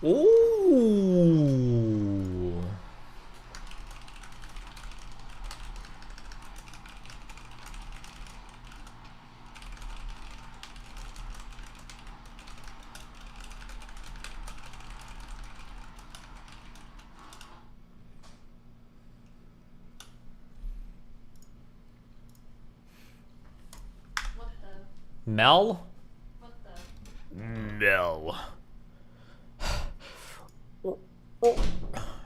Ooh. Mel? What the? Mel.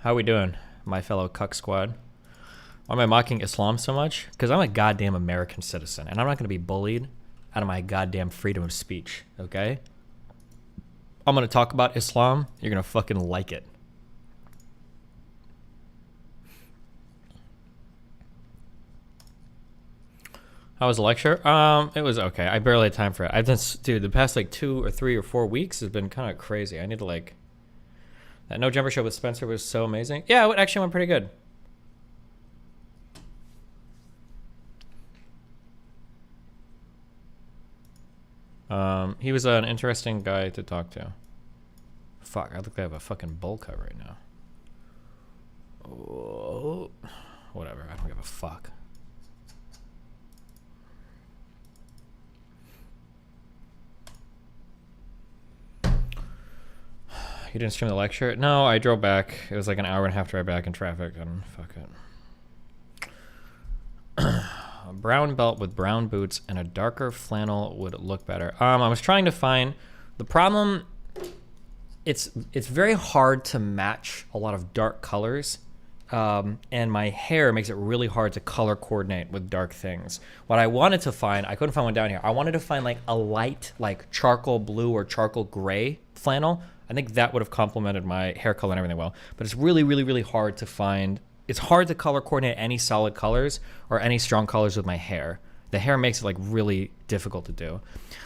How we doing, my fellow cuck squad? Why am I mocking Islam so much? Because I'm a goddamn American citizen, and I'm not going to be bullied out of my goddamn freedom of speech, okay? I'm going to talk about Islam. You're going to fucking like it. How was the lecture? It was okay. I barely had time for it. I've done, dude, the past like 2 or 3 or 4 weeks has been kind of crazy. I need to like, that No Jumper show with Spencer was so amazing. Yeah, it actually went pretty good. He was an interesting guy to talk to. Fuck, I look like I have a fucking bowl cut right now. Oh, whatever, I don't give a fuck. You didn't stream the lecture? No, I drove back. It was like an hour and a half drive back in traffic, and fuck it. A brown belt with brown boots and a darker flannel would look better. I was trying to find the problem. It's very hard to match a lot of dark colors, and my hair makes it really hard to color coordinate with dark things. What I wanted to find, I couldn't find one down here. I wanted to find like a light, like charcoal blue or charcoal gray flannel. I think that would have complemented my hair color and everything well. But it's really, really, really hard to find. It's hard to color coordinate any solid colors or any strong colors with my hair. The hair makes it like really difficult to do.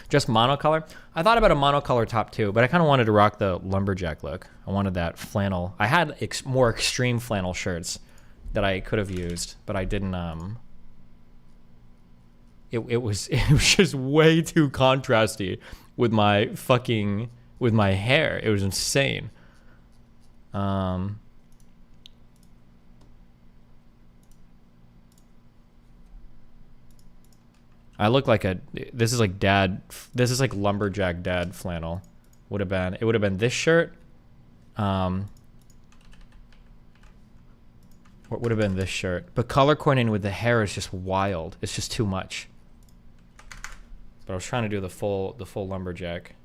Just monocolor. I thought about a monocolor top too, but I kind of wanted to rock the lumberjack look. I wanted that flannel. I had more extreme flannel shirts that I could have used, but I didn't. It was just way too contrasty with my fucking. With my hair. It was insane. I look like a, this is like dad, this is like lumberjack dad flannel. It would have been this shirt. What would have been this shirt? But color coordinating with the hair is just wild. It's just too much. But I was trying to do the full lumberjack.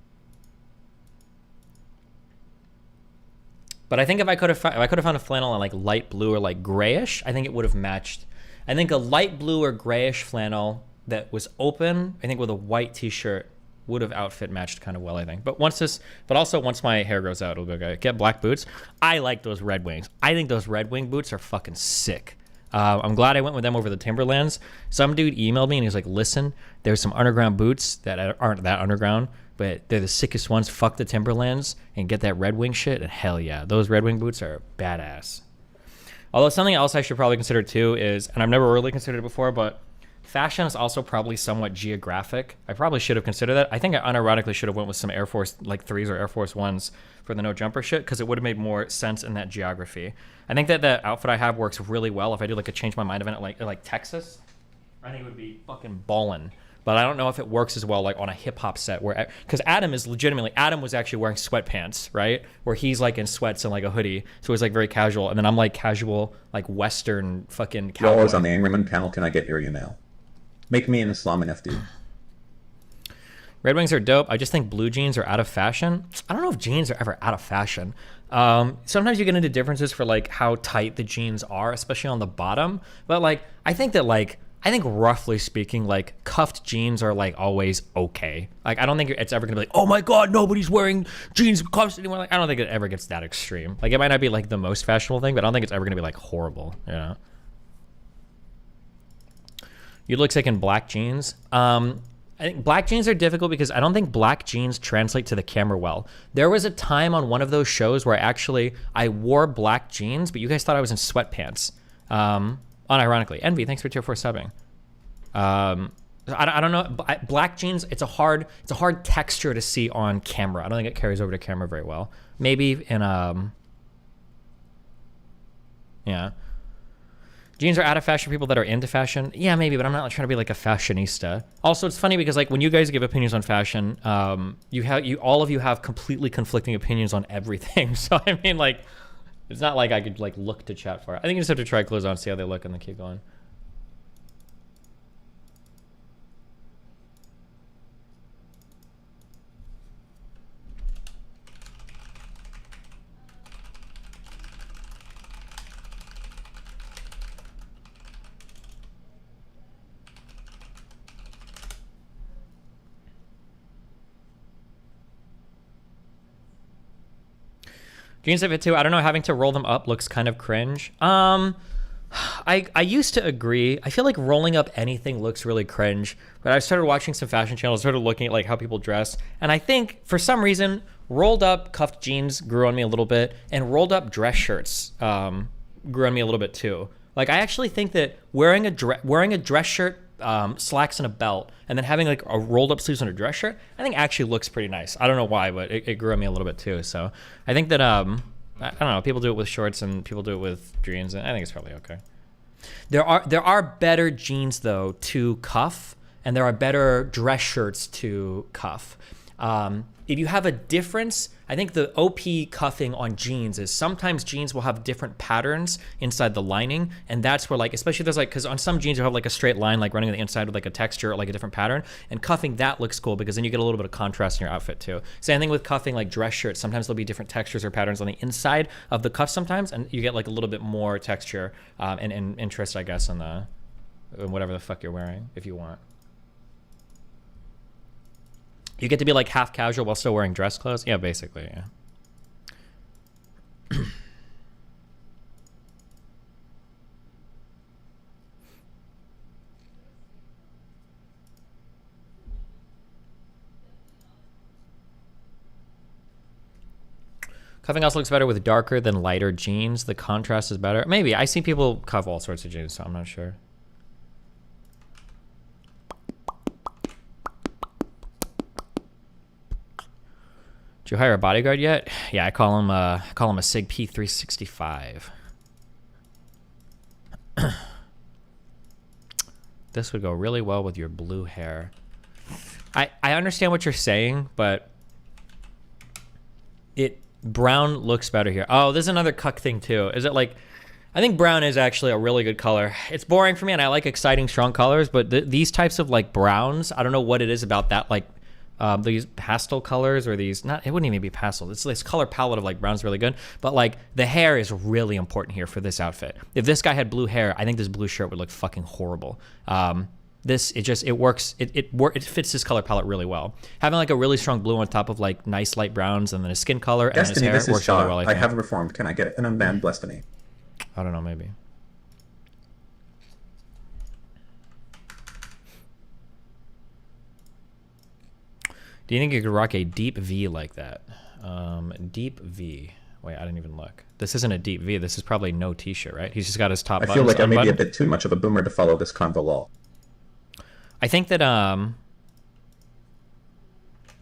But I think if I could have found a flannel in like light blue or like grayish, I think it would have matched. I think a light blue or grayish flannel that was open, I think with a white t-shirt would have outfit matched kind of well, I think. But once my hair grows out, it'll be okay. Get black boots. I like those Red Wings. I think those Red Wing boots are fucking sick. I'm glad I went with them over the Timberlands. Some dude emailed me and he's like, listen, there's some underground boots that aren't that underground, but they're the sickest ones. Fuck the Timberlands and get that Red Wing shit. And hell yeah, those Red Wing boots are badass. Although something else I should probably consider too is, and I've never really considered it before, but fashion is also probably somewhat geographic. I probably should have considered that. I think I unironically should have went with some Air Force like 3s or Air Force 1s for the no jumper shit because it would have made more sense in that geography. I think that the outfit I have works really well if I do like a change my mind event at like Texas. I think it would be fucking ballin'. But I don't know if it works as well like on a hip hop set where, because Adam was actually wearing sweatpants, right? Where he's like in sweats and like a hoodie, so it's like very casual, and then I'm like casual, like Western fucking cowboy. $2 on the Angry Man panel. Can I get your email? Make me an Islam FD. Red Wings are dope. I just think blue jeans are out of fashion. I don't know if jeans are ever out of fashion. Sometimes you get into differences for like how tight the jeans are, especially on the bottom. But like, I think roughly speaking, like cuffed jeans are like always okay. Like, I don't think it's ever gonna be like, oh my God, nobody's wearing jeans with cuffs anymore. Like, I don't think it ever gets that extreme. Like, it might not be like the most fashionable thing, but I don't think it's ever gonna be like horrible, you know? You look sick in black jeans. I think black jeans are difficult because I don't think black jeans translate to the camera well. There was a time on one of those shows where I wore black jeans, but you guys thought I was in sweatpants. Unironically. Envy, thanks for tier 4 subbing. I don't know. Black jeans, it's a hard texture to see on camera. I don't think it carries over to camera very well. Maybe in yeah. Jeans are out of fashion for people that are into fashion. Yeah, maybe, but I'm not trying to be like a fashionista. Also, it's funny because like when you guys give opinions on fashion, all of you have completely conflicting opinions on everything. So I mean, like, it's not like I could like look to chat for it. I think you just have to try clothes on, see how they look, and then keep going. Jeans that fit too. I don't know. Having to roll them up looks kind of cringe. I used to agree. I feel like rolling up anything looks really cringe. But I started watching some fashion channels, started looking at like how people dress, and I think for some reason rolled up cuffed jeans grew on me a little bit, and rolled up dress shirts grew on me a little bit too. Like I actually think that wearing a dress shirt, slacks and a belt, and then having like a rolled up sleeves on a dress shirt, I think actually looks pretty nice. I don't know why, but it grew on me a little bit too. So I think that I don't know, people do it with shorts and people do it with jeans, and I think it's probably okay. There are better jeans though to cuff, and there are better dress shirts to cuff. If you have a difference, I think the OP cuffing on jeans is sometimes jeans will have different patterns inside the lining, and that's where like, especially there's like, because on some jeans you have like a straight line like running on the inside with like a texture or like a different pattern, and cuffing that looks cool because then you get a little bit of contrast in your outfit too. Same thing with cuffing like dress shirts. Sometimes there'll be different textures or patterns on the inside of the cuff sometimes, and you get like a little bit more texture and interest, I guess, in whatever the fuck you're wearing if you want. You get to be like half casual while still wearing dress clothes? Yeah, basically, yeah. Cuffing also looks better with darker than lighter jeans. The contrast is better. Maybe. I see people cuff all sorts of jeans, so I'm not sure. Did you hire a bodyguard yet? Yeah, I call him a Sig P365. This would go really well with your blue hair. I understand what you're saying, but brown looks better here. Oh, there's another cuck thing too. Is it like, I think brown is actually a really good color. It's boring for me, and I like exciting, strong colors, but these types of like browns, I don't know what it is about that, like these pastel colors, or these, not, it wouldn't even be pastel. It's this color palette of like brown's really good, but like the hair is really important here for this outfit. If this guy had blue hair, I think this blue shirt would look fucking horrible. It works. It fits this color palette really well. Having like a really strong blue on top of like nice light browns and then a skin color and Destiny, his hair this is works really well. I have reformed. Can I get an unbanned Destiny? I don't know, maybe. Do you think you could rock a deep V like that? Deep V. Wait, I didn't even look. This isn't a deep V. This is probably no t-shirt, right? He's just got his top buttons. I feel like I may be a bit too much of a boomer to follow this convo law. I think that,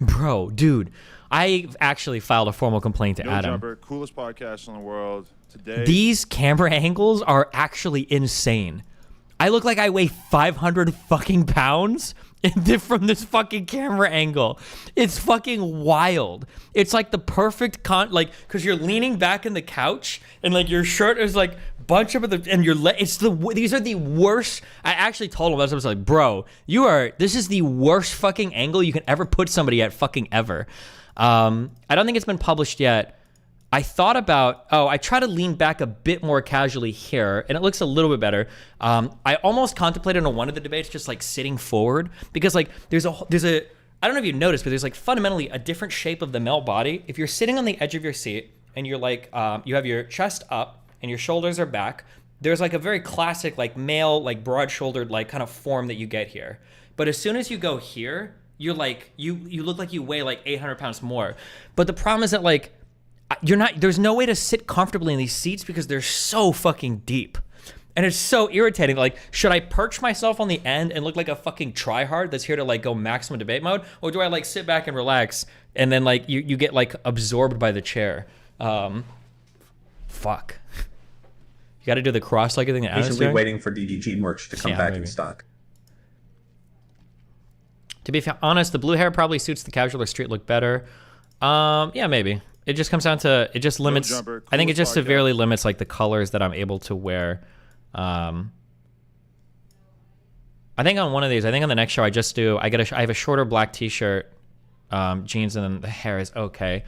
bro, dude, I actually filed a formal complaint to Adam. Jumper, coolest podcast in the world. Today, these camera angles are actually insane. I look like I weigh 500 fucking pounds from this fucking camera angle. It's fucking wild. It's like the perfect because you're leaning back in the couch and like your shirt is like bunch up of and your these are the worst. I actually told him, I was like, bro, this is the worst fucking angle you can ever put somebody at fucking ever. I don't think it's been published yet. I thought about, I try to lean back a bit more casually here, and it looks a little bit better. I almost contemplated on one of the debates just like sitting forward, because like there's a, I don't know if you noticed, but there's like fundamentally a different shape of the male body. If you're sitting on the edge of your seat and you're like, you have your chest up and your shoulders are back, there's like a very classic like male, like broad shouldered, like kind of form that you get here. But as soon as you go here, you're like, you look like you weigh like 800 pounds more. But the problem is that like, there's no way to sit comfortably in these seats because they're so fucking deep. And it's so irritating. Like, should I perch myself on the end and look like a fucking tryhard that's here to like go maximum debate mode? Or do I like sit back and relax and then like you get like absorbed by the chair? Fuck. You got to do the cross-legged thing. Patiently waiting for DDG merch to come back in stock. To be honest, the blue hair probably suits the casual or street look better. Yeah, maybe. It just comes down to, it just limits, I think it just severely limits like the colors that I'm able to wear. I think on one of these, I think on the next show, I have a shorter black t-shirt, jeans, and then the hair is okay.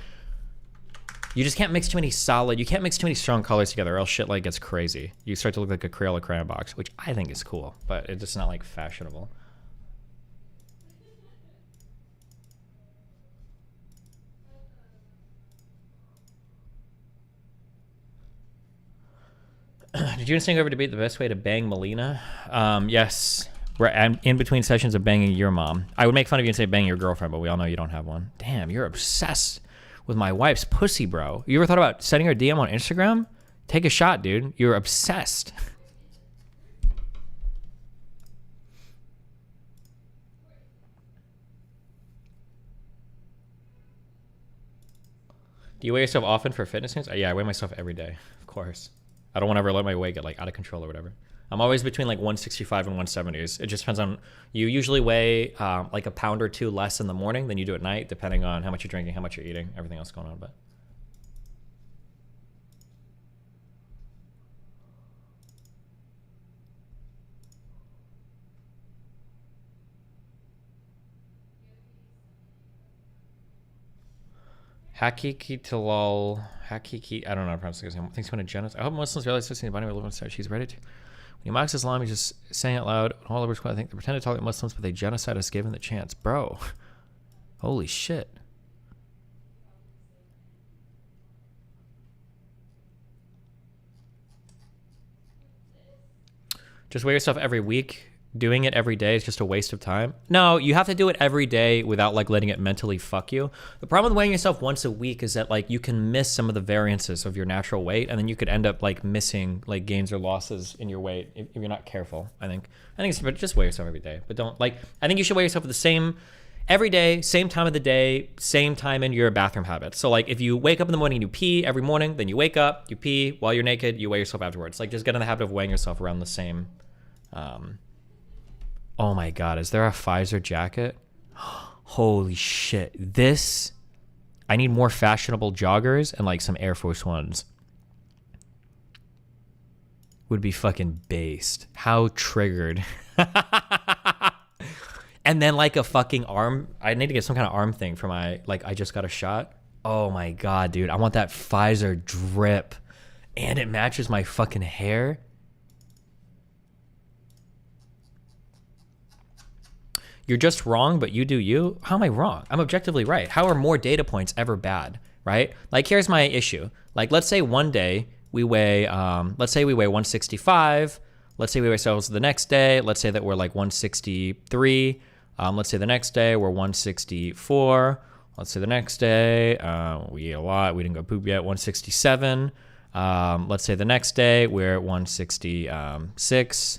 You just can't mix too many strong colors together or else shit like gets crazy. You start to look like a Crayola crayon box, which I think is cool, but it's just not like fashionable. Did you think over debate the best way to bang Melina? Yes. We're in between sessions of banging your mom. I would make fun of you and say bang your girlfriend, but we all know you don't have one. Damn, you're obsessed with my wife's pussy, bro. You ever thought about sending her a DM on Instagram? Take a shot, dude. You're obsessed. Do you weigh yourself often for fitness news? Yeah, I weigh myself every day, of course. I don't want to ever let my weight get like out of control or whatever. I'm always between like 165 and 170s. It just depends on, you usually weigh like a pound or two less in the morning than you do at night, depending on how much you're drinking, how much you're eating, everything else going on. But Hakiki Talal, Hakiki, I don't know how to pronounce his name. Thanks for a genocide. I hope Muslims realize this in the body of living she's ready to. When he mocks Islam, he's just saying it loud. All over I think they pretend to talk like Muslims, but they genocide us given the chance. Bro. Holy shit. Just weigh yourself every week. Doing it every day is just a waste of time. No, you have to do it every day without like letting it mentally fuck you. The problem with weighing yourself once a week is that like you can miss some of the variances of your natural weight, and then you could end up like missing like gains or losses in your weight if you're not careful. I think it's just weigh yourself every day, but don't like. I think you should weigh yourself at the same every day, same time of the day, same time in your bathroom habits. So like if you wake up in the morning and you pee every morning, then you wake up, you pee while you're naked, you weigh yourself afterwards. Like just get in the habit of weighing yourself around the same. Oh my God, is there a Pfizer jacket? Holy shit. This, I need more fashionable joggers and like some Air Force Ones. Would be fucking based. How triggered. And then like a fucking arm. I need to get some kind of arm thing for my, like I just got a shot. Oh my God, dude. I want that Pfizer drip. And it matches my fucking hair. You're just wrong, but you do you. How am I wrong? I'm objectively right. How are more data points ever bad, right? Like here's my issue. Like let's say one day we weigh, let's say we weigh 165. Let's say we weigh ourselves the next day. Let's say that we're like 163. Let's say the next day we're 164. Let's say the next day we ate a lot. We didn't go poop yet. 167. Let's say the next day we're 166.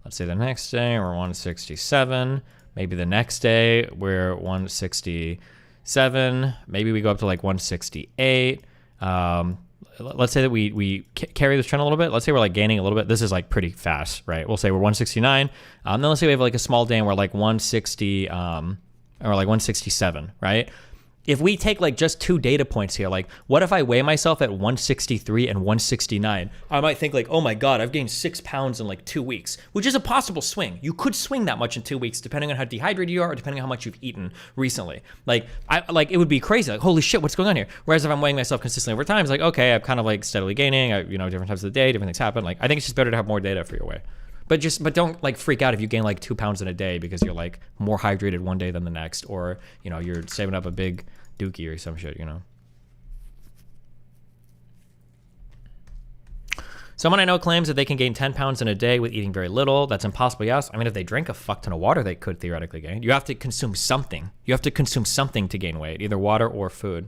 Let's say the next day we're 167. Maybe the next day we're 167. Maybe we go up to like 168. Let's say that we carry this trend a little bit. Let's say we're like gaining a little bit. This is like pretty fast, right? We'll say we're 169. Then let's say we have like a small day and we're like 160 or like 167, right? If we take like just 2 data points here, like what if I weigh myself at 163 and 169? I might think like, oh my God, I've gained 6 pounds in like 2 weeks, which is a possible swing. You could swing that much in 2 weeks, depending on how dehydrated you are or depending on how much you've eaten recently. Like it would be crazy. Like, holy shit, what's going on here? Whereas if I'm weighing myself consistently over time, it's like, okay, I'm kind of like steadily gaining, different times of the day, different things happen. Like, I think it's just better to have more data for your way. But don't like freak out if you gain like 2 pounds in a day because you're like more hydrated one day than the next, or, you're saving up a big dookie or some shit, Someone I know claims that they can gain 10 pounds in a day with eating very little. That's impossible, yes. I mean, if they drink a fuck ton of water, they could theoretically gain. You have to consume something. You have to consume something to gain weight, either water or food.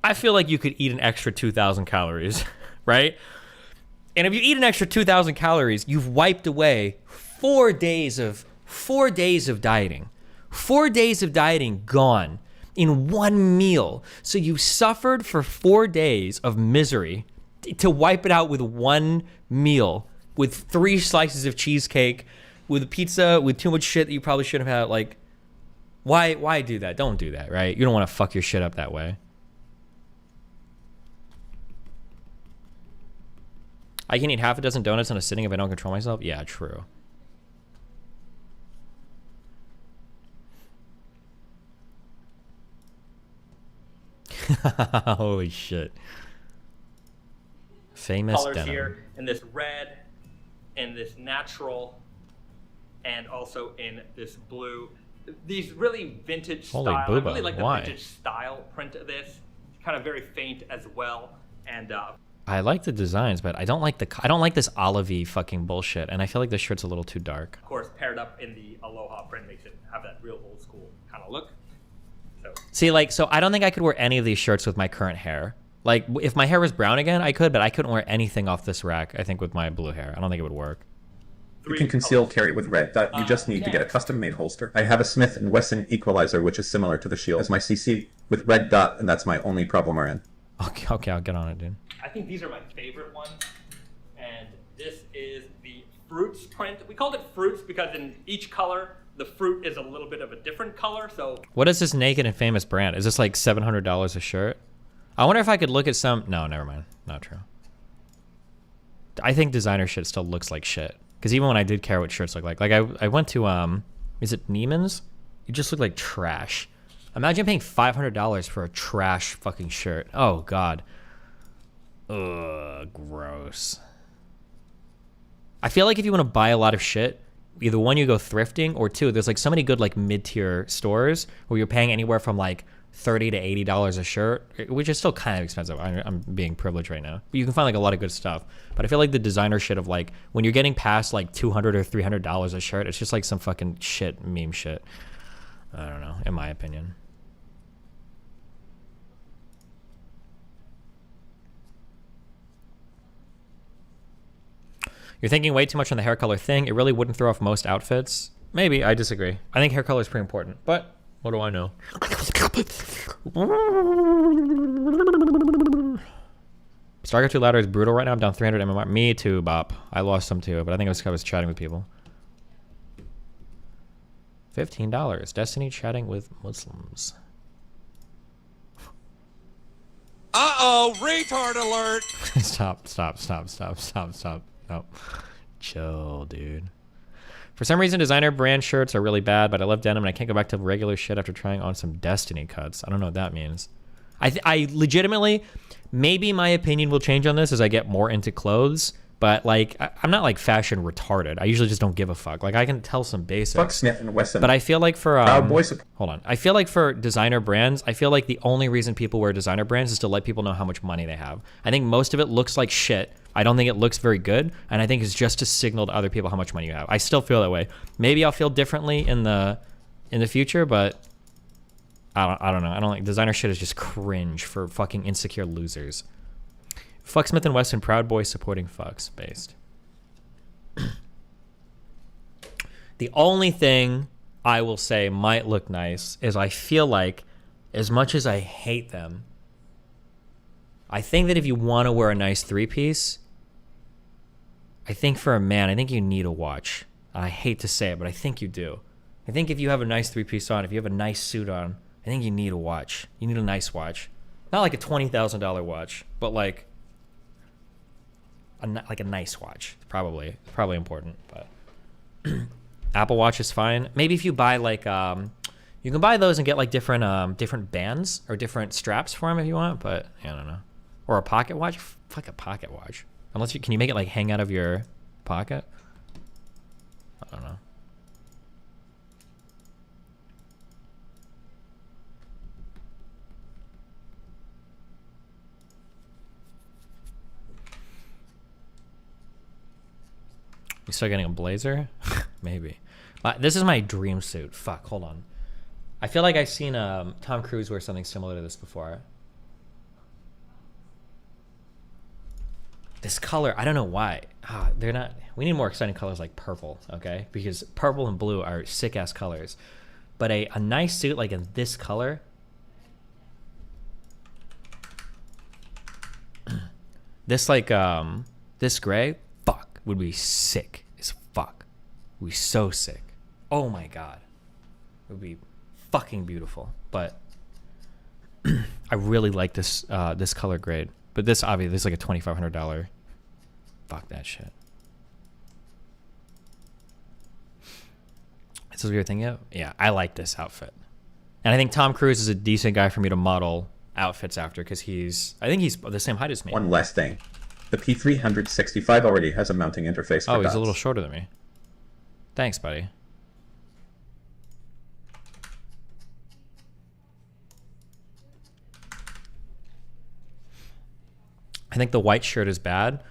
I feel like you could eat an extra 2,000 calories, right? And if you eat an extra 2,000 calories, you've wiped away 4 days of dieting. 4 days of dieting gone in one meal. So you suffered for 4 days of misery to wipe it out with one meal, with 3 slices of cheesecake, with a pizza, with too much shit that you probably shouldn't have had. Like, why do that? Don't do that, right? You don't want to fuck your shit up that way. I can eat half a dozen donuts in a sitting if I don't control myself. Yeah, true. Holy shit. Famous colors denim. here in this red, in this natural, and also in this blue. These really vintage Holy style. booba, I really like the why? vintage style print of this. It's kind of very faint as well. And I like the designs, but I don't like this olivey fucking bullshit, and I feel like this shirt's a little too dark. of course, paired up in the Aloha print makes it have that real old school kind of look. So See, like, so I don't think I could wear any of these shirts with my current hair. Like, if my hair was brown again, I could, but I couldn't wear anything off this rack, I think, with my blue hair. I don't think it would work. You can conceal carry with red. That you just need to get a custom-made holster. I have a Smith & Wesson equalizer, which is similar to the Shield as my CC with red dot, and that's my only problem we're in. Okay, I'll get on it, dude. I think these are my favorite ones. And this is the fruits print. We called it fruits because in each color, the fruit is a little bit of a different color. So What is this Naked and Famous brand? Is this like $700 a shirt? I wonder if I could look at some... No, never mind. Not true. I think designer shit still looks like shit. Because even when I did care what shirts look like I went to, is it Neiman's? It just looked like trash. Imagine paying $500 for a trash fucking shirt. Oh, God. Ugh, gross. I feel like if you want to buy a lot of shit, either one, you go thrifting, or two, there's like so many good like mid-tier stores where you're paying anywhere from like $30 to $80 a shirt, which is still kind of expensive. I'm being privileged right now, but you can find like a lot of good stuff. But I feel like the designer shit of like when you're getting past like $200 or $300 a shirt, it's just like some fucking shit meme shit. I don't know, in my opinion. You're thinking way too much on the hair color thing. It really wouldn't throw off most outfits. Maybe. I disagree. I think hair color is pretty important, but what do I know? Starcraft 2 ladder is brutal right now. I'm down 300 MMR. Me too, Bop. I lost some too, but I think I was chatting with people. $15. Destiny chatting with Muslims. Uh-oh, retard alert! Stop. No. Chill, dude. For some reason, designer brand shirts are really bad, but I love denim and I can't go back to regular shit after trying on some Destiny cuts. I don't know what that means. I legitimately, maybe my opinion will change on this as I get more into clothes, but like, I'm not like fashion retarded. I usually just don't give a fuck. Like I can tell some basics. Fuck Smith & Wesson. But I feel like for Boys. hold on. I feel like for designer brands, I feel like the only reason people wear designer brands is to let people know how much money they have. I think most of it looks like shit. I don't think it looks very good, and I think it's just to signal to other people how much money you have. I still feel that way. Maybe I'll feel differently in the future, but I don't know. I don't like designer shit is just cringe for fucking insecure losers. Fuck Smith & Wesson, Proud Boys supporting fucks based. The only thing I will say might look nice is I feel like as much as I hate them, I think that if you want to wear a nice three-piece, I think for a man, I think you need a watch. I hate to say it, but I think you do. I think if you have a nice three-piece on, if you have a nice suit on, I think you need a watch. You need a nice watch. Not like a $20,000 watch, but like a nice watch. Probably important, but Apple Watch is fine. Maybe if you buy like you can buy those and get like different bands or different straps for them if you want, but I don't know. Or a pocket watch. Fuck a pocket watch. Unless can you make it like hang out of your pocket? I don't know. You still getting a blazer? Maybe. This is my dream suit. Fuck, hold on. I feel like I've seen Tom Cruise wear something similar to this before. this color, I don't know why. They're not. We need more exciting colors like purple, okay? Because purple and blue are sick ass colors. But a nice suit like in this color. This like this gray, fuck, would be sick as fuck. Would be so sick. Oh my god. It would be fucking beautiful. But I really like this this color grade. But this obviously this is like a $2,500. Fuck that shit. This is what you're thinking of? Yeah, I like this outfit. And I think Tom Cruise is a decent guy for me to model outfits after because I think he's the same height as me. One last thing. The P365 already has a mounting interface for Oh, he's dots. a little shorter than me. Thanks, buddy. I think the white shirt is bad.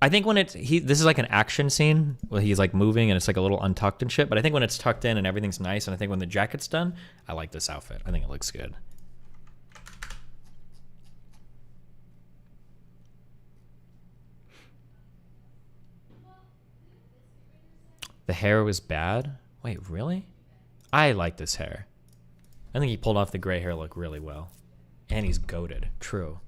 I think when this is like an action scene where he's like moving and it's like a little untucked and shit. But I think when it's tucked in and everything's nice, and I think when the jacket's done, I like this outfit. I think it looks good. The hair was bad. Wait, really? I like this hair. I think he pulled off the gray hair look really well. And he's goated. True.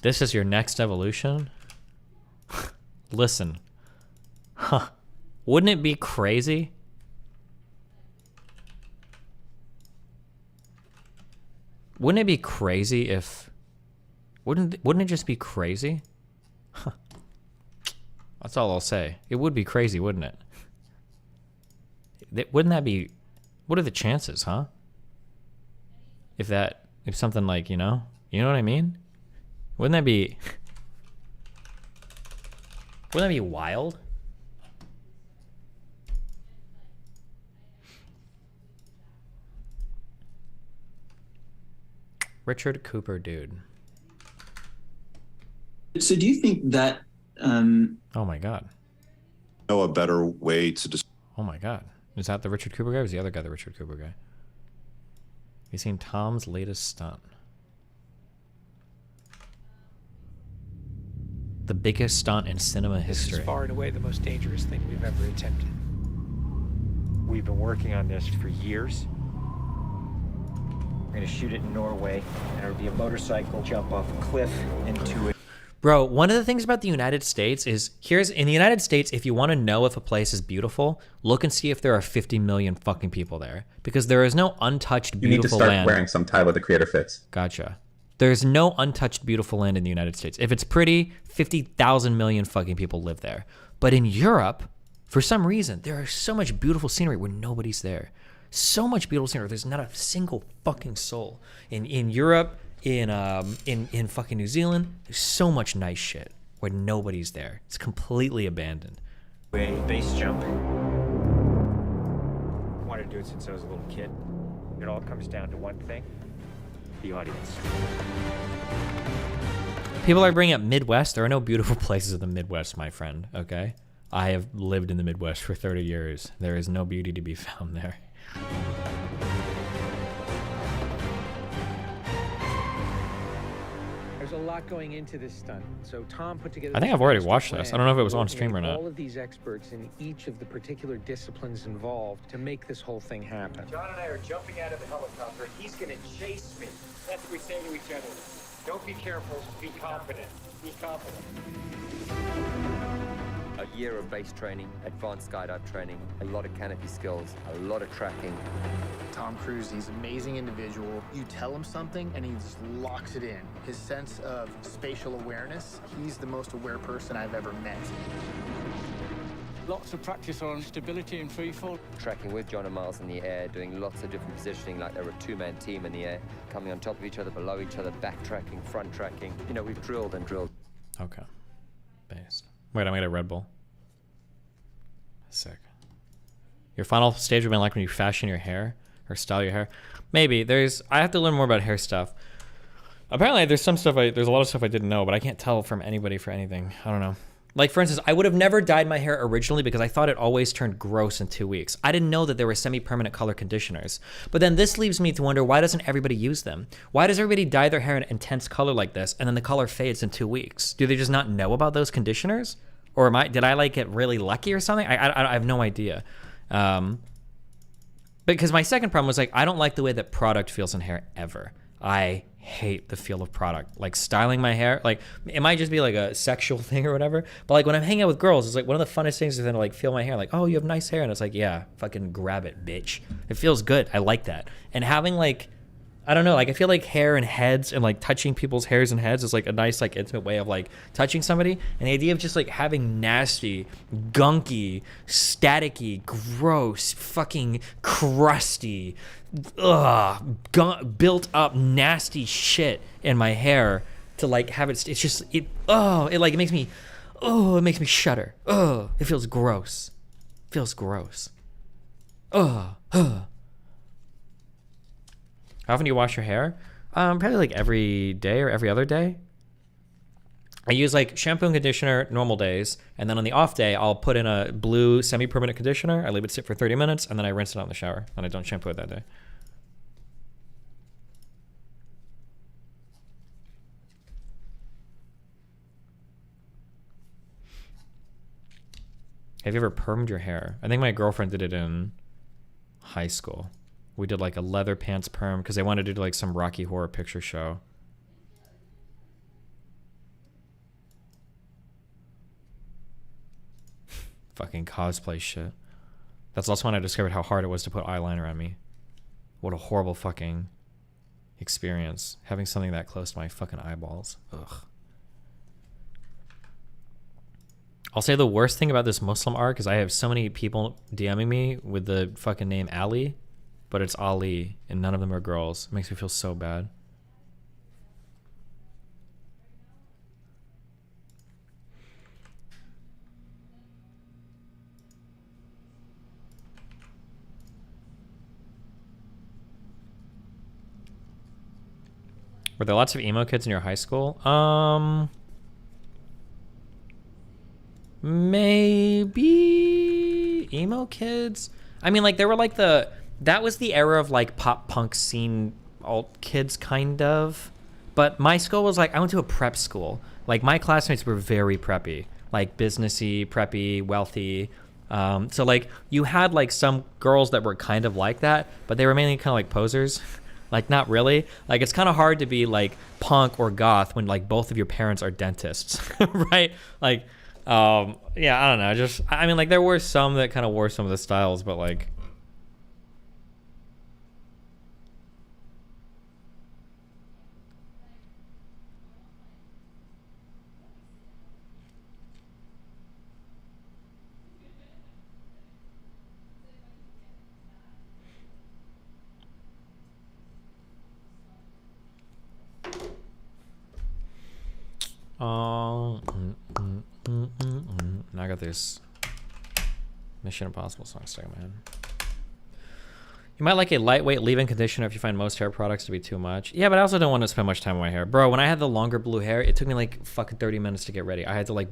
This is your next evolution? Listen. Huh. Wouldn't it be crazy? Wouldn't it be crazy if... Wouldn't it just be crazy? Huh. That's all I'll say. It would be crazy, wouldn't it? Wouldn't that be... What are the chances, huh? If something like, you know what I mean? Wouldn't that be wild? Richard Cooper, dude. So do you think that Oh my god. Know a better way to describe. Oh my god. Is that the Richard Cooper guy or was the other guy the Richard Cooper guy? Have you seen Tom's latest stunt? The biggest stunt in cinema history. This is far and away the most dangerous thing we've ever attempted. We've been working on this for years. We're gonna shoot it in Norway, and it'll be a motorcycle jump off a cliff into it. Bro, one of the things about the United States is, in the United States, if you want to know if a place is beautiful, look and see if there are 50 million fucking people there. Because there is no untouched You need to beautiful start land. wearing some Tyler, the Creator fits. Gotcha. There's no untouched beautiful land in the United States. If it's pretty, 50,000 million fucking people live there. But in Europe, for some reason, there is so much beautiful scenery where nobody's there. So much beautiful scenery. There's not a single fucking soul. In Europe, in fucking New Zealand, there's so much nice shit where nobody's there. It's completely abandoned. A base jump. Wanted to do it since I was a little kid. It all comes down to one thing: the audience. People are bringing up Midwest. There are no beautiful places in the Midwest, my friend, okay? I have lived in the Midwest for 30 years. There is no beauty to be found there. There's a lot going into this stunt. So Tom put together. I think I've already watched this. I don't know if it was on stream or not. All of these experts in each of the particular disciplines involved to make this whole thing happen. John and I are jumping out of the helicopter. He's gonna chase me. That's what we say to each other. Don't be careful. Be confident. Be confident. A year of base training, advanced skydive training, a lot of canopy skills, a lot of tracking. Tom Cruise, he's an amazing individual. You tell him something and he just locks it in. His sense of spatial awareness, he's the most aware person I've ever met. Lots of practice on stability and freefall. Tracking with John and Miles in the air, doing lots of different positioning like they're a two-man team in the air, coming on top of each other, below each other, backtracking, front tracking. You know, we've drilled and drilled. Okay. Based. Wait, I made a Red Bull. Sick. Your final stage would be like when you fashion your hair or style your hair. Maybe. I have to learn more about hair stuff. Apparently there's a lot of stuff I didn't know, but I can't tell from anybody for anything. I don't know. Like, for instance, I would have never dyed my hair originally because I thought it always turned gross in 2 weeks. I didn't know that there were semi-permanent color conditioners. But then this leaves me to wonder, why doesn't everybody use them? Why does everybody dye their hair an intense color like this and then the color fades in 2 weeks? Do they just not know about those conditioners? Or did I like get really lucky or something? I have no idea. Because my second problem was like, I don't like the way that product feels in hair ever. I hate the feel of product. Like styling my hair, like it might just be like a sexual thing or whatever, but like when I'm hanging out with girls, it's like one of the funnest things is then to like feel my hair, like, oh, you have nice hair, and it's like, yeah, fucking grab it, bitch. It feels good. I like that. And having like, I don't know, like I feel like hair and heads and like touching people's hairs and heads is like a nice like intimate way of like touching somebody. And the idea of just like having nasty, gunky, staticky, gross, fucking crusty, built up nasty shit in my hair to like have it, it's just it makes me shudder. It feels gross. How often do you wash your hair? Probably like every day or every other day. I use like shampoo and conditioner normal days, and then on the off day, I'll put in a blue semi-permanent conditioner. I leave it sit for 30 minutes, and then I rinse it out in the shower, and I don't shampoo it that day. Have you ever permed your hair? I think my girlfriend did it in high school. We did like a leather pants perm because they wanted to do like some Rocky Horror Picture Show. Fucking cosplay shit. That's also when I discovered how hard it was to put eyeliner on me. What a horrible fucking experience. Having something that close to my fucking eyeballs. Ugh. I'll say the worst thing about this Muslim arc is I have so many people DMing me with the fucking name Ali, but it's Ali, and none of them are girls. It makes me feel so bad. Were there lots of emo kids in your high school? Maybe emo kids. I mean, like there were like that was the era of like pop punk scene alt kids kind of. But my school was like, I went to a prep school. Like my classmates were very preppy, like businessy, preppy, wealthy. So like you had like some girls that were kind of like that, but they were mainly kind of like posers. Like not really. Like it's kind of hard to be like punk or goth when like both of your parents are dentists, right? Like, yeah, I don't know. Just, I mean, like there were some that kind of wore some of the styles, but like. Now I got this Mission Impossible song stuck in my head. You might like a lightweight leave-in conditioner if you find most hair products to be too much. Yeah, but I also don't want to spend much time on my hair. Bro, when I had the longer blue hair, it took me like fucking 30 minutes to get ready. I had to like,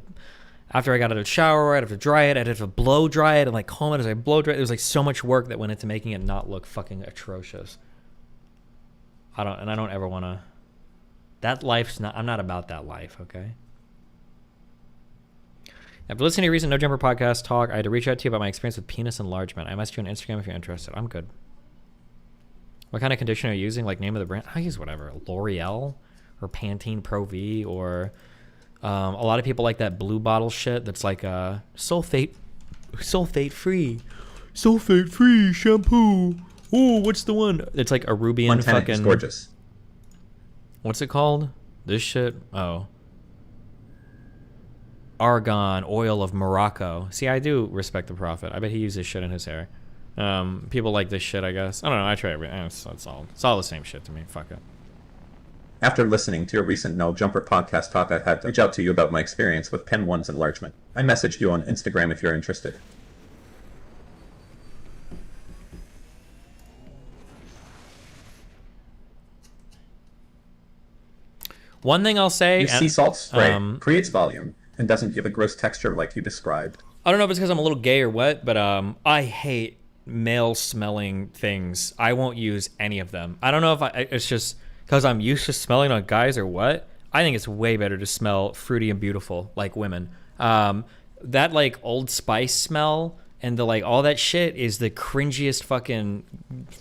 after I got out of the shower, I'd have to dry it, I'd have to blow dry it and like comb it as I blow dry it. There was like so much work that went into making it not look fucking atrocious. I don't ever want to. That life's not, I'm not about that life, okay? After listening to your recent No Jumper podcast talk, I had to reach out to you about my experience with penis enlargement. I messaged you on Instagram if you're interested. I'm good. What kind of conditioner are you using? Like name of the brand? I use whatever. L'Oreal or Pantene Pro V or a lot of people like that blue bottle shit that's like sulfate free shampoo. Oh, what's the one? It's like Arubian Montana fucking. is gorgeous. What's it called? This shit? Oh. Argan oil of Morocco. See, I do respect the prophet. I bet he uses shit in his hair. People like this shit, I guess. I don't know. I try everything. It's all the same shit to me. Fuck it. After listening to your recent No Jumper podcast talk, I had to reach out to you about my experience with Pen 1's enlargement. I messaged you on Instagram if you're interested. One thing I'll say... Sea salt spray creates volume, and doesn't give a gross texture like you described. I don't know if it's because I'm a little gay or what, but I hate male smelling things. I won't use any of them. I don't know if it's just because I'm used to smelling on guys or what. I think it's way better to smell fruity and beautiful like women. That like Old Spice smell and the like all that shit is the cringiest fucking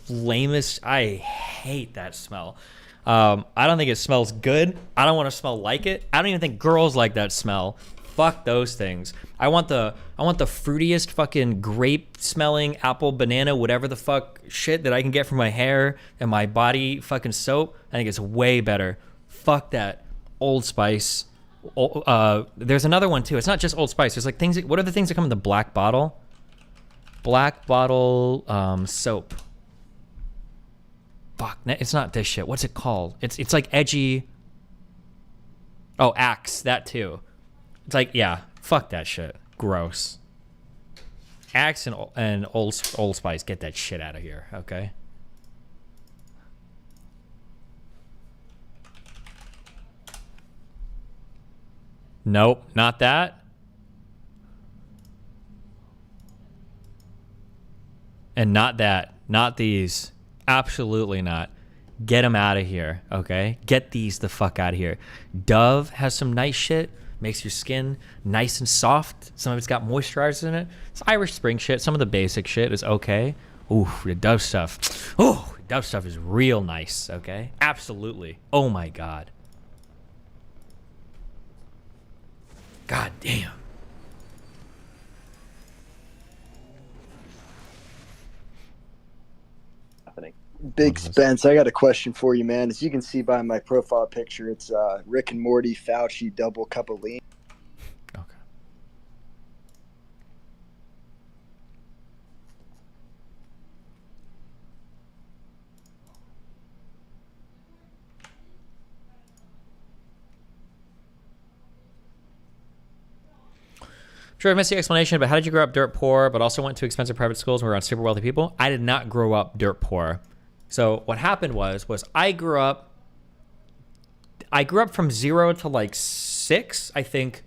lamest. I hate that smell. I don't think it smells good. I don't want to smell like it. I don't even think girls like that smell. Fuck those things. I want the fruitiest fucking grape smelling apple banana whatever the fuck shit that I can get from my hair and my body fucking soap. I think it's way better. Fuck that Old Spice. There's another one too. It's not just Old Spice. There's like things. What are the things that come in the black bottle? Black bottle soap. Fuck, it's not this shit. What's it called? It's like edgy. Oh, Axe, that too. It's like, yeah, fuck that shit. Gross. Axe and Old Spice, get that shit out of here, okay? Nope, not that. And not that. Not these. Absolutely not. Get them out of here, okay? Get these the fuck out of here. Dove has some nice shit. Makes your skin nice and soft. Some of it's got moisturizers in it. It's Irish Spring shit. Some of the basic shit is okay. Ooh, the Dove stuff. Oh, Dove stuff is real nice, okay? Absolutely. Oh my God. God damn. Big Spence, I got a question for you, man. As you can see by my profile picture, it's Rick and Morty, Fauci, double cup of lean. Okay. Sure, I missed the explanation, but how did you grow up dirt poor, but also went to expensive private schools and were around super wealthy people? I did not grow up dirt poor. So what happened was I grew up from 0 to like 6, I think,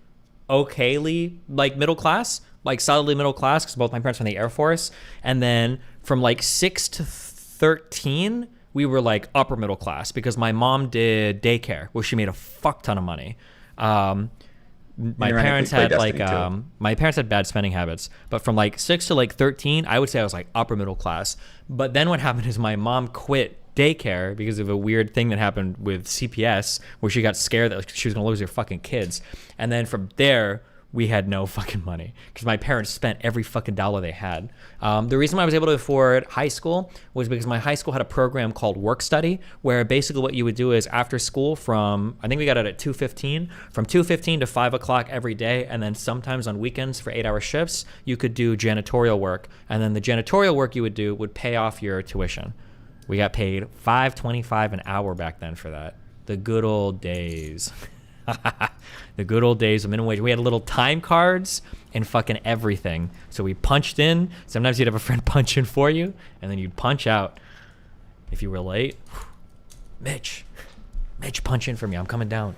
okayly, like middle class, like solidly middle class, because both my parents were in the Air Force. And then from like 6 to 13, we were like upper middle class because my mom did daycare, where she made a fuck ton of money. My parents had like my parents had bad spending habits, but from like 6 to like 13, I would say I was like upper middle class. But then what happened is my mom quit daycare because of a weird thing that happened with CPS, where she got scared that she was gonna lose her fucking kids. And then from there, we had no fucking money because my parents spent every fucking dollar they had. The reason why I was able to afford high school was because my high school had a program called work study, where basically what you would do is after school from, I think we got it at 2:15, from 2:15 to 5 o'clock every day, and then sometimes on weekends for 8-hour shifts, you could do janitorial work. And then the janitorial work you would do would pay off your tuition. We got paid $5.25 an hour back then for that. The good old days. The good old days of minimum wage. We had little time cards and fucking everything. So we punched in. Sometimes you'd have a friend punch in for you, and then you'd punch out. If you were late, Mitch, punch in for me. I'm coming down.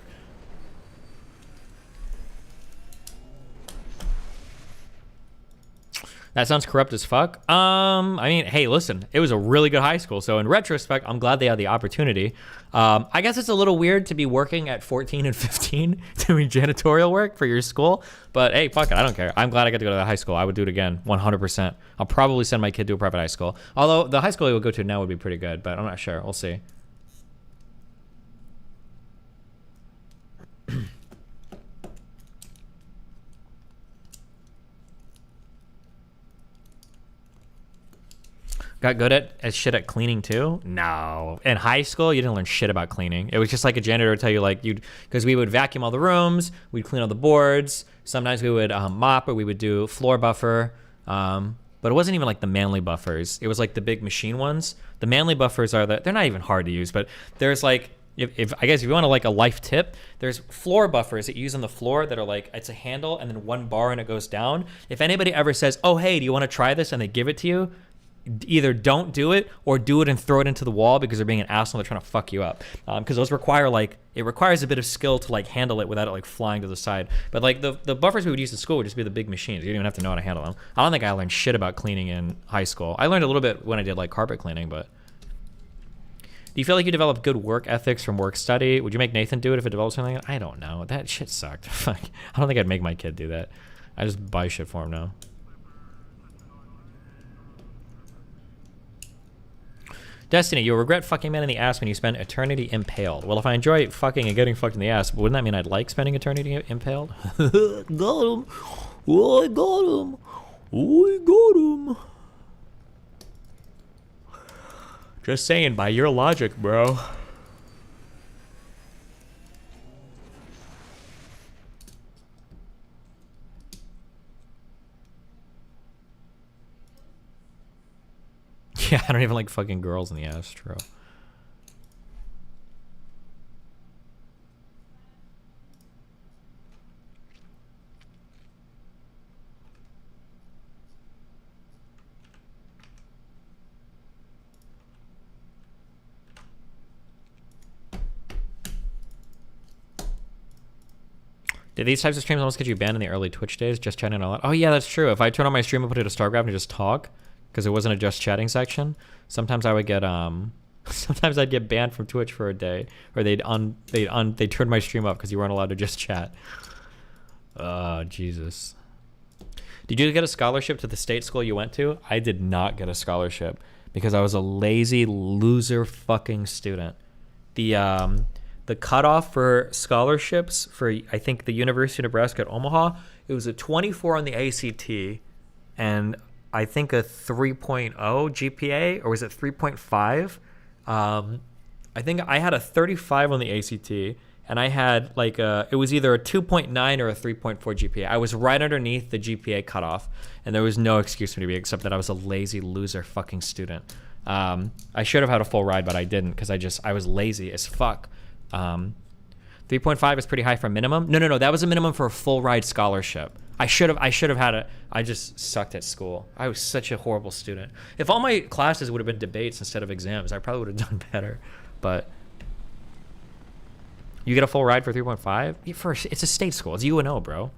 That sounds corrupt as fuck. I mean, hey, listen, it was a really good high school. So in retrospect, I'm glad they had the opportunity. I guess it's a little weird to be working at 14 and 15 doing janitorial work for your school. But hey, fuck it, I don't care. I'm glad I got to go to that high school. I would do it again, 100%. I'll probably send my kid to a private high school. Although the high school he would go to now would be pretty good, but I'm not sure. We'll see. Got good at shit at cleaning too? No. In high school, you didn't learn shit about cleaning. It was just like a janitor would tell you, like, because we would vacuum all the rooms, we'd clean all the boards. Sometimes we would mop, or we would do floor buffer. But it wasn't even like the manly buffers. It was like the big machine ones. The manly buffers they're not even hard to use, but there's like, if I guess if you want to like a life tip, there's floor buffers that you use on the floor that are like, it's a handle and then one bar and it goes down. If anybody ever says, oh, hey, do you want to try this? And they give it to you, either don't do it or do it and throw it into the wall because they're being an asshole and they're trying to fuck you up. Because those require it requires a bit of skill to like handle it without it like flying to the side. But like the buffers we would use in school would just be the big machines. You didn't even have to know how to handle them. I don't think I learned shit about cleaning in high school. I learned a little bit when I did like carpet cleaning, but. Do you feel like you developed good work ethics from work study? Would you make Nathan do it if it developed something? I don't know. That shit sucked. Fuck. I don't think I'd make my kid do that. I just buy shit for him now. Destiny, you'll regret fucking men in the ass when you spend eternity impaled. Well, if I enjoy fucking and getting fucked in the ass, wouldn't that mean I'd like spending eternity impaled? Got him. Oh, I got him. Oh, I got him. Just saying, by your logic, bro. Yeah, I don't even like fucking girls in the ass, true. Did these types of streams almost get you banned in the early Twitch days? Just chatting all that? Oh yeah, that's true. If I turn on my stream and put it to StarCraft and just talk, because it wasn't a just chatting section, sometimes I would get sometimes I'd get banned from Twitch for a day, or they'd turn my stream up because you weren't allowed to just chat. Oh Jesus. Did you get a scholarship to the state school you went to? I did not get a scholarship because I was a lazy loser fucking student. The cutoff for scholarships for, I think, the University of Nebraska at Omaha, it was a 24 on the ACT and I think a 3.0 GPA, or was it 3.5? I think I had a 35 on the ACT and I had like it was either a 2.9 or a 3.4 GPA. I was right underneath the GPA cutoff and there was no excuse for me to be except that I was a lazy loser fucking student. I should have had a full ride, but I didn't because I was lazy as fuck. 3.5 is pretty high for minimum. No, that was a minimum for a full ride scholarship. I should have had it. I just sucked at school. I was such a horrible student. If all my classes would have been debates instead of exams, I probably would have done better. But you get a full ride for 3.5? First, it's a state school. It's UNO, bro.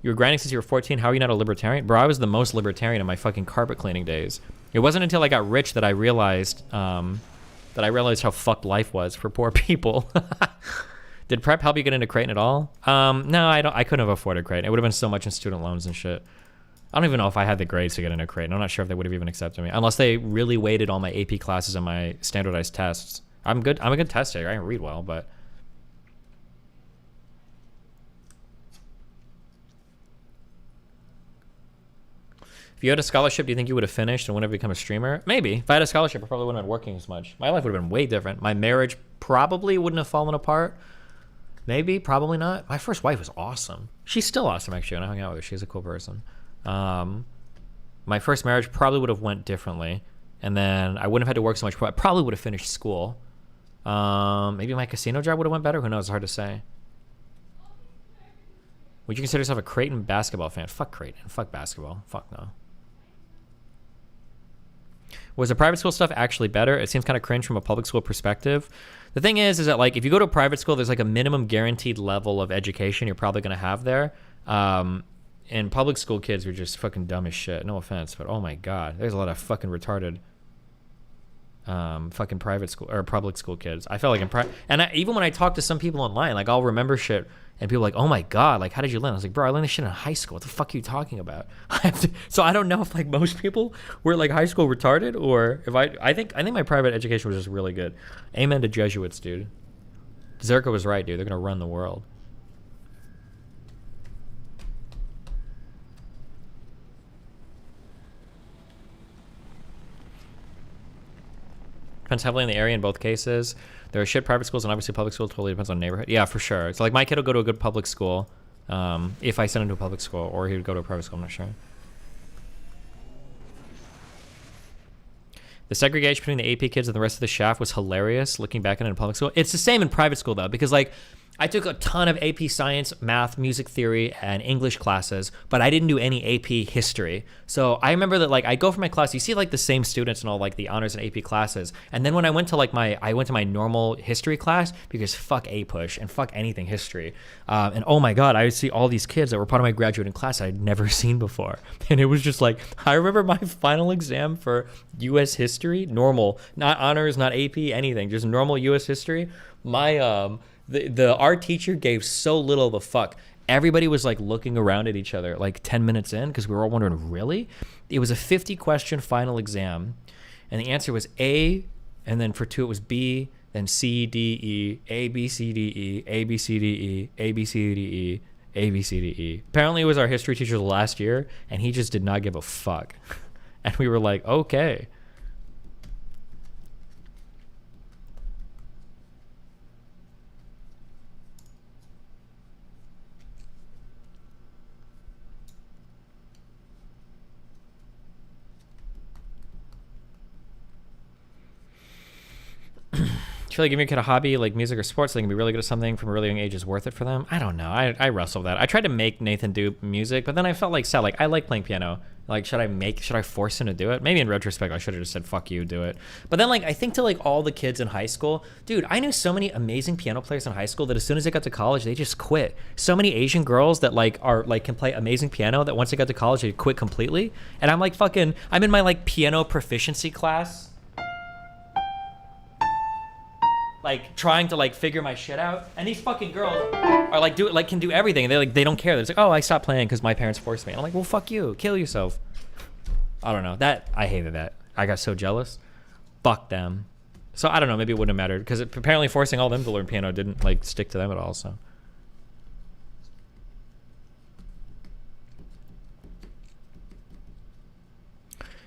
You were grinding since you were 14. How are you not a libertarian? Bro, I was the most libertarian in my fucking carpet cleaning days. It wasn't until I got rich that I realized how fucked life was for poor people. Did prep help you get into Creighton at all? No, I couldn't have afforded Creighton. It would have been so much in student loans and shit. I don't even know if I had the grades to get into Creighton. I'm not sure if they would have even accepted me, unless they really weighted all my AP classes and my standardized tests. I'm a good test taker. I can read well, but if you had a scholarship, do you think you would have finished and wouldn't have become a streamer? Maybe. If I had a scholarship, I probably wouldn't have been working as much. My life would have been way different. My marriage probably wouldn't have fallen apart. Maybe, probably not. My first wife was awesome. She's still awesome, actually, when I hung out with her. She's a cool person. My first marriage probably would have went differently. And then I wouldn't have had to work so much. I probably would have finished school. Maybe my casino job would have went better. Who knows? It's hard to say. Would you consider yourself a Creighton basketball fan? Fuck Creighton. Fuck basketball. Fuck no. Was the private school stuff actually better? It seems kind of cringe from a public school perspective. The thing is that like if you go to a private school, there's like a minimum guaranteed level of education you're probably going to have there. And public school kids are just fucking dumb as shit. No offense, but oh my god, there's a lot of fucking retarded fucking private school or public school kids. I felt like even when I talk to some people online, like I'll remember shit and people are like, oh my god, like how did you learn? I was like, bro, I learned this shit in high school. What the fuck are you talking about? So I don't know if like most people were like high school retarded or if I think my private education was just really good. Amen to Jesuits, dude. Zerka was right, dude. They're gonna run the world. Depends heavily on the area in both cases. There are shit private schools and obviously public school totally depends on neighborhood. Yeah, for sure. It's like my kid will go to a good public school if I send him to a public school, or he would go to a private school, I'm not sure. The segregation between the AP kids and the rest of the shaft was hilarious looking back at it in public school. It's the same in private school though, because like I took a ton of AP Science, Math, Music Theory, and English classes, but I didn't do any AP History. So I remember that like I go for my class, you see like the same students in all like the honors and AP classes, and then when I went to like my normal history class, because fuck A-Push and fuck anything history, and oh my god, I would see all these kids that were part of my graduating class I'd never seen before, and it was just like, I remember my final exam for U.S. history, normal, not honors, not AP, anything, just normal U.S. history. My our teacher gave so little of a fuck. Everybody was like looking around at each other like 10 minutes in, because we were all wondering, really? It was a 50 question final exam, and the answer was A, and then for 2 it was B, then C, D, E, A, B, C, D, E, A, B, C, D, E, A, B, C, D, E, A, B, C, D, E. Apparently it was our history teacher the last year, and he just did not give a fuck. And we were like, okay. I feel like if you get a hobby like music or sports, they can be really good at something from a really young age is worth it for them. I don't know. I wrestle with that. I tried to make Nathan do music, but then I felt like sad. Like I like playing piano. Like should I force him to do it? Maybe in retrospect I should have just said fuck you, do it. But then like I think to like all the kids in high school, dude, I knew so many amazing piano players in high school that as soon as they got to college they just quit. So many Asian girls that like are like can play amazing piano that once they got to college they quit completely. And I'm like fucking, I'm in my like piano proficiency class, like trying to like figure my shit out, and these fucking girls are like can do everything. They don't care. They're just like, oh, I stopped playing because my parents forced me. And I'm like, well, fuck you, kill yourself. I don't know, that I hated that. I got so jealous. Fuck them. So I don't know, maybe it wouldn't have mattered, because apparently forcing all them to learn piano didn't like stick to them at all. So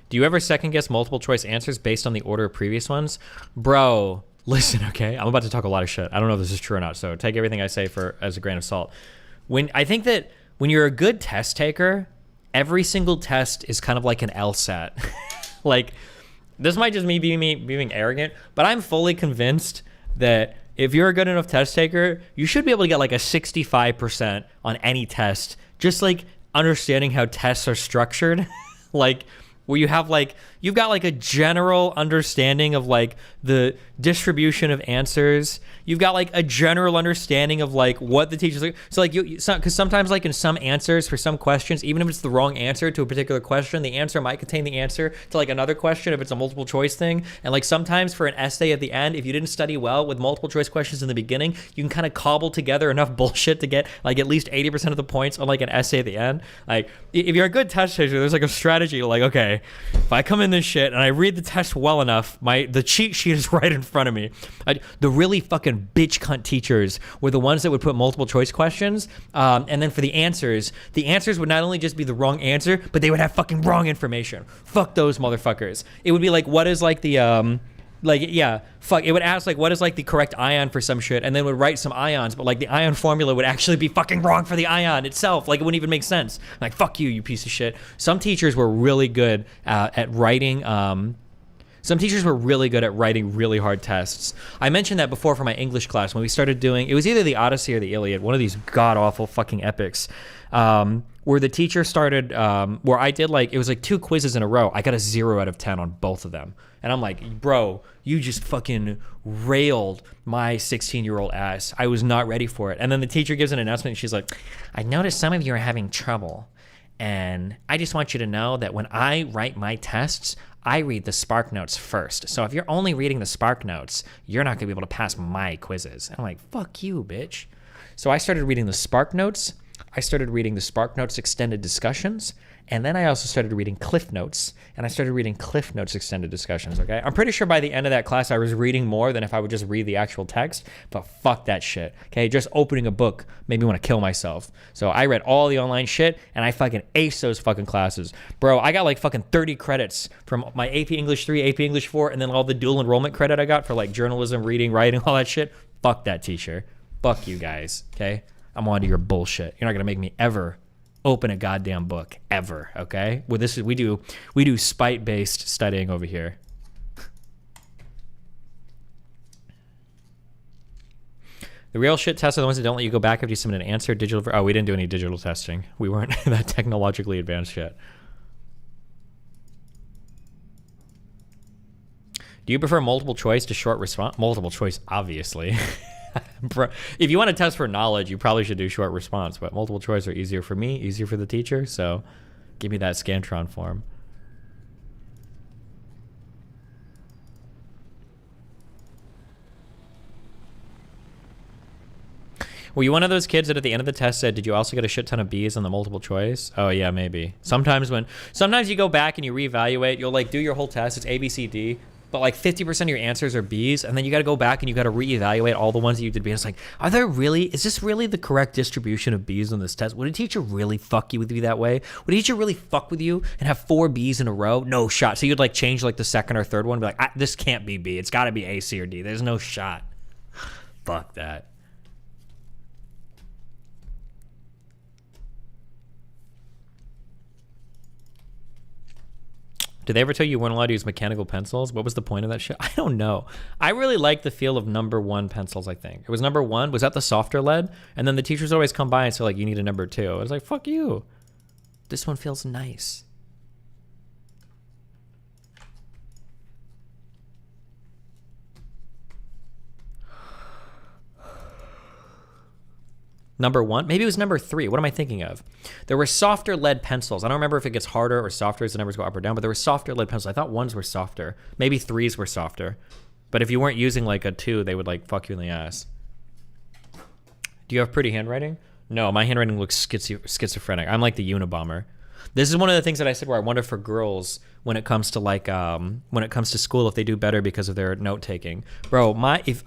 do you ever second guess multiple choice answers based on the order of previous ones? Bro, listen, okay? I'm about to talk a lot of shit. I don't know if this is true or not, so take everything I say as a grain of salt. I think that when you're a good test taker, every single test is kind of like an LSAT. Like, this might just me being arrogant, but I'm fully convinced that if you're a good enough test taker, you should be able to get like a 65% on any test, just like understanding how tests are structured. Like, where you have like, you've got like a general understanding of like the distribution of answers. You've got like a general understanding of like what the teachers are. So like because sometimes like in some answers for some questions, even if it's the wrong answer to a particular question, the answer might contain the answer to like another question if it's a multiple choice thing. And like sometimes for an essay at the end, if you didn't study well with multiple choice questions in the beginning, you can kind of cobble together enough bullshit to get like at least 80% of the points on like an essay at the end. Like if you're a good test taker, there's like a strategy like, okay, if I come in this shit and I read the test well enough, the cheat sheet is right in front of me. The really fucking bitch cunt teachers were the ones that would put multiple choice questions, and then for the answers would not only just be the wrong answer, but they would have fucking wrong information. Fuck those motherfuckers. It would be like, what is like the it would ask like what is like the correct ion for some shit, and then would write some ions, but like the ion formula would actually be fucking wrong for the ion itself. Like it wouldn't even make sense. Like, fuck you, you piece of shit. Some teachers were really good at writing. Some teachers were really good at writing really hard tests. I mentioned that before for my English class when we started doing, it was either the Odyssey or the Iliad, one of these god awful fucking epics. Where the teacher started, where I did like, it was like 2 quizzes in a row. I got a 0 out of 10 on both of them. And I'm like, bro, you just fucking railed my 16-year-old ass. I was not ready for it. And then the teacher gives an announcement and she's like, I noticed some of you are having trouble. And I just want you to know that when I write my tests, I read the Spark Notes first. So if you're only reading the Spark Notes, you're not gonna be able to pass my quizzes. And I'm like, fuck you, bitch. So I started reading the Spark Notes. I started reading the Spark Notes extended discussions, and then I also started reading Cliff Notes, and I started reading Cliff Notes extended discussions, okay? I'm pretty sure by the end of that class I was reading more than if I would just read the actual text, but fuck that shit, okay? Just opening a book made me want to kill myself. So I read all the online shit, and I fucking aced those fucking classes. Bro, I got like fucking 30 credits from my AP English 3, AP English 4, and then all the dual enrollment credit I got for like journalism, reading, writing, all that shit. Fuck that teacher. Fuck you guys, okay? I'm on to your bullshit. You're not gonna make me ever open a goddamn book ever, okay? Well, this is we do spite-based studying over here. The real shit tests are the ones that don't let you go back after you submit an answer. Oh, we didn't do any digital testing. We weren't that technologically advanced yet. Do you prefer multiple choice to short response? Multiple choice, obviously. Bro, if you want to test for knowledge, you probably should do short response, but multiple choice are easier for me, easier for the teacher, so give me that Scantron form. Were you one of those kids that at the end of the test said, did you also get a shit ton of B's on the multiple choice? Oh yeah, maybe. Sometimes you go back and you reevaluate, you'll like do your whole test, it's A, B, C, D, but like 50% of your answers are B's, and then you got to go back and you got to reevaluate all the ones that you did B. And it's like, is this really the correct distribution of B's on this test? Would a teacher really fuck you with you that way? Would a teacher really fuck with you and have 4 B's in a row? No shot. So you'd like change like the second or third one and be like, this can't be B. It's got to be A, C, or D. There's no shot. Fuck that. Did they ever tell you you weren't allowed to use mechanical pencils? What was the point of that shit? I don't know. I really liked the feel of number 1 pencils, I think. It was number 1. Was that the softer lead? And then the teachers always come by and say, like, you need a number 2. I was like, fuck you. This one feels nice. Number 1? Maybe it was number 3. What am I thinking of? There were softer lead pencils. I don't remember if it gets harder or softer as the numbers go up or down, but there were softer lead pencils. I thought 1s were softer. Maybe 3s were softer. But if you weren't using like a 2, they would like fuck you in the ass. Do you have pretty handwriting? No, my handwriting looks schizophrenic. I'm like the Unabomber. This is one of the things that I said where I wonder for girls when it comes to like when it comes to school if they do better because of their note taking. Bro,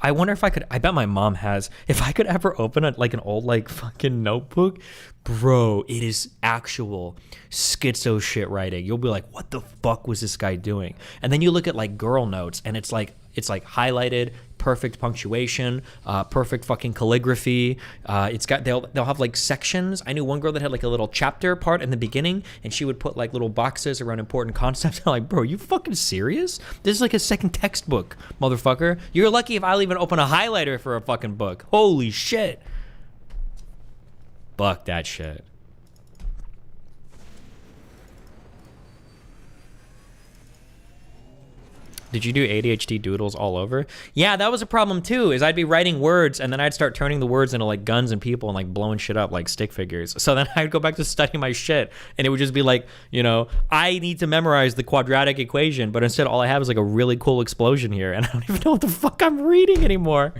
I wonder if I could. I bet my mom has. If I could ever open like an old like fucking notebook, bro, it is actual schizo shit writing. You'll be like, what the fuck was this guy doing? And then you look at like girl notes, and it's like highlighted, perfect punctuation, perfect fucking calligraphy. They'll have like sections. I knew one girl that had like a little chapter part in the beginning, and she would put like little boxes around important concepts. I'm like, bro, you fucking serious? This is like a second textbook, motherfucker. You're lucky if I'll even open a highlighter for a fucking book. Holy shit. Fuck that shit. Did you do ADHD doodles all over? Yeah, that was a problem too, is I'd be writing words and then I'd start turning the words into like guns and people and like blowing shit up like stick figures. So then I'd go back to studying my shit and it would just be like, you know, I need to memorize the quadratic equation, but instead all I have is like a really cool explosion here and I don't even know what the fuck I'm reading anymore.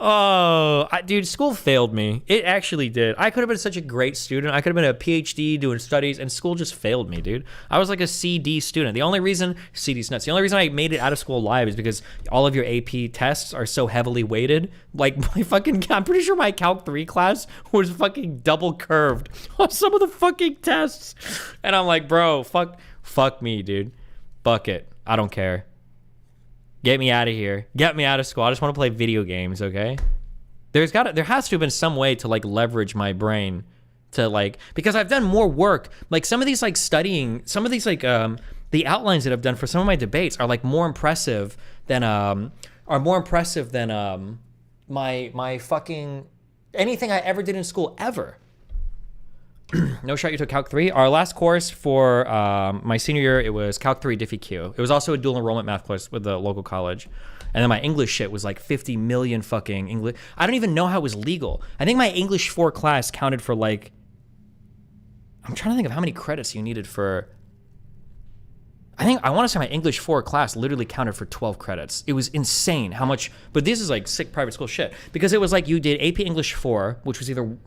Oh, dude, school failed me. It actually did. I could have been such a great student. I could have been a PhD doing studies, and school just failed me, dude. I was like a CD student. The only reason, CD's nuts, the only reason I made it out of school alive is because all of your AP tests are so heavily weighted. Like, I'm pretty sure my Calc 3 class was fucking double curved on some of the fucking tests. And I'm like, bro, fuck me, dude. Fuck it. I don't care. Get me out of here. Get me out of school. I just want to play video games, okay? There has to have been some way to like leverage my brain to like, because I've done more work. Like some of these like studying, some of these like the outlines that I've done for some of my debates are like more impressive than my fucking anything I ever did in school ever. No shot you took Calc 3. Our last course for my senior year, it was Calc 3 Diffie Q. It was also a dual enrollment math course with the local college. And then my English shit was like 50 million fucking English. I don't even know how it was legal. I think my English 4 class counted for like, I'm trying to think of how many credits you needed for, I want to say my English 4 class literally counted for 12 credits. It was insane how much, but this is like sick private school shit. Because it was like you did AP English 4, which was either,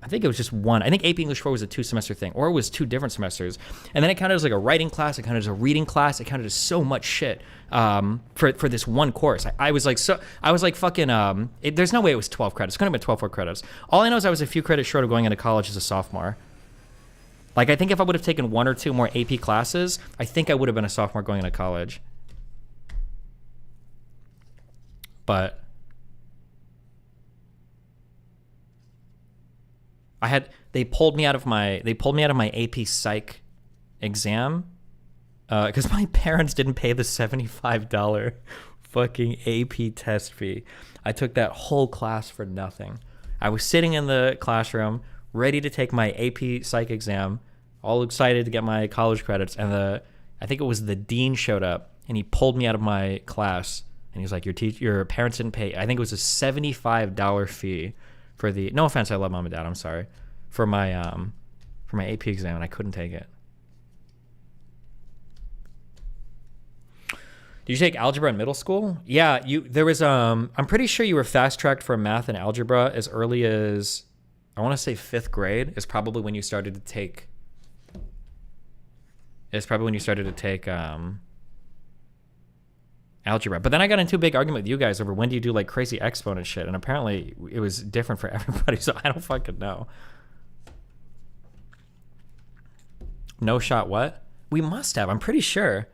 I think it was just one. I think AP English 4 was a 2-semester thing, or it was 2 different semesters. And then it counted as like a writing class, it counted as a reading class, it counted as so much shit for this one course. I was like fucking, there's no way it was 12 credits. It couldn't have been 12 full credits. All I know is I was a few credits short of going into college as a sophomore. Like, I think if I would have taken 1 or 2 more AP classes, I think I would have been a sophomore going into college. But they pulled me out of my AP Psych exam because my parents didn't pay the $75 fucking AP test fee. I took that whole class for nothing. I was sitting in the classroom, ready to take my AP psych exam, all excited to get my college credits, and I think it was the dean showed up, and he pulled me out of my class, and he was like, your parents didn't pay. I think it was a $75 fee for the, no offense, I love mom and dad, I'm sorry, for my AP exam, and I couldn't take it. Did you take algebra in middle school? Yeah, there was I'm pretty sure you were fast tracked for math and algebra as early as, I want to say 5th grade is probably when you started to take algebra. But then I got into a big argument with you guys over when do you do like crazy exponent shit, and apparently it was different for everybody, so I don't fucking know. No shot what? We must have, I'm pretty sure.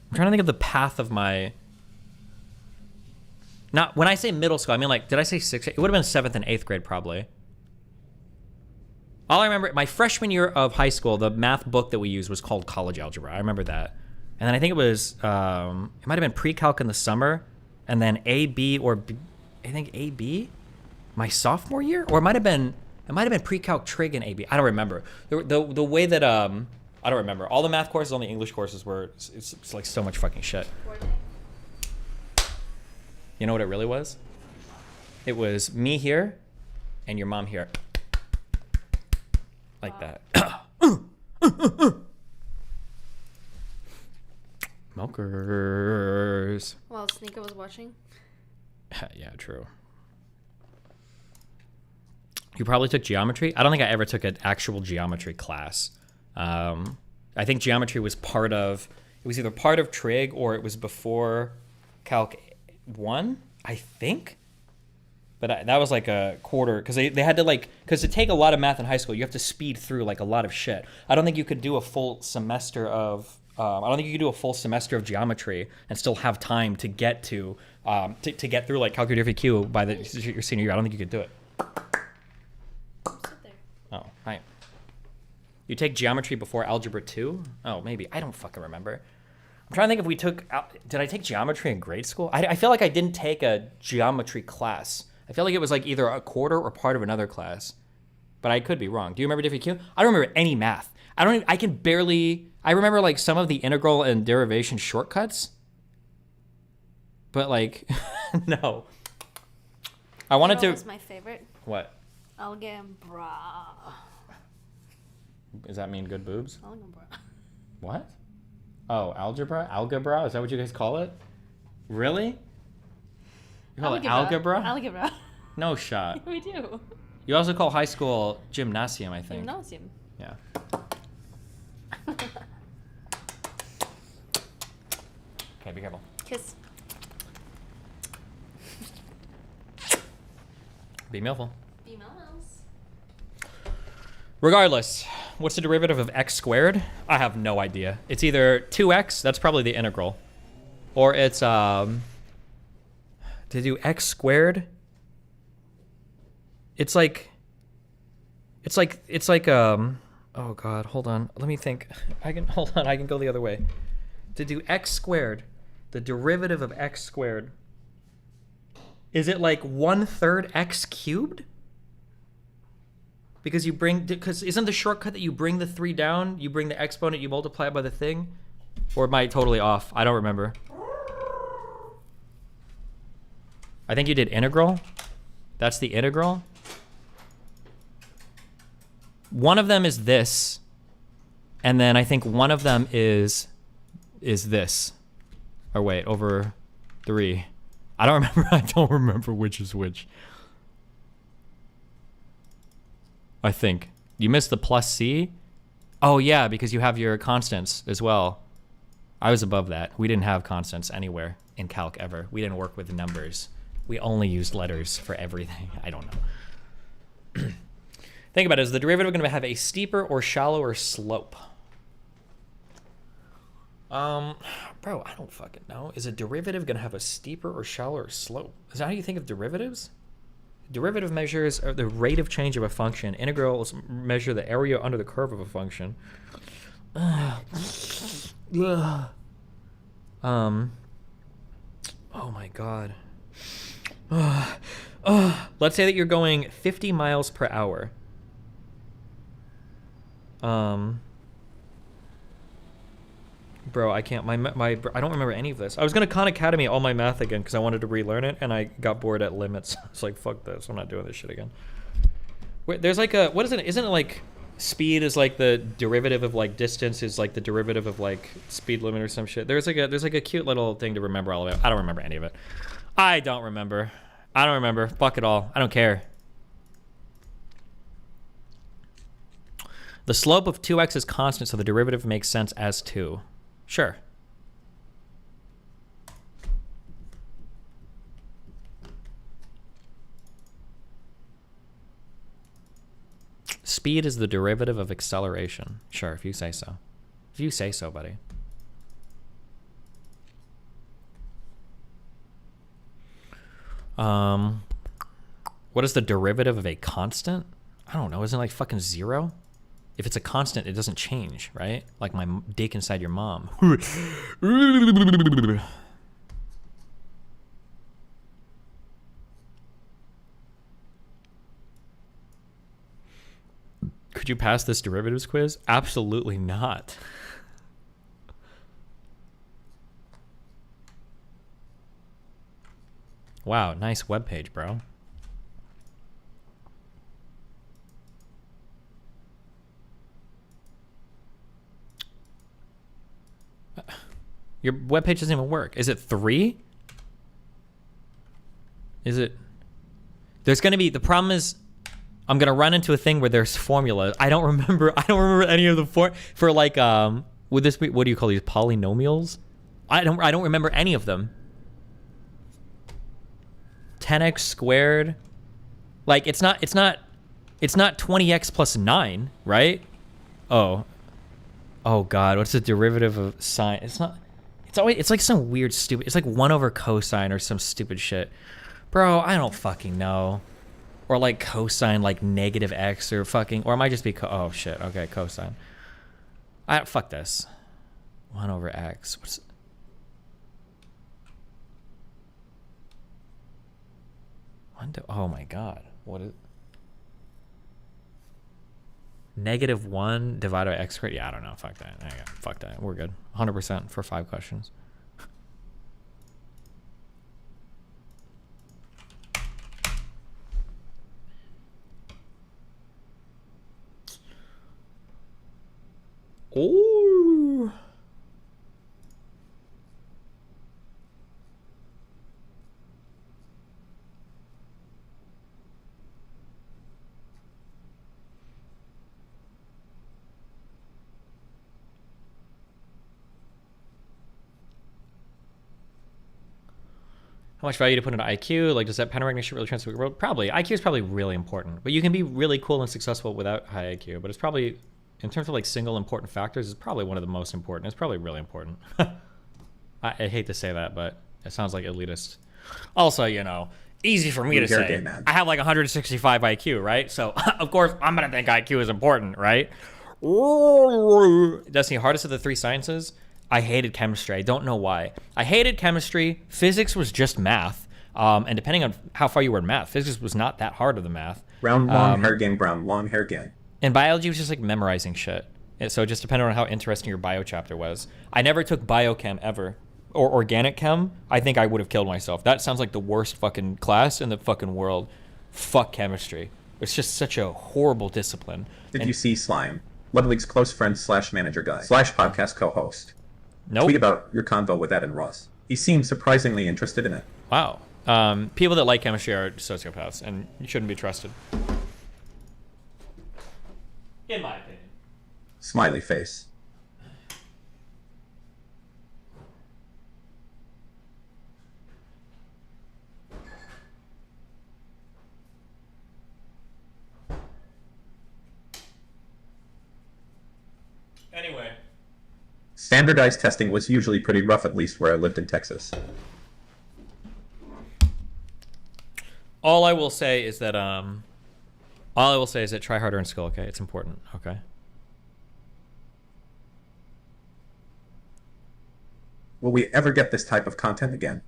I'm trying to think of the path of my, not when I say middle school, I mean like, did I say 6th? It would have been 7th and 8th grade probably. All I remember, my freshman year of high school, the math book that we used was called College Algebra. I remember that. And then I think it was, it might have been pre-calc in the summer, and then AB or I think AB, my sophomore year, or it might have been pre-calc trig and AB. I don't remember. The way that I don't remember. All the math courses, all the English courses were, it's like so much fucking shit. You know what it really was? It was me here and your mom here. Like that. Milkers. While Sneaker was watching? Yeah, true. You probably took geometry? I don't think I ever took an actual geometry class. I think geometry was part of, it was either part of trig or it was before Calc 1, I think. But that was like a quarter, because they had to like, because to take a lot of math in high school, you have to speed through like a lot of shit. I don't think you could do a full semester of, geometry and still have time to get to get through like calculator FAQ by your senior year. I don't think you could do it. Sit there. Oh, hi. You take geometry before algebra 2? Oh, maybe. I don't fucking remember. I'm trying to think if we took, did I take geometry in grade school? I feel like I didn't take a geometry class. I feel like it was like either a quarter or part of another class, but I could be wrong. Do you remember Diffie Q? I don't remember any math. I remember like some of the integral and derivation shortcuts, but like, no. I wanted to. What was my favorite? What? Algebra. Does that mean good boobs? Algebra. What? Oh, algebra? Algebra? Is that what you guys call it? Really? You call it algebra? Algebra. No shot. We do. You also call high school gymnasium, I think. Gymnasium. Yeah. Okay, be careful. Kiss. Be millful. Be mouse. Regardless, what's the derivative of x squared? I have no idea. It's either 2x, that's probably the integral, or it's to do x squared. It's like oh god, hold on. Let me think. I can go the other way. To do x squared, the derivative of x squared, is it like 1/3 x cubed? Because isn't the shortcut that you bring the 3 down, you bring the exponent, you multiply it by the thing? Or am I totally off? I don't remember. I think you did integral. That's the integral. One of them is this, and then I think one of them is this. Or wait, over 3. I don't remember which is which. I think. You missed the plus C? Oh yeah, because you have your constants as well. I was above that. We didn't have constants anywhere in calc ever. We didn't work with numbers. We only used letters for everything. I don't know. Think about it. Is the derivative going to have a steeper or shallower slope? Bro, I don't fucking know. Is a derivative going to have a steeper or shallower slope? Is that how you think of derivatives? Derivative measures the rate of change of a function. Integrals measure the area under the curve of a function. Oh my god. Let's say that you're going 50 miles per hour. Bro, I can't. I don't remember any of this. I was gonna Khan Academy all my math again because I wanted to relearn it, and I got bored at limits. It's like, fuck this. I'm not doing this shit again. Wait, there's like a, what is it? Isn't it like speed is like the derivative of like distance is like the derivative of like speed limit or some shit? There's like a cute little thing to remember all of it. I don't remember any of it. I don't remember. Fuck it all. I don't care. The slope of 2x is constant, so the derivative makes sense as 2. Sure. Speed is the derivative of acceleration. Sure, if you say so. If you say so, buddy. What is the derivative of a constant? I don't know. Isn't it like fucking 0? If it's a constant, it doesn't change, right? Like my dick inside your mom. Could you pass this derivatives quiz? Absolutely not. Wow, nice webpage, bro. Your webpage doesn't even work. Is it 3? Is it? There's gonna be, the problem is I'm gonna run into a thing where there's formulas. I don't remember any of the for like would this be, what do you call these, polynomials? I don't remember any of them. 10x squared. Like it's not 20x plus 9, right? Oh god, what's the derivative of sine? It's like some weird stupid, it's like 1 over cosine or some stupid shit. Bro, I don't fucking know. Or like cosine, like negative x or fucking, or it might just be oh shit, okay, cosine. Fuck this. 1 over x. What's oh my god, what is -1 divided by x squared? Yeah, I don't know. Fuck that. There you go. Fuck that. We're good. 100% for 5 questions. Oh. How much value to put into IQ? Like, does that pattern recognition really transfer the world? Probably. IQ is probably really important, but you can be really cool and successful without high IQ. But it's probably, in terms of like single important factors, it's probably one of the most important. It's probably really important. I hate to say that, but it sounds like elitist. Also, you know, easy for me to say. I have like 165 IQ, right? So of course I'm gonna think IQ is important, right? Destiny, hardest of the 3 sciences. I hated chemistry. I don't know why. I hated chemistry. Physics was just math. And depending on how far you were in math, physics was not that hard of the math. Brown, long hair again, brown, long hair again. And biology was just like memorizing shit. So it just depended on how interesting your bio chapter was. I never took biochem ever. Or organic chem. I think I would have killed myself. That sounds like the worst fucking class in the fucking world. Fuck chemistry. It's just such a horrible discipline. Did you see Slime? Little League's close friend / manager guy / podcast co-host. Nope. Tweet about your convo with Ed and Ross. He seems surprisingly interested in it. Wow. People that like chemistry are sociopaths, and you shouldn't be trusted. In my opinion. Smiley face. Anyway. Standardized testing was usually pretty rough, at least where I lived in Texas. All I will say is that try harder in school, okay? It's important, okay? Will we ever get this type of content again?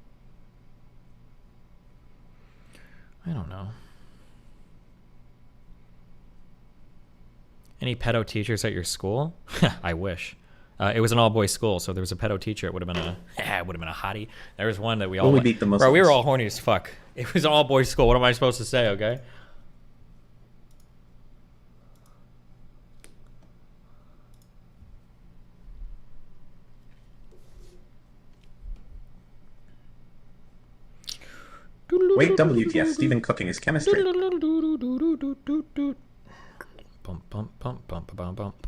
I don't know. Any pedo teachers at your school? I wish. It was an all-boys school, so there was a pedo teacher. It would have been a, it would have been a hottie. There was one that we all. Will we beat the Muslims? Bro, we were all horny as fuck. It was an all-boys school. What am I supposed to say? Okay. Wait, WTF, Stephen cooking his chemistry. Bump, bump, bump, bump, bump, bump.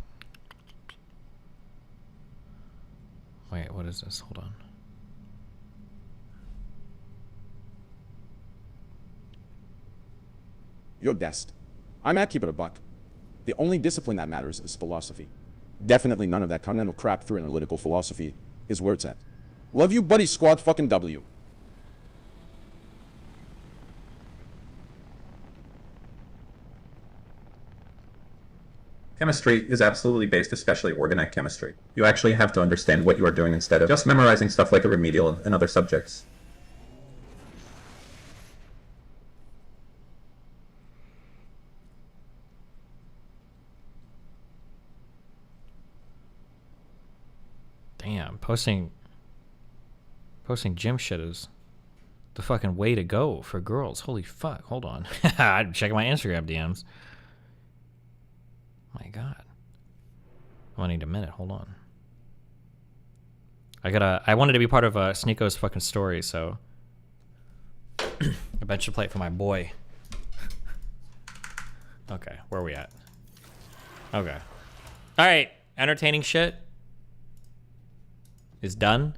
Wait, what is this? Hold on. You're best. I'm at Keep It a Buck. The only discipline that matters is philosophy. Definitely none of that continental crap through analytical philosophy is where it's at. Love you, buddy, squad fucking W. Chemistry is absolutely based, especially organic chemistry. You actually have to understand what you are doing instead of just memorizing stuff like a remedial and other subjects. Damn, posting gym shit is the fucking way to go for girls. Holy fuck, hold on. I'm checking my Instagram DMs. My God. I'm gonna need a minute, hold on. I wanted to be part of Sneeko's fucking story, so I bet you play it for my boy. Okay, where are we at? Okay. Alright, entertaining shit is done.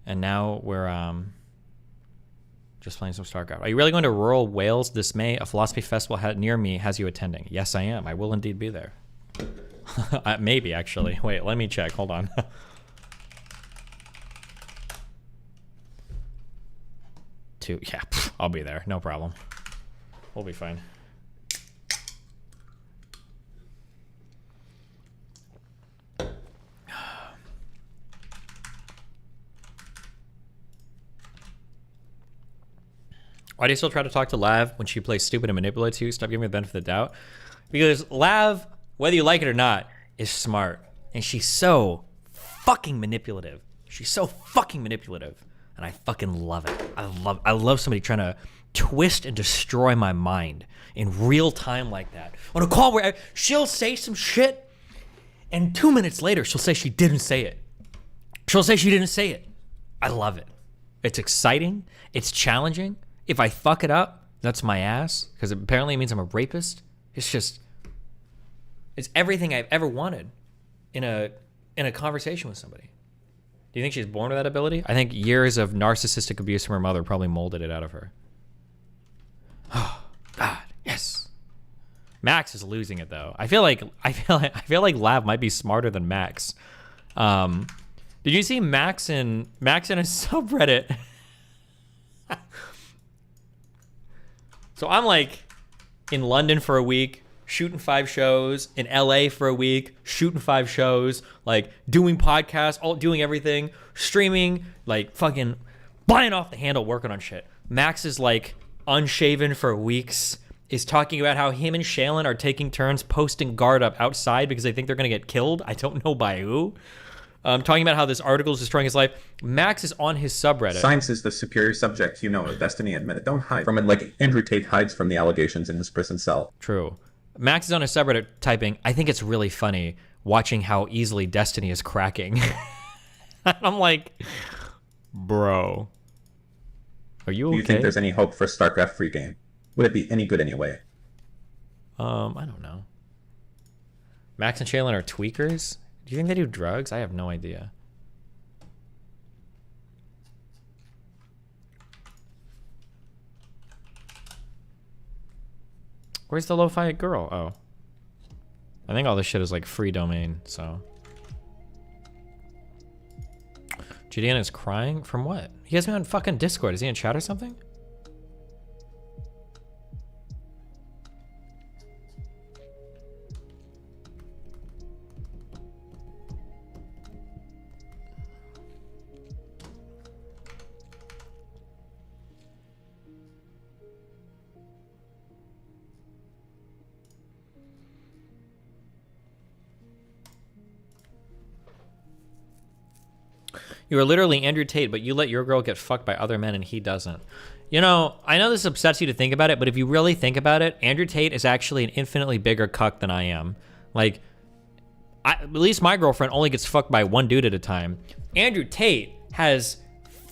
And now we're just playing some StarCraft. Are you really going to rural Wales this May? A philosophy festival near me has you attending. Yes, I am. I will indeed be there. Maybe, actually. Wait, let me check. Hold on. Yeah, I'll be there. No problem. We'll be fine. Why do you still try to talk to Lav when she plays stupid and manipulates you? Stop giving her the benefit of the doubt. Because Lav, whether you like it or not, is smart. And she's so fucking manipulative. She's so fucking manipulative. And I fucking love it. I love somebody trying to twist and destroy my mind in real time like that. On a call where she'll say some shit, and 2 minutes later, she'll say she didn't say it. She'll say she didn't say it. I love it. It's exciting. It's challenging. If I fuck it up, that's my ass, because apparently it means I'm a rapist. It's everything I've ever wanted in a conversation with somebody. Do you think she's born with that ability? I think years of narcissistic abuse from her mother probably molded it out of her. Oh God, yes. Max is losing it though. I feel like Lav might be smarter than Max. Did you see Max in a subreddit? So I'm like in London for a week, shooting 5 shows, in LA for a week, shooting 5 shows, like doing podcasts, doing everything, streaming, like fucking flying off the handle, working on shit. Max is like unshaven for weeks, is talking about how him and Shaylin are taking turns posting guard up outside because they think they're gonna get killed. I don't know by who. Talking about how this article is destroying his life. Max is on his subreddit. Science is the superior subject, you know it. Destiny admit it. Don't hide from it like Andrew Tate hides from the allegations in his prison cell. True. Max is on his subreddit typing, I think it's really funny watching how easily Destiny is cracking. I'm like, bro, are you okay? Do you think there's any hope for a StarCraft free game? Would it be any good anyway? I don't know. Max and Shaylin are tweakers? Do you think they do drugs? I have no idea. Where's the lo-fi girl? Oh. I think all this shit is like free domain, so. Gideon is crying? From what? He has me on fucking Discord. Is he in chat or something? You're literally Andrew Tate, but you let your girl get fucked by other men and he doesn't. You know, I know this upsets you to think about it, but if you really think about it, Andrew Tate is actually an infinitely bigger cuck than I am. Like, at least my girlfriend only gets fucked by one dude at a time. Andrew Tate has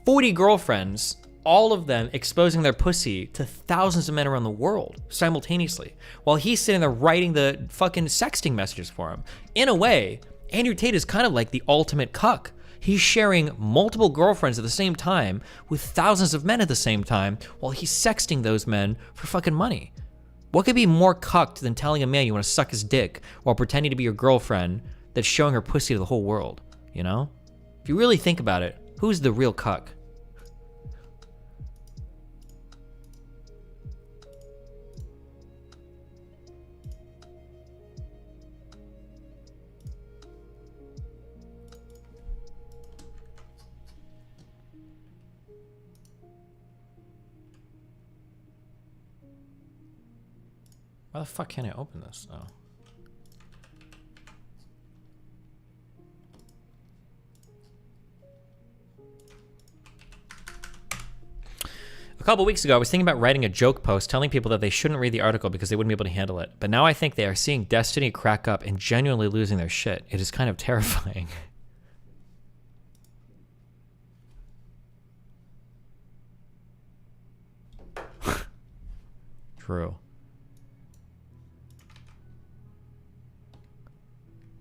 40 girlfriends, all of them exposing their pussy to thousands of men around the world simultaneously, while he's sitting there writing the fucking sexting messages for him. In a way, Andrew Tate is kind of like the ultimate cuck. He's sharing multiple girlfriends at the same time with thousands of men at the same time while he's sexting those men for fucking money. What could be more cucked than telling a man you want to suck his dick while pretending to be your girlfriend that's showing her pussy to the whole world, you know? If you really think about it, who's the real cuck? Why the fuck can't I open this? Oh. A couple weeks ago, I was thinking about writing a joke post telling people that they shouldn't read the article because they wouldn't be able to handle it. But now I think they are seeing destiny crack up and genuinely losing their shit. It is kind of terrifying. True.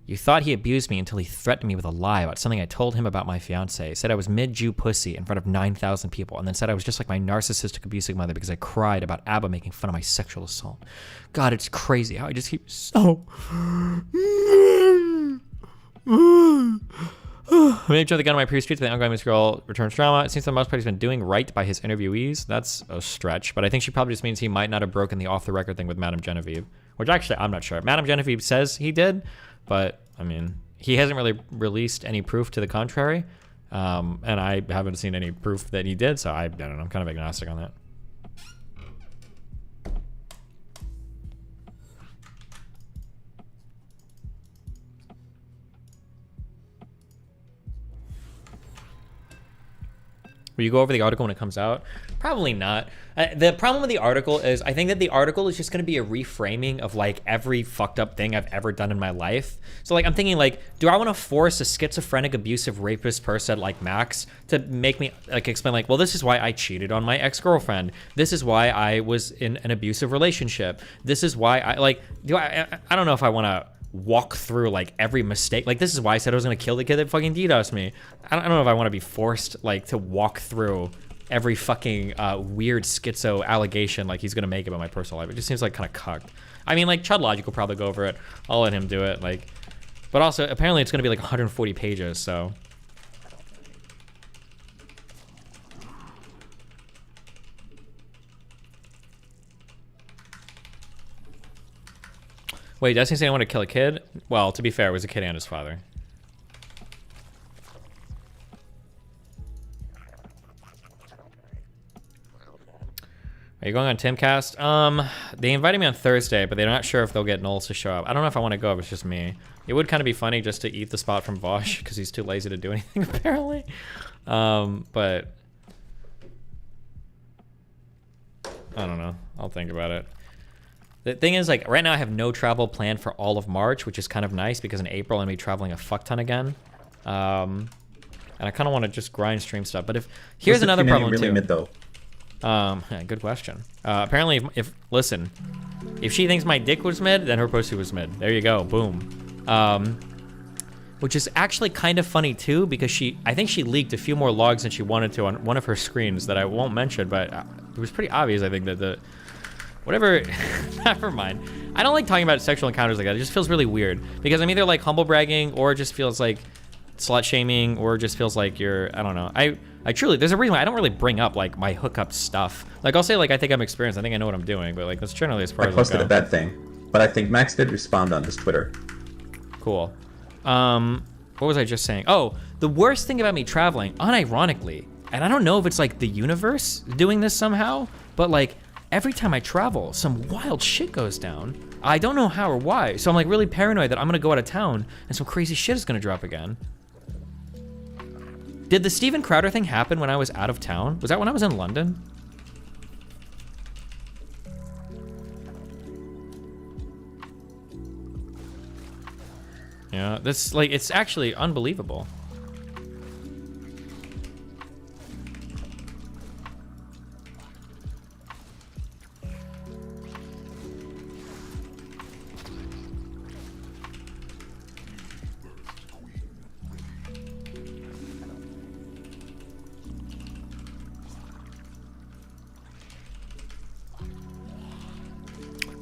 You thought he abused me until he threatened me with a lie about something I told him about my fiance. Said I was mid-Jew pussy in front of 9,000 people, and then said I was just like my narcissistic abusive mother because I cried about ABBA making fun of my sexual assault. God, it's crazy how I just keep so... Maybe try the gun on my previous tweets, but the ongoing Miss Girl returns drama. It seems the most part he's been doing right by his interviewees. That's a stretch, but I think she probably just means he might not have broken the off-the-record thing with Madame Genevieve, which actually I'm not sure. Madame Genevieve says he did, but I mean, he hasn't really released any proof to the contrary, and I haven't seen any proof that he did, so I don't know. I'm kind of agnostic on that. Will you go over the article when it comes out? Probably not. The problem with the article is I think that the article is just going to be a reframing of like every fucked up thing I've ever done in my life. So like I'm thinking like, do I want to force a schizophrenic, abusive, rapist person like Max to make me like explain like, well, this is why I cheated on my ex-girlfriend. This is why I was in an abusive relationship. This is why I like, I don't know if I want to walk through like every mistake. Like this is why I said I was gonna kill the kid that fucking DDoSed me. I don't know if I want to be forced like to walk through every fucking weird schizo allegation like he's gonna make about my personal life. It just seems like kind of cucked. I mean like Chud Logic will probably go over it. I'll let him do it. Like, but also apparently it's gonna be like 140 pages. So. Wait, Destiny saying I want to kill a kid? Well, to be fair, it was a kid and his father. Are you going on Timcast? They invited me on Thursday, but they're not sure if they'll get Knowles to show up. I don't know if I want to go if it's just me. It would kind of be funny just to eat the spot from Vosh, because he's too lazy to do anything, apparently. But... I don't know. I'll think about it. The thing is, like, right now I have no travel planned for all of March, which is kind of nice because in April I'm going to be traveling a fuck ton again. And I kind of want to just grind stream stuff. But if here's another problem really too. Mid, though? Good question. Apparently, listen, if she thinks my dick was mid, then her pussy was mid. There you go, boom. Which is actually kind of funny too because I think she leaked a few more logs than she wanted to on one of her screens that I won't mention, but it was pretty obvious. I think that whatever, never mind. I don't like talking about sexual encounters like that. It just feels really weird because I'm either like humble bragging or it just feels like slut shaming or it just feels like you're, I don't know. I truly, there's a reason why I don't really bring up like my hookup stuff. Like I'll say like I think I'm experienced, I think I know what I'm doing, but like that's generally as far as I posted a bad thing, but I think Max did respond on his Twitter. Cool. What was I just saying? Oh, the worst thing about me traveling, unironically, and I don't know if it's like the universe doing this somehow, but like every time I travel, some wild shit goes down. I don't know how or why, so I'm like really paranoid that I'm gonna go out of town and some crazy shit is gonna drop again. Did the Steven Crowder thing happen when I was out of town? Was that when I was in London? Yeah, that's like, it's actually unbelievable.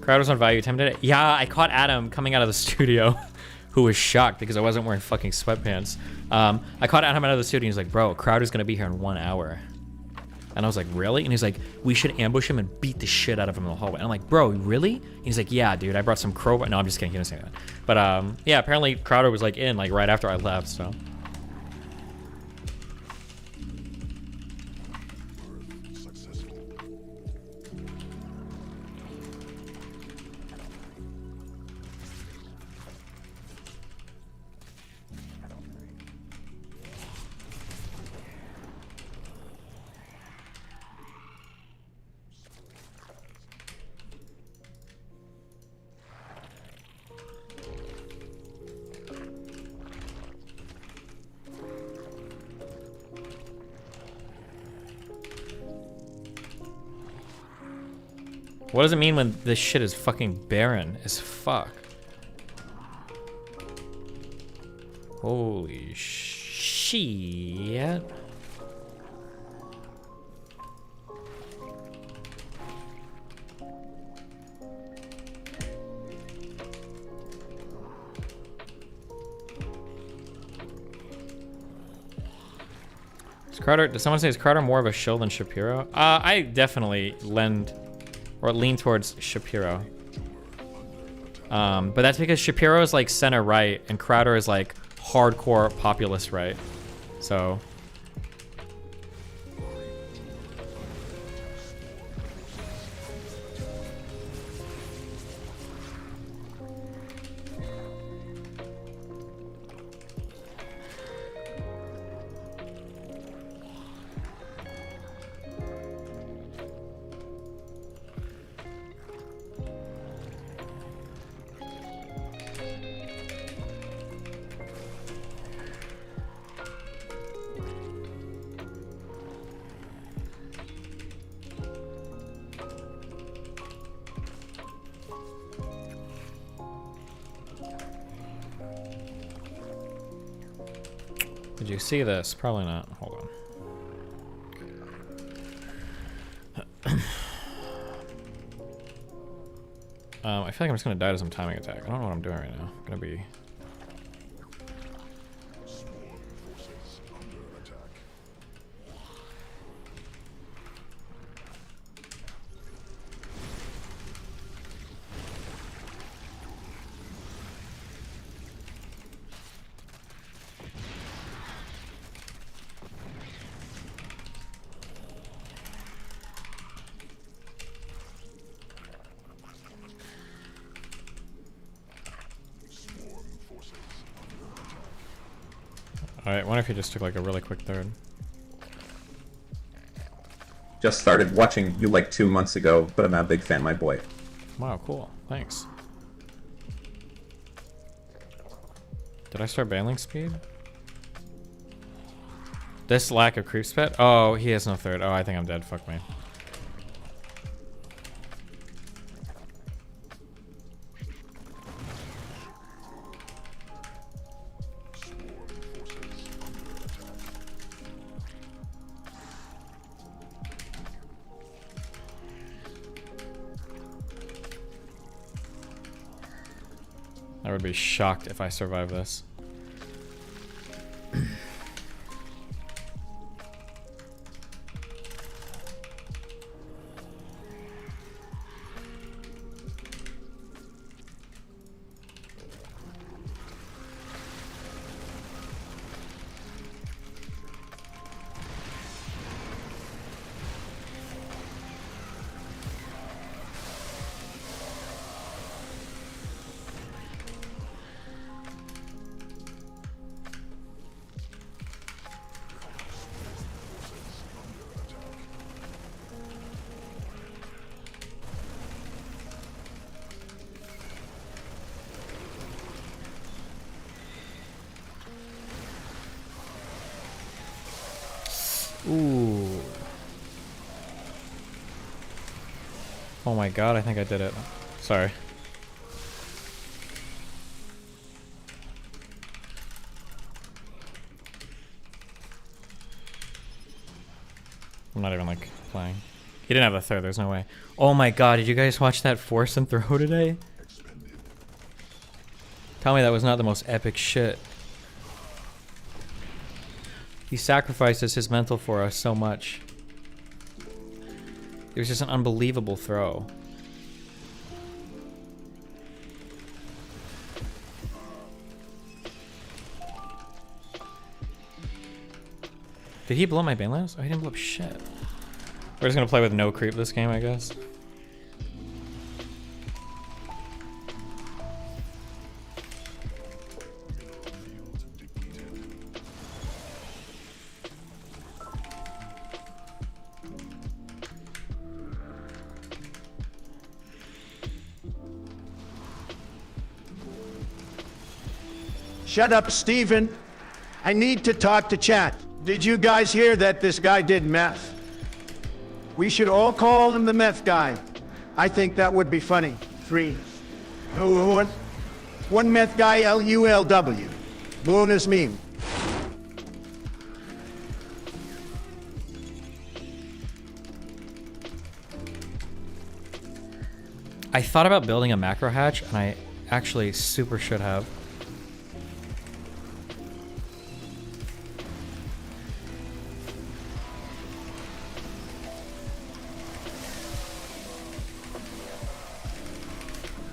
Crowder's on value 10 today. Yeah, I caught Adam coming out of the studio who was shocked because I wasn't wearing fucking sweatpants. I caught Adam out of the studio and he's like, bro, Crowder's gonna be here in 1 hour. And I was like, really? And he's like, we should ambush him and beat the shit out of him in the hallway. And I'm like, bro, really? And he's like, yeah, dude, I brought some crowbar. No, I'm just kidding, he didn't say that. But yeah, apparently Crowder was like in like right after I left, so. What does it mean when this shit is fucking barren as fuck? Holy shit. Is Crowder, does someone say is Crowder more of a shill than Shapiro? I definitely lean towards Shapiro. But that's because Shapiro is like center right and Crowder is like hardcore populist right. So did you see this? Probably not. Hold on. I feel like I'm just gonna die to some timing attack. I don't know what I'm doing right now. I'm gonna be... Alright, what if you just took like a really quick third? Just started watching you like 2 months ago, but I'm not a big fan, my boy. Wow, cool. Thanks. Did I start bailing speed? This lack of creep spec? Oh, he has no third. Oh, I think I'm dead. Fuck me. I would be shocked if I survive this. Ooh. Oh my god, I think I did it. Sorry. I'm not even like playing. He didn't have a third, there's no way. Oh my god, did you guys watch that force and throw today? Tell me that was not the most epic shit. He sacrifices his mental for us so much. It was just an unbelievable throw. Did he blow up my Baneless? Oh, he didn't blow up shit. We're just gonna play with no creep this game, I guess. Shut up, Steven. I need to talk to chat. Did you guys hear that this guy did meth? We should all call him the meth guy. I think that would be funny. 3. One meth guy, LULW. Bonus meme. I thought about building a macro hatch, and I actually super should have.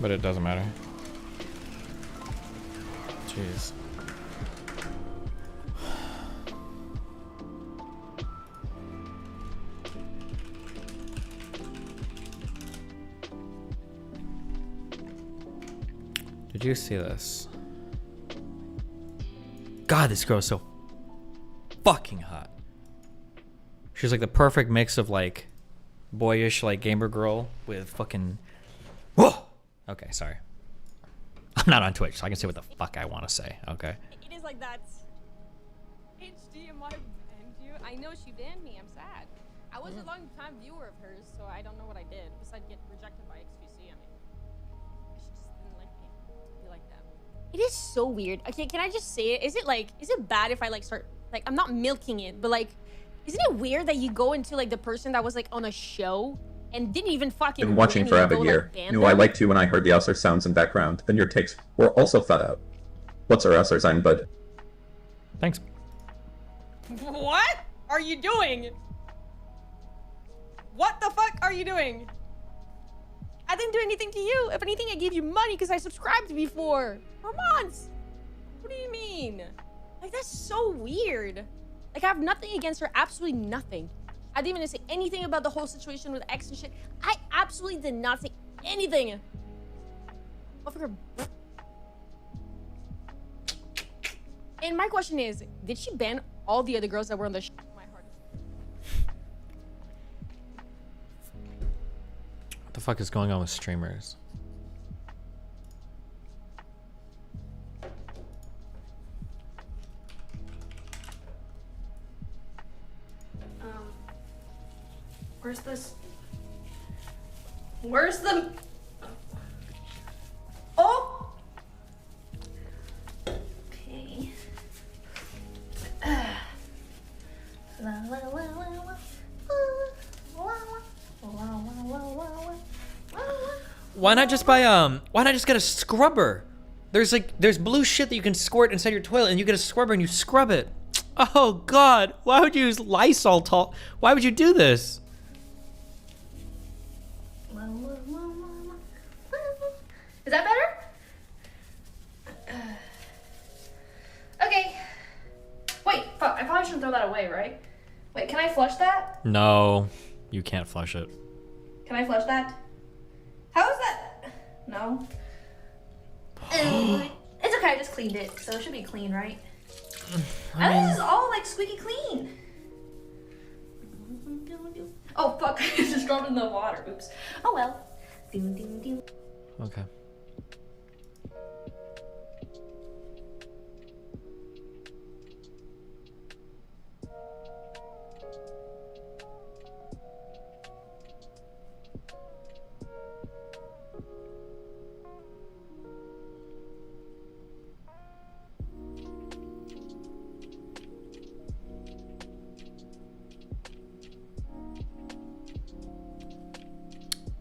But it doesn't matter. Jeez. Did you see this? God, this girl is so fucking hot. She's like the perfect mix of like boyish like gamer girl with fucking. Whoa! Okay, sorry. I'm not on Twitch, so I can say what the fuck I want to say. Okay. It is like that. HDMI banned you. I know she banned me. I'm sad. I was a long time viewer of hers, so I don't know what I did besides get rejected by XQC. I mean, she just didn't like me. Be like that. It is so weird. Okay, can I just say it? Is it bad if I like start like I'm not milking it, but like, isn't it weird that you go into like the person that was like on a show and didn't even fucking Been watching for a year. Knew I liked you when I heard the Ouser sounds in background. Then your takes were also thought out. What's our Ouser sign, bud? Thanks. What are you doing? What the fuck are you doing? I didn't do anything to you. If anything, I gave you money because I subscribed before. For months. What do you mean? Like, that's so weird. Like, I have nothing against her. Absolutely nothing. I didn't even say anything about the whole situation with X and shit. I absolutely did not say anything. And my question is, did she ban all the other girls that were on the show? My heart is... What the fuck is going on with streamers? Where's this? Where's the? Oh. Okay. Why not just buy why not just get a scrubber? There's blue shit that you can squirt inside your toilet and you get a scrubber and you scrub it. Oh god, why would you use Lysol why would you do this? Is that better? Okay. Wait, fuck, I probably shouldn't throw that away, right? Wait, can I flush that? No, you can't flush it. Can I flush that? How is that? No. It's okay, I just cleaned it, so it should be clean, right? I think this is all like squeaky clean. Oh fuck, I just dropped in the water. Oops. Oh well. Okay.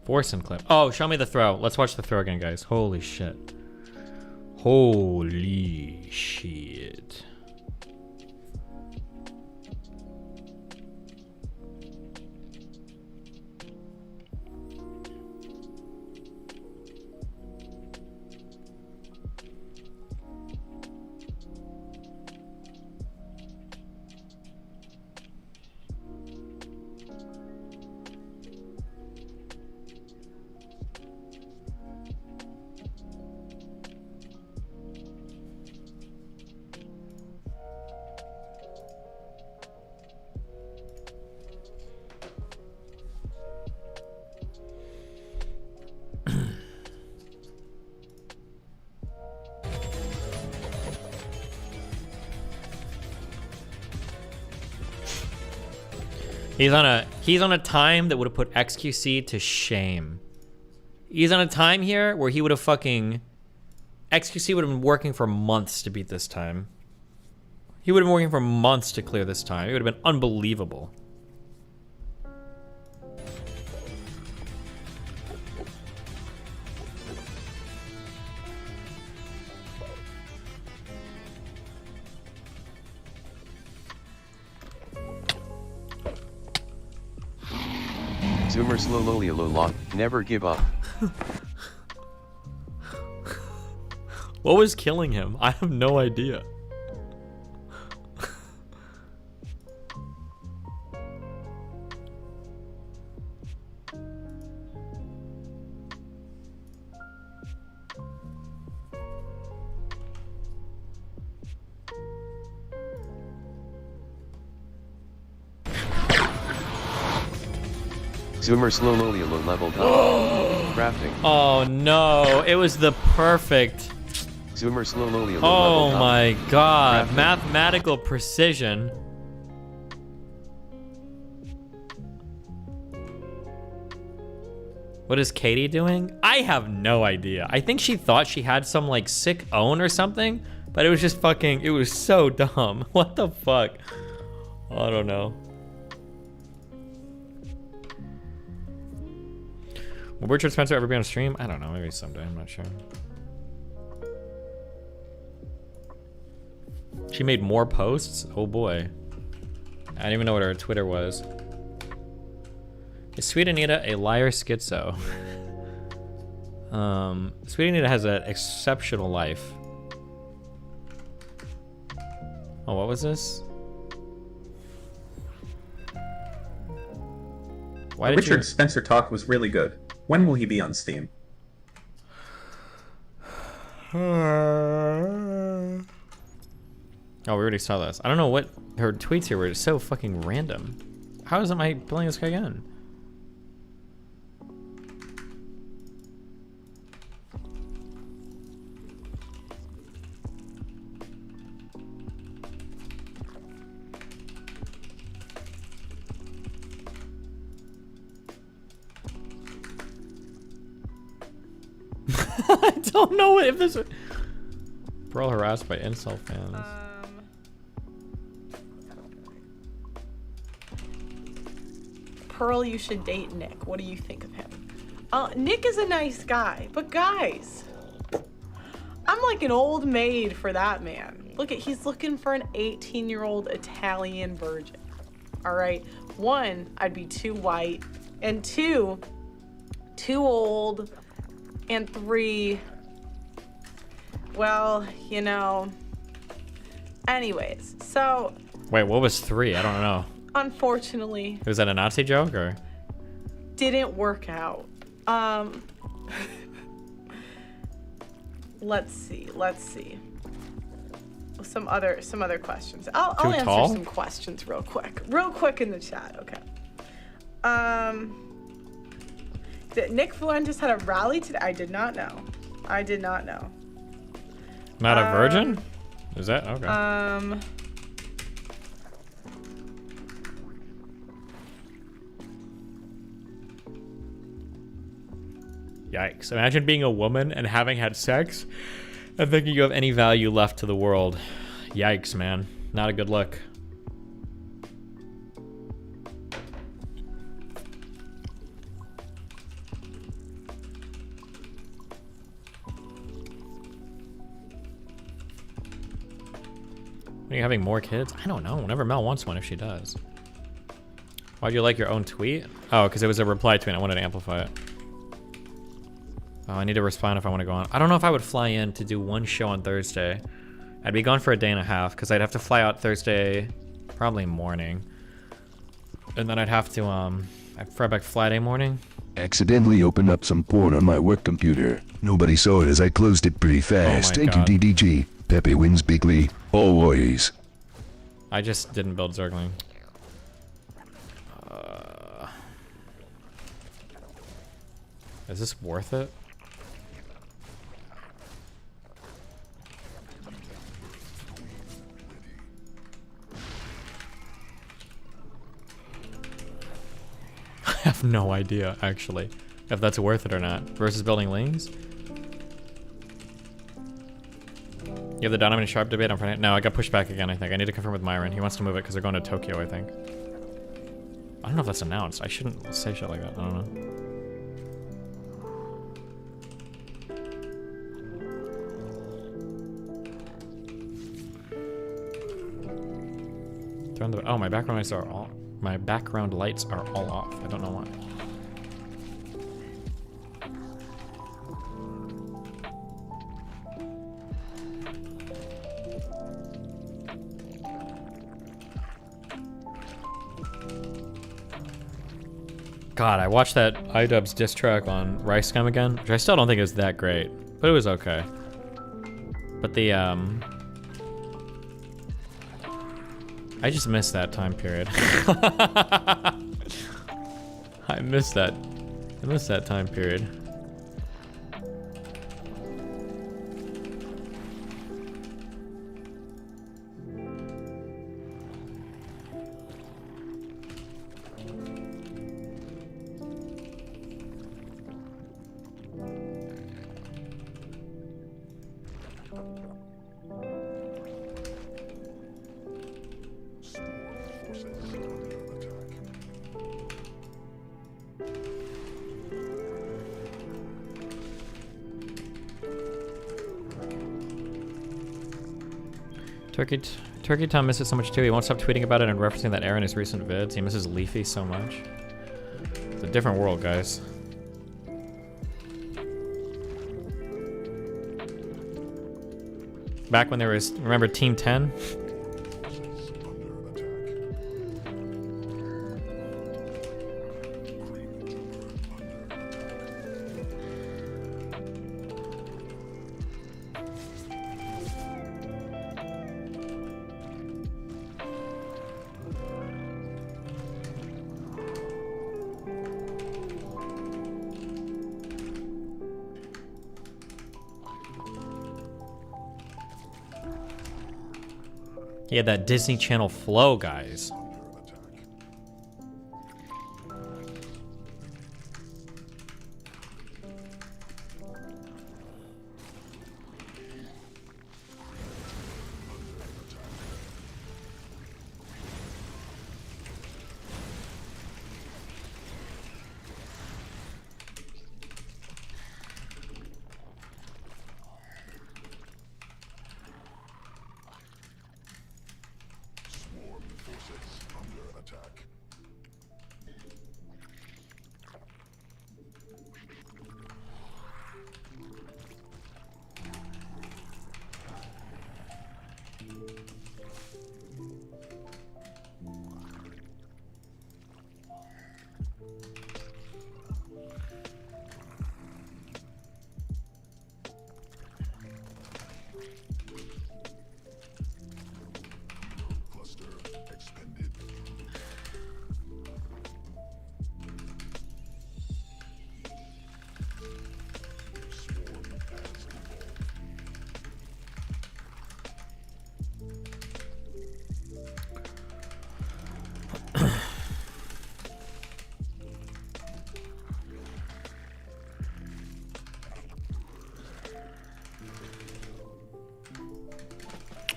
Force and clip. Oh, show me the throw. Let's watch the throw again, guys. Holy shit. Holy shit. He's on a time that would have put XQC to shame. He's on a time here where he would have fucking... XQC would have been working for months to beat this time. He would have been working for months to clear this time. It would have been unbelievable. Zoomer slowly never give up. What was killing him? I have no idea. Zoomer slowly leveled up. Crafting. Oh no, it was the perfect. Zoomer slowly leveled Oh up. my god, Crafting. mathematical precision. What is Katie doing? I have no idea. I think she thought she had some like sick own or something, but it was just fucking, it was so dumb. What the fuck? I don't know. Will Richard Spencer ever be on stream? I don't know, maybe someday, I'm not sure. She made more posts? Oh boy. I don't even know what her Twitter was. Is Sweet Anita a liar schizo? Sweet Anita has an exceptional life. Oh, what was this? Why did Richard Spencer talk was really good. When will he be on Steam? Oh, we already saw this. I don't know what her tweets here were just so fucking random. How isn't I playing this guy again? I don't know if this. Bro harassed by incel fans. Pearl, you should date Nick. What do you think of him? Nick is a nice guy, but guys, I'm like an old maid for that man. Look at, he's looking for an 18-year-old Italian virgin. All right, one, I'd be too white, and two, too old, and three, well, you know, anyways, so. Wait, what was 3? I don't know. Unfortunately. Was that a Nazi joke or? Didn't work out. Let's see. Some other questions. I'll answer some questions real quick in the chat. Okay. That Nick Fuentes had a rally today. I did not know. Not a virgin? Is that okay? Yikes. Imagine being a woman and having had sex and thinking you have any value left to the world. Yikes, man. Not a good look. Are you having more kids? I don't know. Whenever Mel wants one, if she does. Why'd you like your own tweet? Oh, because it was a reply tweet. I wanted to amplify it. Oh, I need to respond if I want to go on. I don't know if I would fly in to do one show on Thursday. I'd be gone for a day and a half because I'd have to fly out Thursday, probably morning. And then I'd have to, I'd fly back Friday morning. Accidentally opened up some porn on my work computer. Nobody saw it as I closed it pretty fast. Thank you, DDG. Pepe wins bigly. Always. I just didn't build Zergling. Is this worth it? I have no idea, actually, if that's worth it or not. Versus building Lings? You have the Donovan and Sharp debate on Friday? No, I got pushed back again, I think. I need to confirm with Myron. He wants to move it because they're going to Tokyo, I think. I don't know if that's announced. I shouldn't say shit like that. I don't know. Oh, my background lights are all off. I don't know why. God, I watched that iDubbbz diss track on Rice Scum again, which I still don't think is that great, but it was okay. But the I just missed that time period. I missed that time period. Turkey Tom misses so much too. He won't stop tweeting about it and referencing that error in his recent vids. He misses Leafy so much. It's a different world, guys. Back when there was, remember Team 10? He had that Disney Channel flow, guys.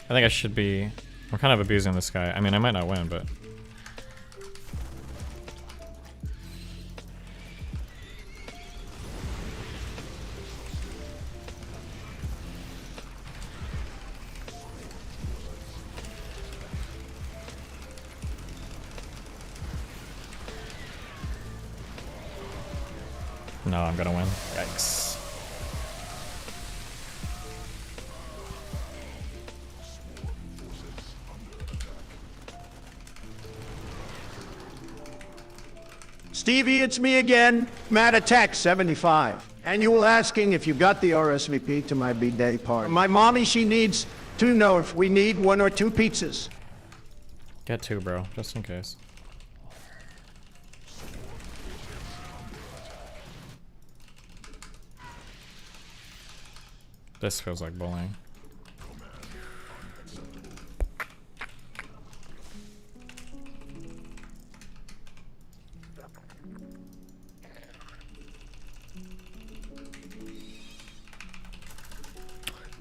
I think I should be... I'm kind of abusing this guy. I mean, I might not win, but... No, I'm gonna win. Yikes. Stevie, it's me again, Matt Attack 75. And you were asking if you got the RSVP to my B-Day party. My mommy, she needs to know if we need 1 or 2 pizzas. Get 2, bro, just in case. This feels like bullying.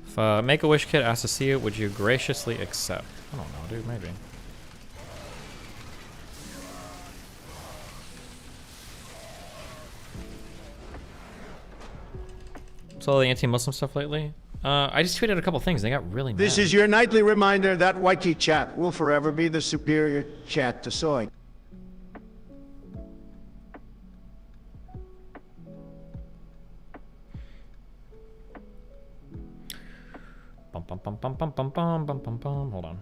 If Make-A-Wish Kid asks to see you, would you graciously accept? I don't know, dude, maybe. So the anti-Muslim stuff lately? I just tweeted a couple things. They got really mad. This is your nightly reminder that Wiki chat will forever be the superior chat to soy. Bum, bum, bum, bum, bum, bum, bum, bum, bum, bum. Hold on.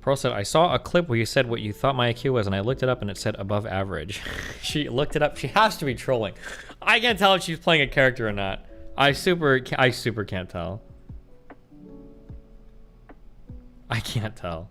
Pearl said, I saw a clip where you said what you thought my IQ was, and I looked it up and it said above average. She looked it up. She has to be trolling. I can't tell if she's playing a character or not. I super can't tell. I can't tell.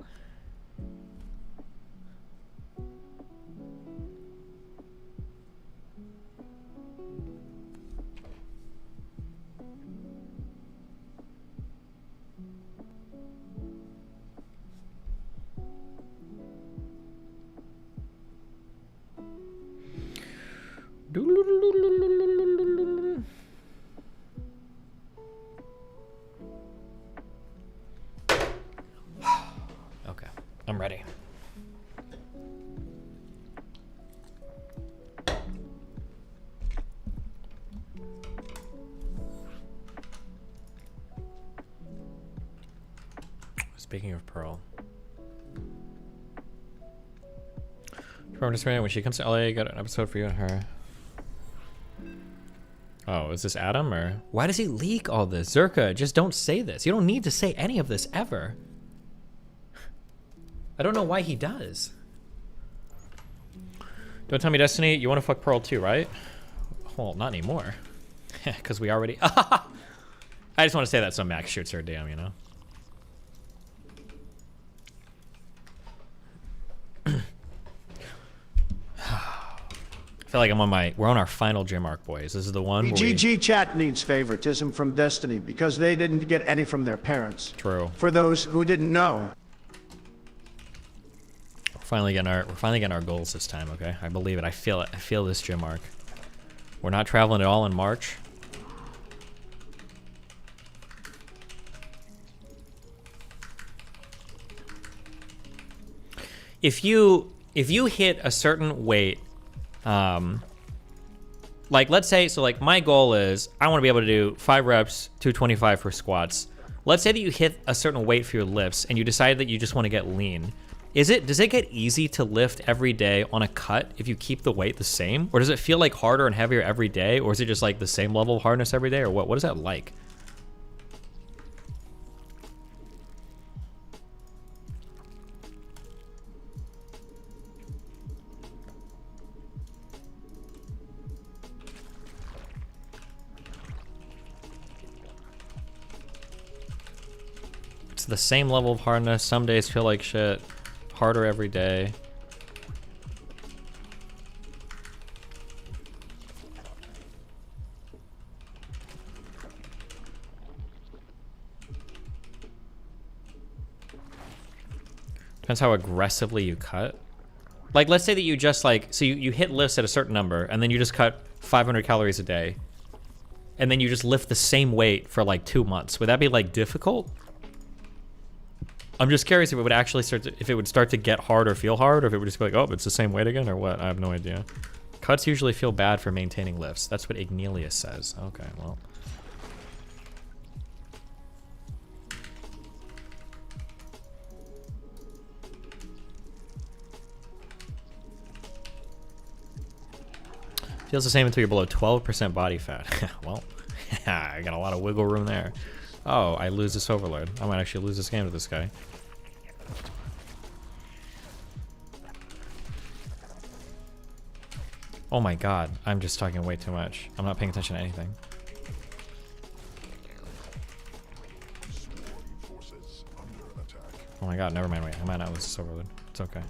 Okay, I'm ready. Speaking of Pearl, remember just when she comes to LA, got an episode for you and her. Oh, is this Adam or why does he leak all this? Zerka, just don't say this. You don't need to say any of this ever. I don't know why he does. Don't tell me, Destiny, you want to fuck Pearl too, right? Well, not anymore. Because we already... I just want to say that so Max shoots her damn, you know? I feel like I'm on my... We're on our final gym arc, boys. This is the one where GG chat needs favoritism from Destiny because they didn't get any from their parents. True. For those who didn't know. We're finally getting our goals this time, okay? I believe it. I feel it. I feel this gym arc. We're not traveling at all in March. If you hit a certain weight, like let's say, so like my goal is I want to be able to do 5 reps, 225 for squats. Let's say that you hit a certain weight for your lifts and you decide that you just want to get lean. Does it get easy to lift every day on a cut if you keep the weight the same? Or does it feel like harder and heavier every day? Or is it just like the same level of hardness every day? Or what is that like? It's the same level of hardness. Some days feel like shit. Harder every day. Depends how aggressively you cut. Like, let's say that you just like, so you hit lifts at a certain number and then you just cut 500 calories a day. And then you just lift the same weight for like 2 months. Would that be like difficult? I'm just curious if it would actually start to get hard or feel hard, or if it would just be like, oh, it's the same weight again, or what? I have no idea. Cuts usually feel bad for maintaining lifts. That's what Ignelius says. Okay, well. Feels the same until you're below 12% body fat. Well, I got a lot of wiggle room there. Oh, I lose this overlord. I might actually lose this game to this guy. Oh my god, I'm just talking way too much. I'm not paying attention to anything. Oh my god, never mind, wait. I might not lose this overload. It's okay.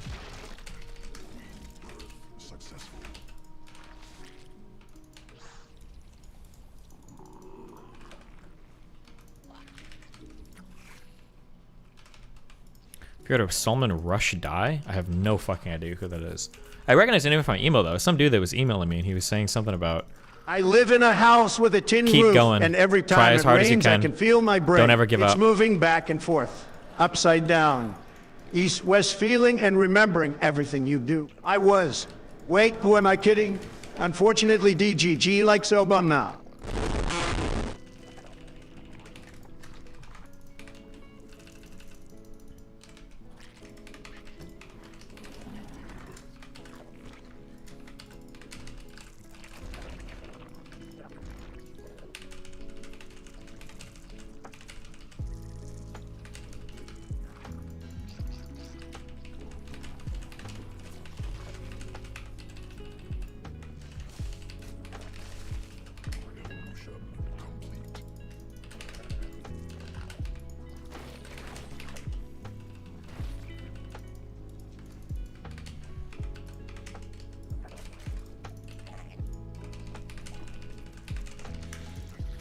If you heard of Solomon Rush Die? I have no fucking idea who that is. I recognize the name from my email though. Some dude that was emailing me and he was saying something about I live in a house with a tin keep roof, going. and every Try time as it hard as you rains, I can. can feel my brain. Don't ever give it's up. moving back and forth, upside down, east-west, feeling and remembering everything you do. I was. Wait, who am I kidding? Unfortunately, DGG likes Obama.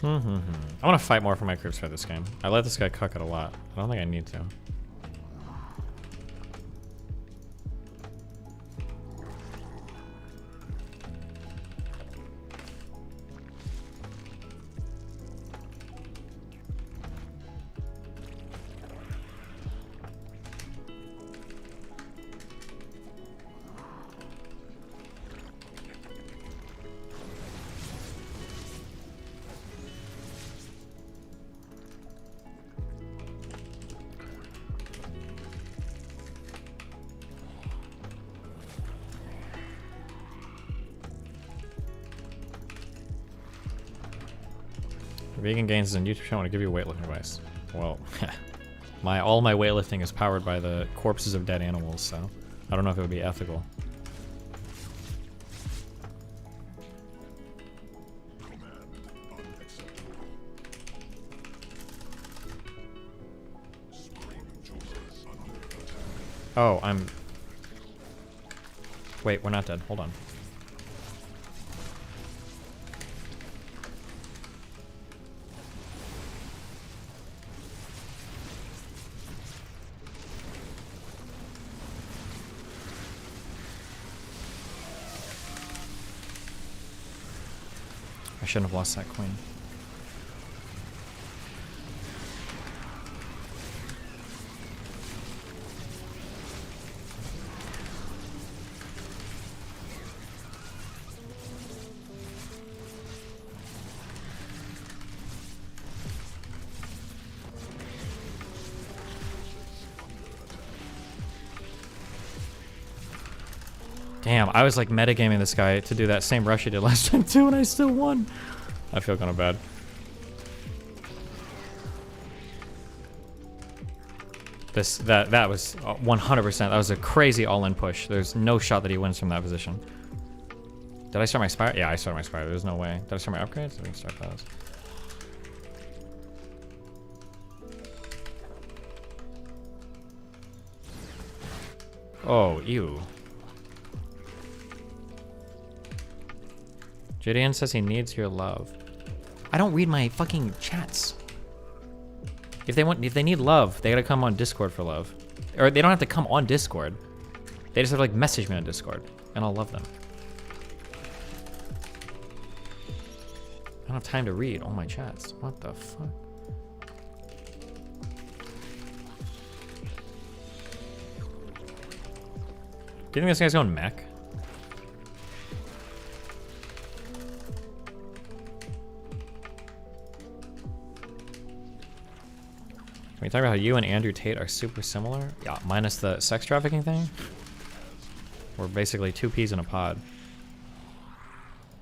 I want to fight more for my creeps for this game. I let this guy cuck it a lot. I don't think I need to. Vegan Gains is a YouTube channel to give you weightlifting advice. Well, all my weightlifting is powered by the corpses of dead animals, so I don't know if it would be ethical. Oh, wait, we're not dead. Hold on. I shouldn't have lost that queen. Damn, I was like metagaming this guy to do that same rush he did last time too, and I still won. I feel kind of bad. That was 100%. That was a crazy all-in push. There's no shot that he wins from that position. Did I start my Spire? Yeah, I started my Spire. There's no way. Did I start my upgrades? We can start those. Oh, ew. JDN says he needs your love. I don't read my fucking chats. If they need love, they gotta come on Discord for love. Or they don't have to come on Discord. They just have to like message me on Discord and I'll love them. I don't have time to read all my chats. What the fuck? Do you think this guy's going mech? Can we talk about how you and Andrew Tate are super similar? Yeah, minus the sex trafficking thing. We're basically two peas in a pod.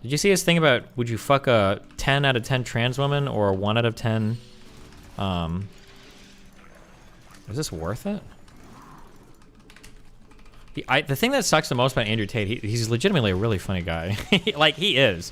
Did you see his thing about would you fuck a 10 out of 10 trans woman or a 1 out of 10? Is this worth it? The thing that sucks the most about Andrew Tate, he's legitimately a really funny guy. Like, he is.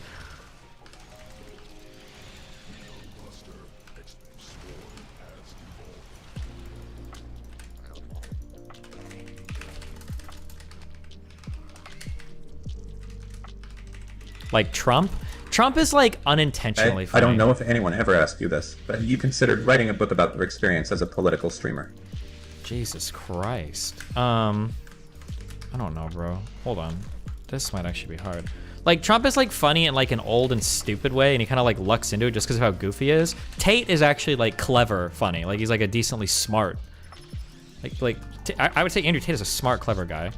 Like Trump? Trump is like unintentionally funny. I don't know if anyone ever asked you this, but have you considered writing a book about their experience as a political streamer? Jesus Christ. I don't know, bro. Hold on. This might actually be hard. Like, Trump is like funny in like an old and stupid way, and he kind of like lucks into it just because of how goofy he is. Tate is actually like clever funny. Like, he's like a decently smart. I would say Andrew Tate is a smart, clever guy.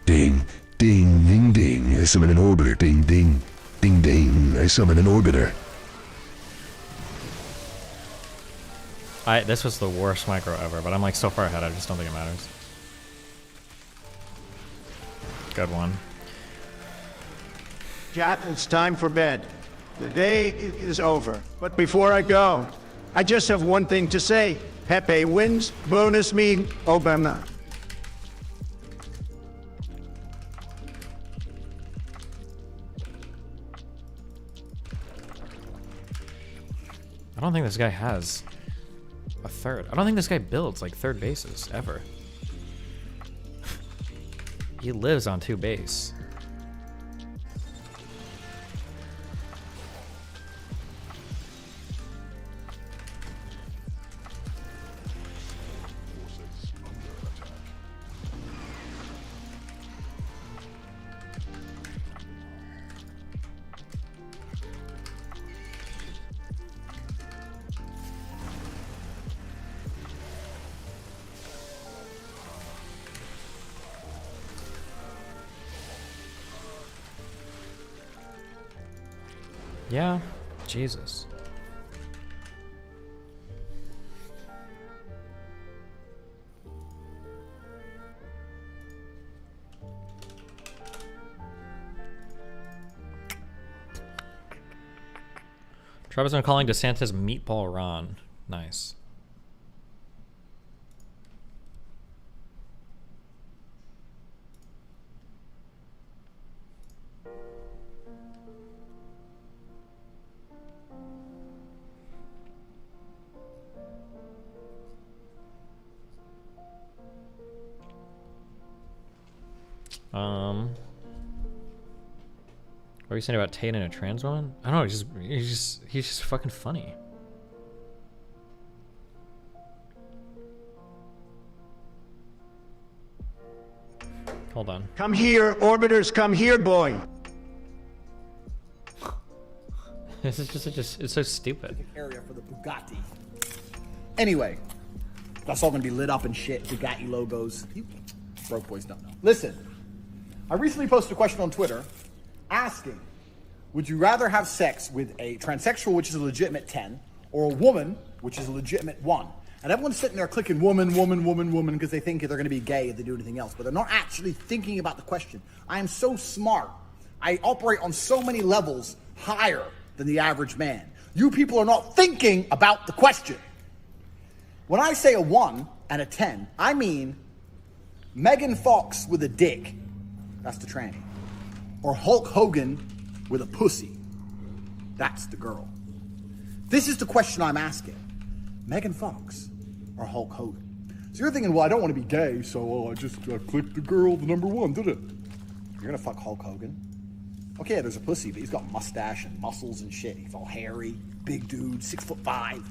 Ding, ding, ding, ding. I summon an orbiter. Ding, ding, ding, ding. I summon an orbiter. This was the worst micro ever, but I'm like so far ahead, I just don't think it matters. Good one. Chat, it's time for bed. The day is over. But before I go, I just have one thing to say. Pepe wins. Bonus me, Obama. I don't think this guy has a third. I don't think this guy builds like third bases ever. He lives on 2 base. Yeah, Jesus. Travis been calling DeSantis Meatball Ron. Nice. What are you saying about Tate and a trans woman? I don't know, he's just fucking funny. Hold on. Come here, orbiters, come here, boy. This is just it's so stupid. Area for the Bugatti. Anyway, that's all gonna be lit up and shit. Bugatti logos. You broke boys don't know. Listen, I recently posted a question on Twitter asking, would you rather have sex with a transsexual, which is a legitimate 10, or a woman, which is a legitimate 1? And everyone's sitting there clicking woman, woman, woman, woman, because they think they're going to be gay if they do anything else. But they're not actually thinking about the question. I am so smart. I operate on so many levels higher than the average man. You people are not thinking about the question. When I say a 1 and a 10, I mean Megan Fox with a dick. That's the tranny. Or Hulk Hogan with a pussy. That's the girl. This is the question I'm asking. Megan Fox or Hulk Hogan? So you're thinking, well, I don't want to be gay, so I just clicked the girl, the number 1, did it? You're gonna fuck Hulk Hogan? Okay, there's a pussy, but he's got mustache and muscles and shit. He's all hairy, big dude, 6'5".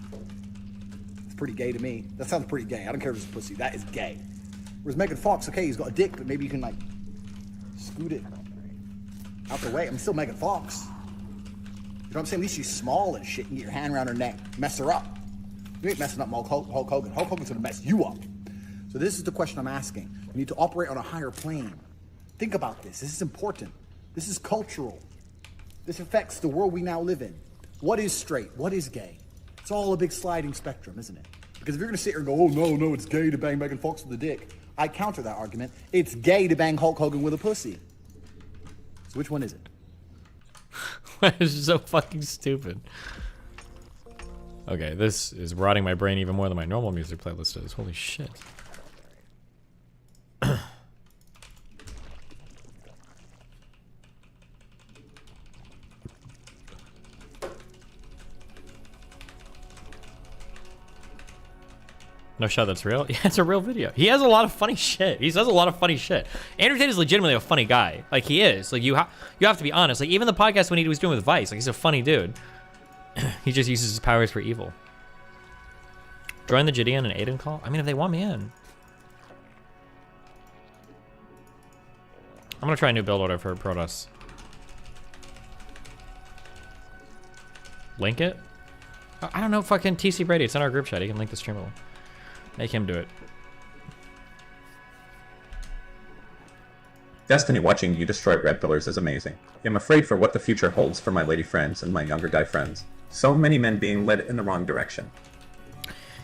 It's pretty gay to me. That sounds pretty gay. I don't care if it's a pussy. That is gay. Whereas Megan Fox, okay, he's got a dick, but maybe you can like scoot it out the way. I'm still Megan Fox. You know what I'm saying? At least she's small and shit. You can get your hand around her neck, mess her up. You ain't messing up Hulk Hogan. Hulk Hogan's gonna mess you up. So this is the question I'm asking. We need to operate on a higher plane. Think about this. This is important. This is cultural. This affects the world we now live in. What is straight? What is gay? It's all a big sliding spectrum, isn't it? Because if you're going to sit here and go, oh, no, it's gay to bang Megan Fox with a dick, I counter that argument. It's gay to bang Hulk Hogan with a pussy. So which one is it? This is so fucking stupid. Okay, this is rotting my brain even more than my normal music playlist is. Holy shit. No shot that's real? Yeah, it's a real video. He has a lot of funny shit. He says a lot of funny shit. Andrew Tate is legitimately a funny guy. Like, he is. Like, you have to be honest. Like, even the podcast when he was doing with Vice, like, he's a funny dude. He just uses his powers for evil. Join the Gideon and Aiden call? I mean, if they want me in. I'm gonna try a new build order for Protoss. Link it? I don't know, fucking TC Brady. It's in our group chat. He can link the stream. Make him do it. Destiny watching you destroy red pillars is amazing. I'm afraid for what the future holds for my lady friends and my younger guy friends. So many men being led in the wrong direction.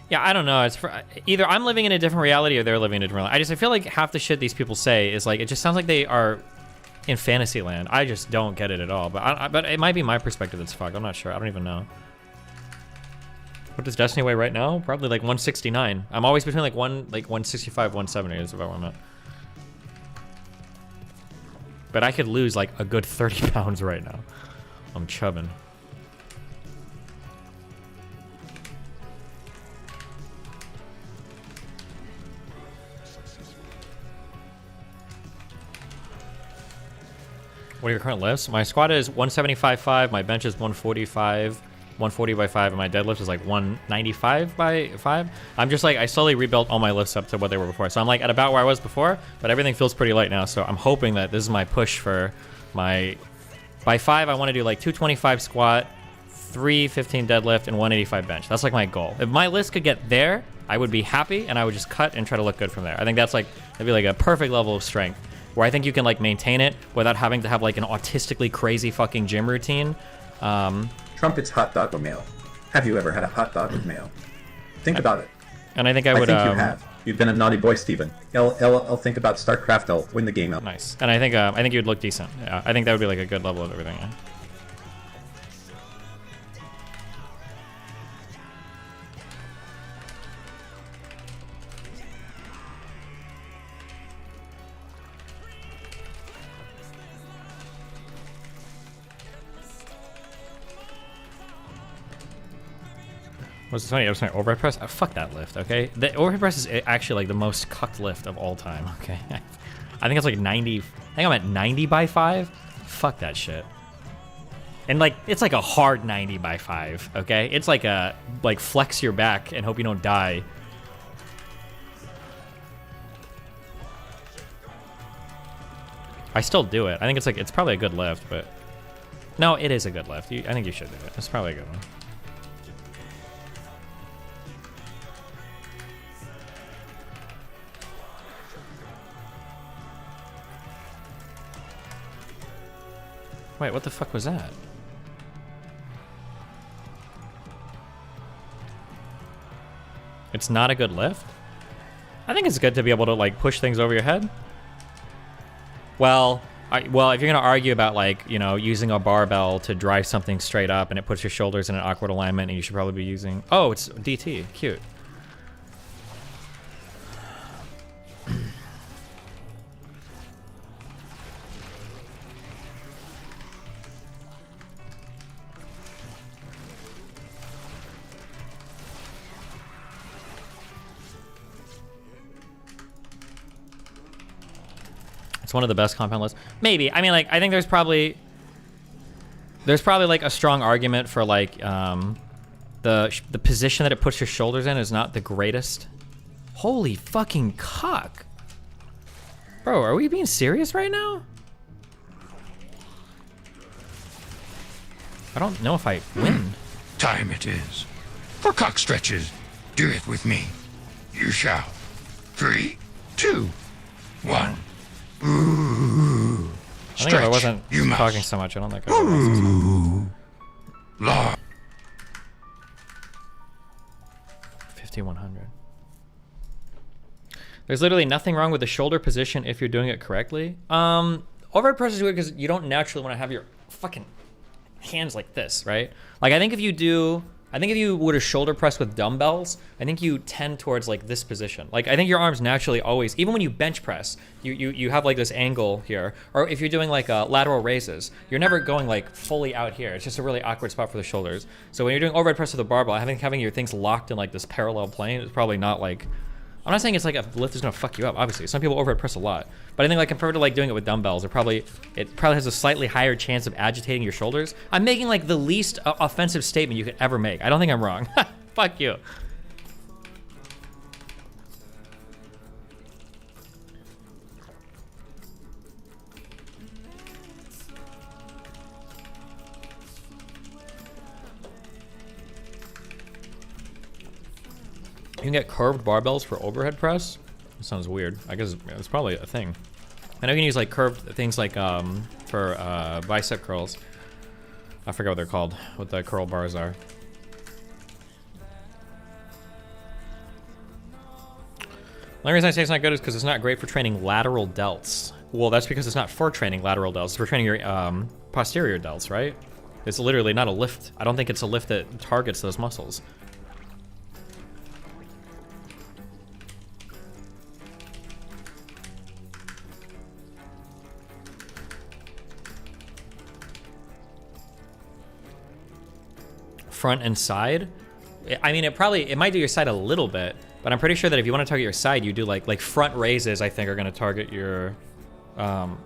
Yeah, I don't know. It's for, either I'm living in a different reality or they're living in a different reality. I feel like half the shit these people say is like, it just sounds like they are in fantasy land. I just don't get it at all. But but it might be my perspective that's fucked. I'm not sure. I don't even know. What does Destiny weigh right now? Probably like 169. I'm always between like 165, 170 is about where I'm at. But I could lose like a good 30 pounds right now. I'm chubbing. What are your current lifts? My squat is 175.5, my bench is 145, 140 by 5, and my deadlift is like 195 by 5. I'm just like, I slowly rebuilt all my lifts up to what they were before. So I'm like at about where I was before, but everything feels pretty light now. So I'm hoping that this is my push for my, by 5, I want to do like 225 squat, 315 deadlift, and 185 bench. That's like my goal. If my list could get there, I would be happy, and I would just cut and try to look good from there. I think that's like, that'd be like a perfect level of strength, where I think you can like maintain it without having to have like an autistically crazy fucking gym routine. Trumpets hot dog with mayo. Have you ever had a hot dog with mayo? Think about it. And I think I would. I think you have. You've been a naughty boy, Steven. I'll think about StarCraft. I'll win the game out. Nice. And I think you'd look decent. Yeah, I think that would be like a good level of everything. Yeah. What's funny? I was saying overhead press. Oh, fuck that lift. Okay, the overhead press is actually like the most cucked lift of all time. Okay, I think it's like 90. I think I'm at 90 by 5. Fuck that shit. And like it's like a hard 90 by 5. Okay, it's like a flex your back and hope you don't die. I still do it. I think it's probably a good lift, but no, it is a good lift. I think you should do it. It's probably a good one. Wait, what the fuck was that? It's not a good lift? I think it's good to be able to like push things over your head. Well, if you're gonna argue about like, you know, using a barbell to drive something straight up and it puts your shoulders in an awkward alignment, and you should probably be using, oh, it's DT, cute. It's one of the best compound lists. Maybe. I mean, like, I think there's probably like a strong argument for like the position that it puts your shoulders in is not the greatest. Holy fucking cock. Bro, are we being serious right now? I don't know if I win. Time it is. For cock stretches, do it with me. You shall. 3, 2, 1. I think if I wasn't talking so much, I don't think I would. 5100. There's literally nothing wrong with the shoulder position if you're doing it correctly. Overhead press is weird because you don't naturally want to have your fucking hands like this, right? Like I think if you were to shoulder press with dumbbells, I think you tend towards like this position. Like I think your arms naturally always, even when you bench press, you have like this angle here. Or if you're doing like lateral raises, you're never going like fully out here. It's just a really awkward spot for the shoulders. So when you're doing overhead press with a barbell, I think having your things locked in like this parallel plane is probably not like, I'm not saying it's like a lift is gonna fuck you up, obviously. Some people overhead press a lot. But I think like compared to like doing it with dumbbells, it probably has a slightly higher chance of agitating your shoulders. I'm making like the least offensive statement you could ever make. I don't think I'm wrong. Fuck you. You can get curved barbells for overhead press? That sounds weird. I guess it's probably a thing. I know you can use like curved things like for bicep curls. I forget what they're called, what the curl bars are. The only reason I say it's not good is because it's not great for training lateral delts. Well, that's because it's not for training lateral delts. It's for training your posterior delts, right? It's literally not a lift. I don't think it's a lift that targets those muscles. Front and side. I mean, it might do your side a little bit, but I'm pretty sure that if you want to target your side, you do like front raises. I think are going to target your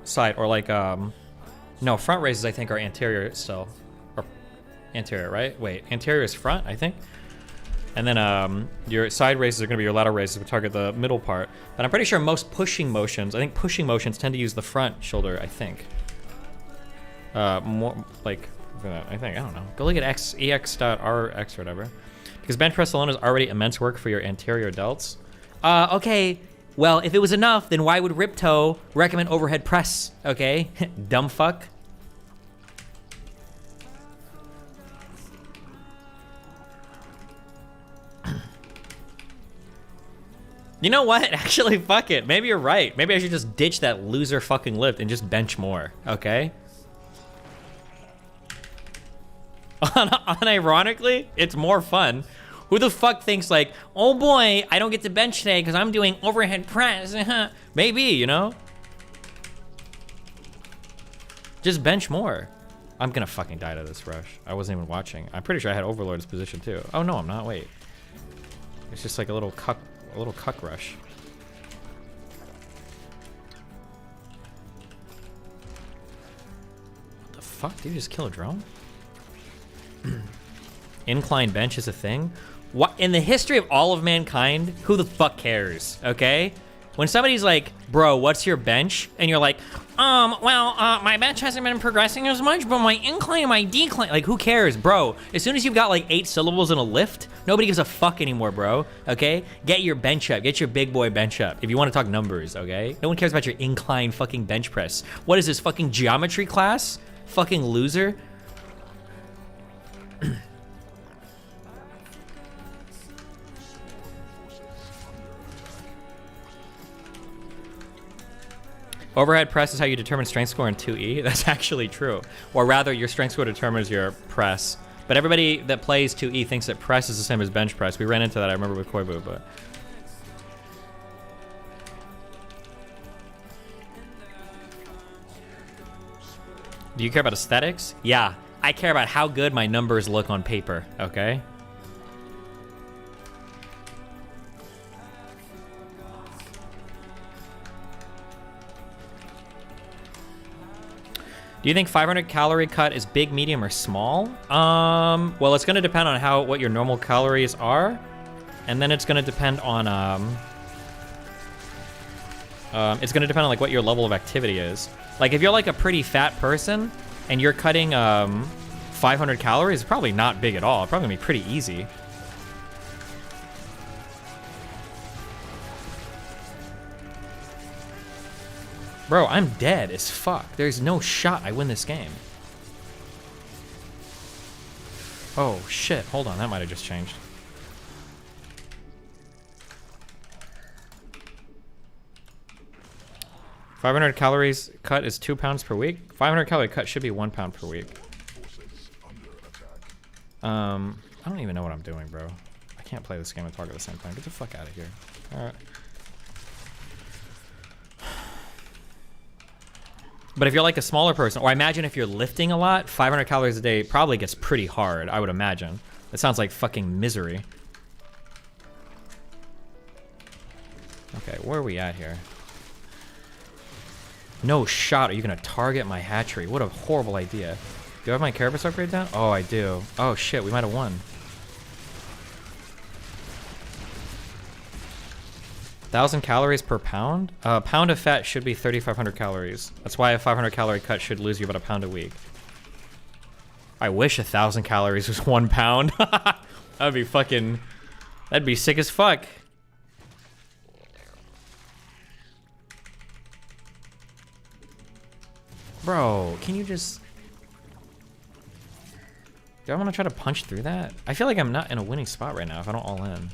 side, or like no, front raises I think are anterior still, or anterior, right? Wait, anterior is front, I think, and then your side raises are going to be your lateral raises, which target the middle part. But I'm pretty sure most pushing motions, I think pushing motions tend to use the front shoulder. I think more like. I don't know. Go look at ex.rx or whatever. Because bench press alone is already immense work for your anterior delts. Okay. Well, if it was enough, then why would Ripto recommend overhead press? Okay. Dumb fuck. You know what? Actually, fuck it. Maybe you're right. Maybe I should just ditch that loser fucking lift and just bench more. Okay? Unironically, it's more fun. Who the fuck thinks like, oh boy, I don't get to bench today because I'm doing overhead press? Maybe, you know? Just bench more. I'm gonna fucking die to this rush. I wasn't even watching. I'm pretty sure I had Overlord's position too. Oh no, I'm not. Wait. It's just like a little cuck rush. What the fuck? Did you just kill a drone? Incline bench is a thing? What in the history of all of mankind, who the fuck cares? Okay? When somebody's like, bro, what's your bench? And you're like, my bench hasn't been progressing as much, but my incline and my decline, like, who cares, bro? As soon as you've got like 8 syllables in a lift, nobody gives a fuck anymore, bro. Okay? Get your bench up. Get your big boy bench up if you want to talk numbers, okay? No one cares about your incline fucking bench press. What is this, fucking geometry class? Fucking loser. Overhead press is how you determine strength score in 2E. That's actually true. Or rather, your strength score determines your press. But everybody that plays 2E thinks that press is the same as bench press. We ran into that, I remember, with Koibu, but... Do you care about aesthetics? Yeah. I care about how good my numbers look on paper, okay? Do you think 500 calorie cut is big, medium, or small? Well, it's gonna depend on what your normal calories are, and then it's gonna depend on like what your level of activity is. Like if you're like a pretty fat person and you're cutting 500 calories, it's probably not big at all. It's probably gonna be pretty easy. Bro, I'm dead as fuck. There's no shot I win this game. Oh shit, hold on, that might have just changed. $500 calories cut is 2 pounds per week. 500 calorie cut should be 1 pound per week. I don't even know what I'm doing, bro. I can't play this game and talk at the same time. Get the fuck out of here. Alright. But if you're like a smaller person, or I imagine if you're lifting a lot, 500 calories a day probably gets pretty hard, I would imagine. It sounds like fucking misery. Okay, where are we at here? No shot are you gonna target my hatchery. What a horrible idea. Do I have my carapace upgrade down? Oh, I do. Oh shit, we might have won. 1,000 calories per pound? A pound of fat should be 3,500 calories. That's why a 500 calorie cut should lose you about a pound a week. I wish 1,000 calories was 1 pound. That'd be fucking... That'd be sick as fuck. Bro, can you just... Do I want to try to punch through that? I feel like I'm not in a winning spot right now if I don't all in.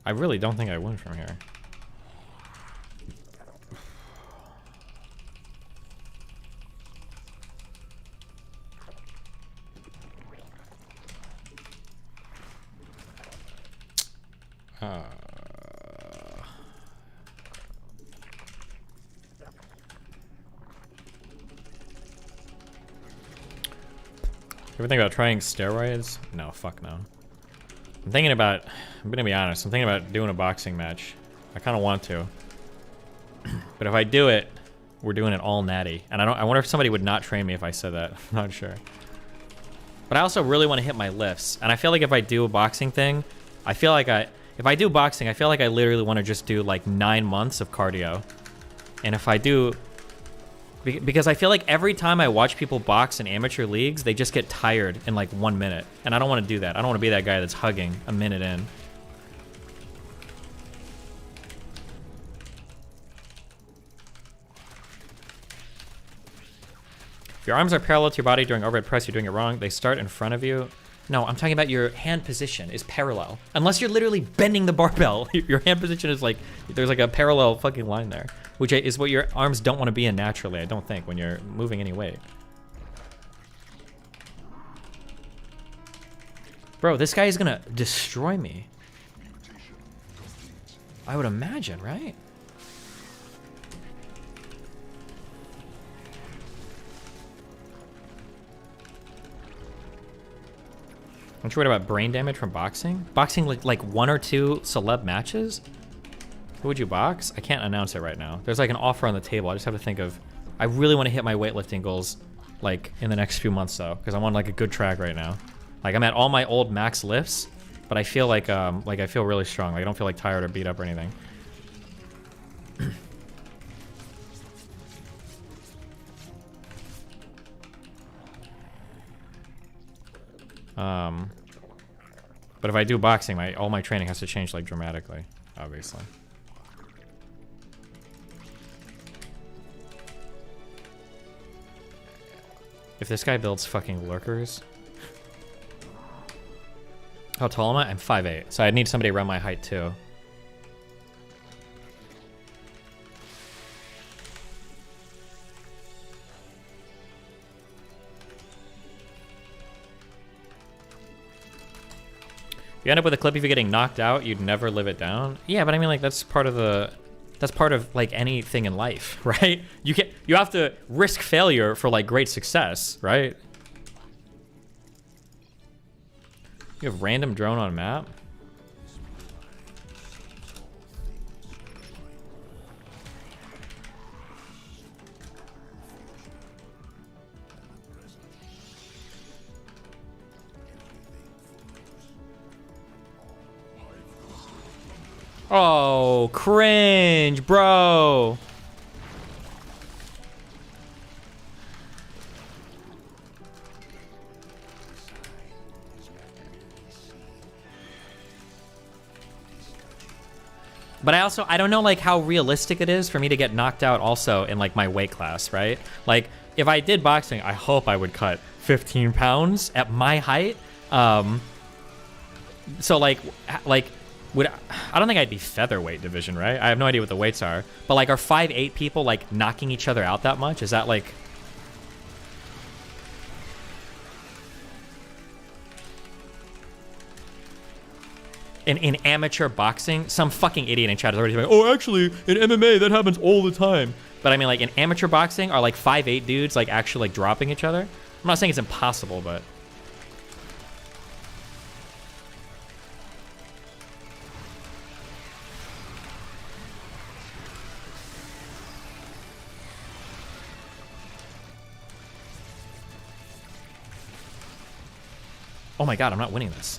I really don't think I win from here. Ever think about trying steroids? No, fuck no. I'm gonna be honest, I'm thinking about doing a boxing match. I kind of want to. But if I do it, we're doing it all natty. And I wonder if somebody would not train me if I said that. I'm not sure. But I also really want to hit my lifts. And I feel like if I do a boxing thing, if I do boxing, I feel like I literally want to just do like 9 months of cardio. And if I do, because I feel like every time I watch people box in amateur leagues, they just get tired in like 1 minute. And I don't want to do that. I don't want to be that guy that's hugging a minute in. If your arms are parallel to your body during overhead press, you're doing it wrong. They start in front of you. No, I'm talking about your hand position is parallel. Unless you're literally bending the barbell. Your hand position is like, there's like a parallel fucking line there. Which is what your arms don't want to be in naturally, I don't think, when you're moving any weight. Bro, this guy is gonna destroy me. I would imagine, right? Aren't you worried about brain damage from boxing? Boxing like 1 or 2 celeb matches? Who would you box? I can't announce it right now. There's like an offer on the table. I just have to think of... I really want to hit my weightlifting goals like in the next few months though, because I'm on like a good track right now. Like I'm at all my old max lifts, but I feel like I feel really strong. Like I don't feel like tired or beat up or anything. But if I do boxing, all my training has to change like dramatically, obviously. If this guy builds fucking lurkers. How tall am I? I'm 5'8", so I'd need somebody around my height too. If you end up with a clip of you getting knocked out, you'd never live it down. Yeah, but I mean, like, that's part of like anything in life, right? You have to risk failure for like great success, right? You have random drone on map? Oh, cringe, bro. But I don't know like how realistic it is for me to get knocked out also in like my weight class, right? Like if I did boxing, I hope I would cut 15 pounds at my height. So like I don't think I'd be featherweight division, right? I have no idea what the weights are. But like, are 5'8" people like knocking each other out that much? Is that like? In amateur boxing, some fucking idiot in chat is already like, oh, actually, in MMA, that happens all the time. But I mean, like, in amateur boxing, are like 5'8" dudes like actually like dropping each other? I'm not saying it's impossible, but. Oh my god, I'm not winning this.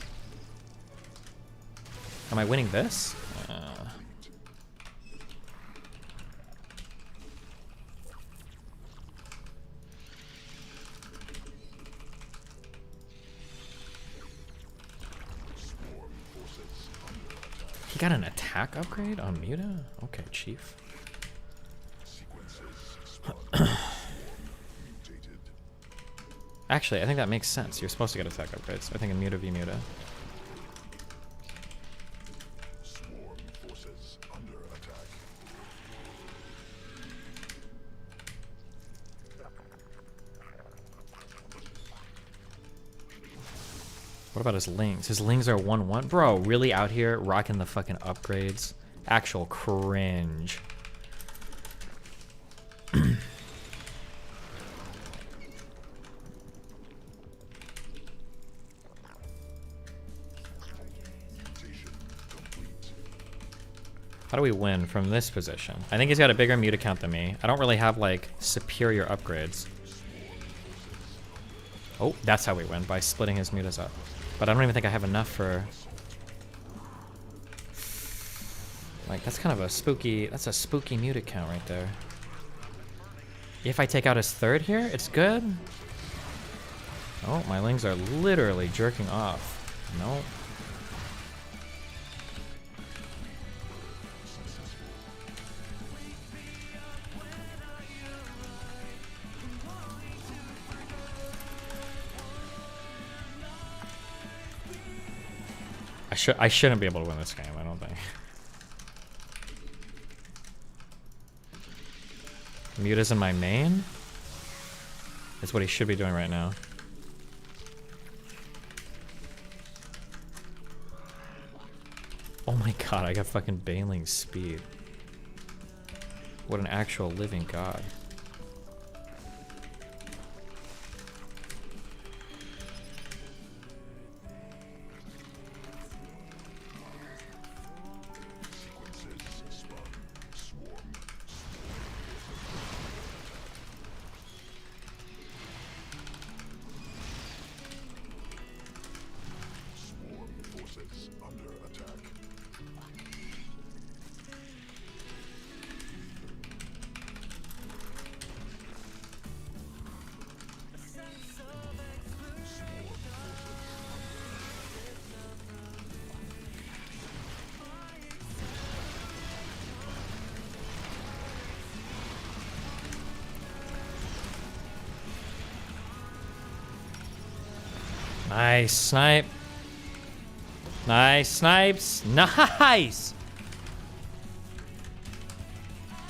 Am I winning this? He got an attack upgrade on Muta? Okay, Chief. Actually, I think that makes sense. You're supposed to get attack upgrades. I think in Muta v Muta. What about his lings? His lings are 1-1. Bro, really out here rocking the fucking upgrades? Actual cringe. How do we win from this position? I think he's got a bigger Muta count than me. I don't really have, like, superior upgrades. Oh, that's how we win, by splitting his Mutas up. But I don't even think I have enough for... Like, that's kind of a spooky... That's a spooky Muta count right there. If I take out his third here, it's good. Oh, my lings are literally jerking off. No. I shouldn't be able to win this game, I don't think. Muta's in my main? That's what he should be doing right now. Oh my god, I got fucking Baneling speed. What an actual living god. Nice snipe. Nice snipes. Nice.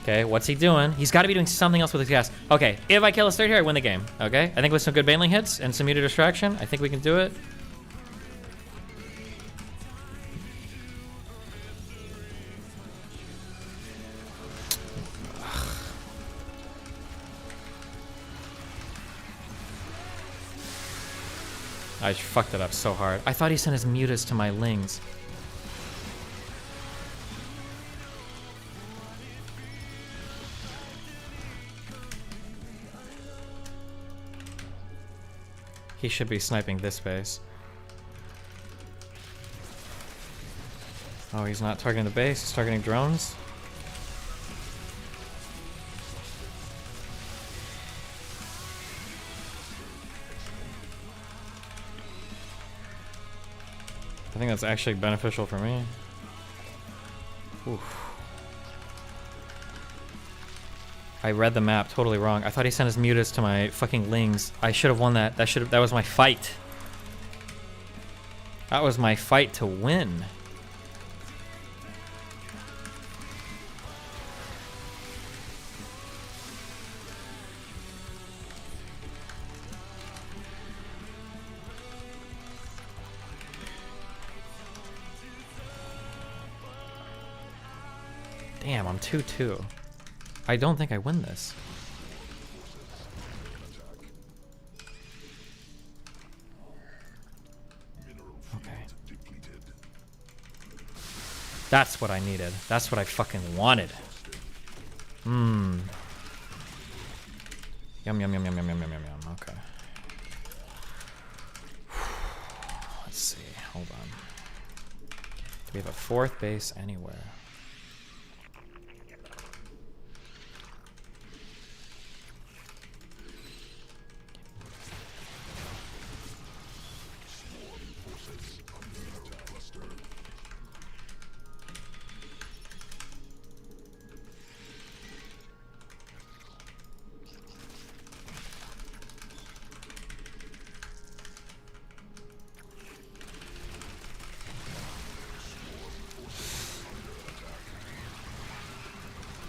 Okay, what's he doing? He's got to be doing something else with his gas. Okay, if I kill his third here, I win the game. Okay, I think with some good Baneling hits and some Muta distraction, I think we can do it. I fucked it up so hard. I thought he sent his Mutas to my lings. He should be sniping this base. Oh, he's not targeting the base, he's targeting drones. I think that's actually beneficial for me. Oof. I read the map totally wrong. I thought he sent his mutas to my fucking lings. I should have won that. That was my fight. That was my fight to win. Damn, I'm 2-2. I don't think I win this. Okay. That's what I needed. That's what I fucking wanted. Mmm. Yum, yum, yum, yum, yum, yum, yum, yum, yum. Okay. Let's see. Hold on. Do we have a fourth base anywhere?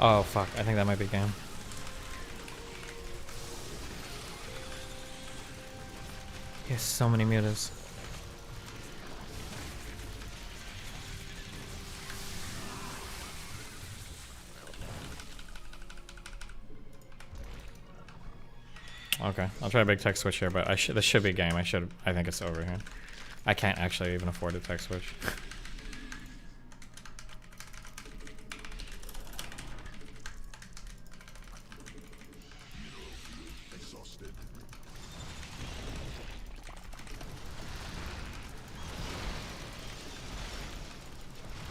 Oh fuck, I think that might be game. He has so many mutas. Okay, I'll try a big tech switch here, but this should be a game. I think it's over here. I can't actually even afford a tech switch.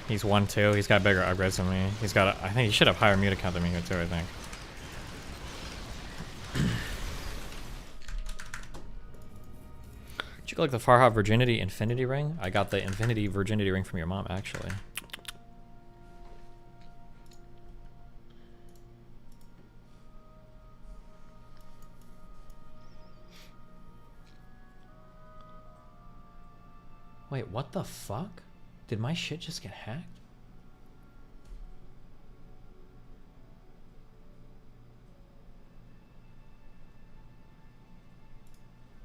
He's 1-2. He's got bigger upgrades than me. He's got. I think he should have higher muta count than me here too. I think. Did you collect the Farha Virginity Infinity Ring? I got the Infinity Virginity Ring from your mom, actually. Wait, what the fuck? Did my shit just get hacked?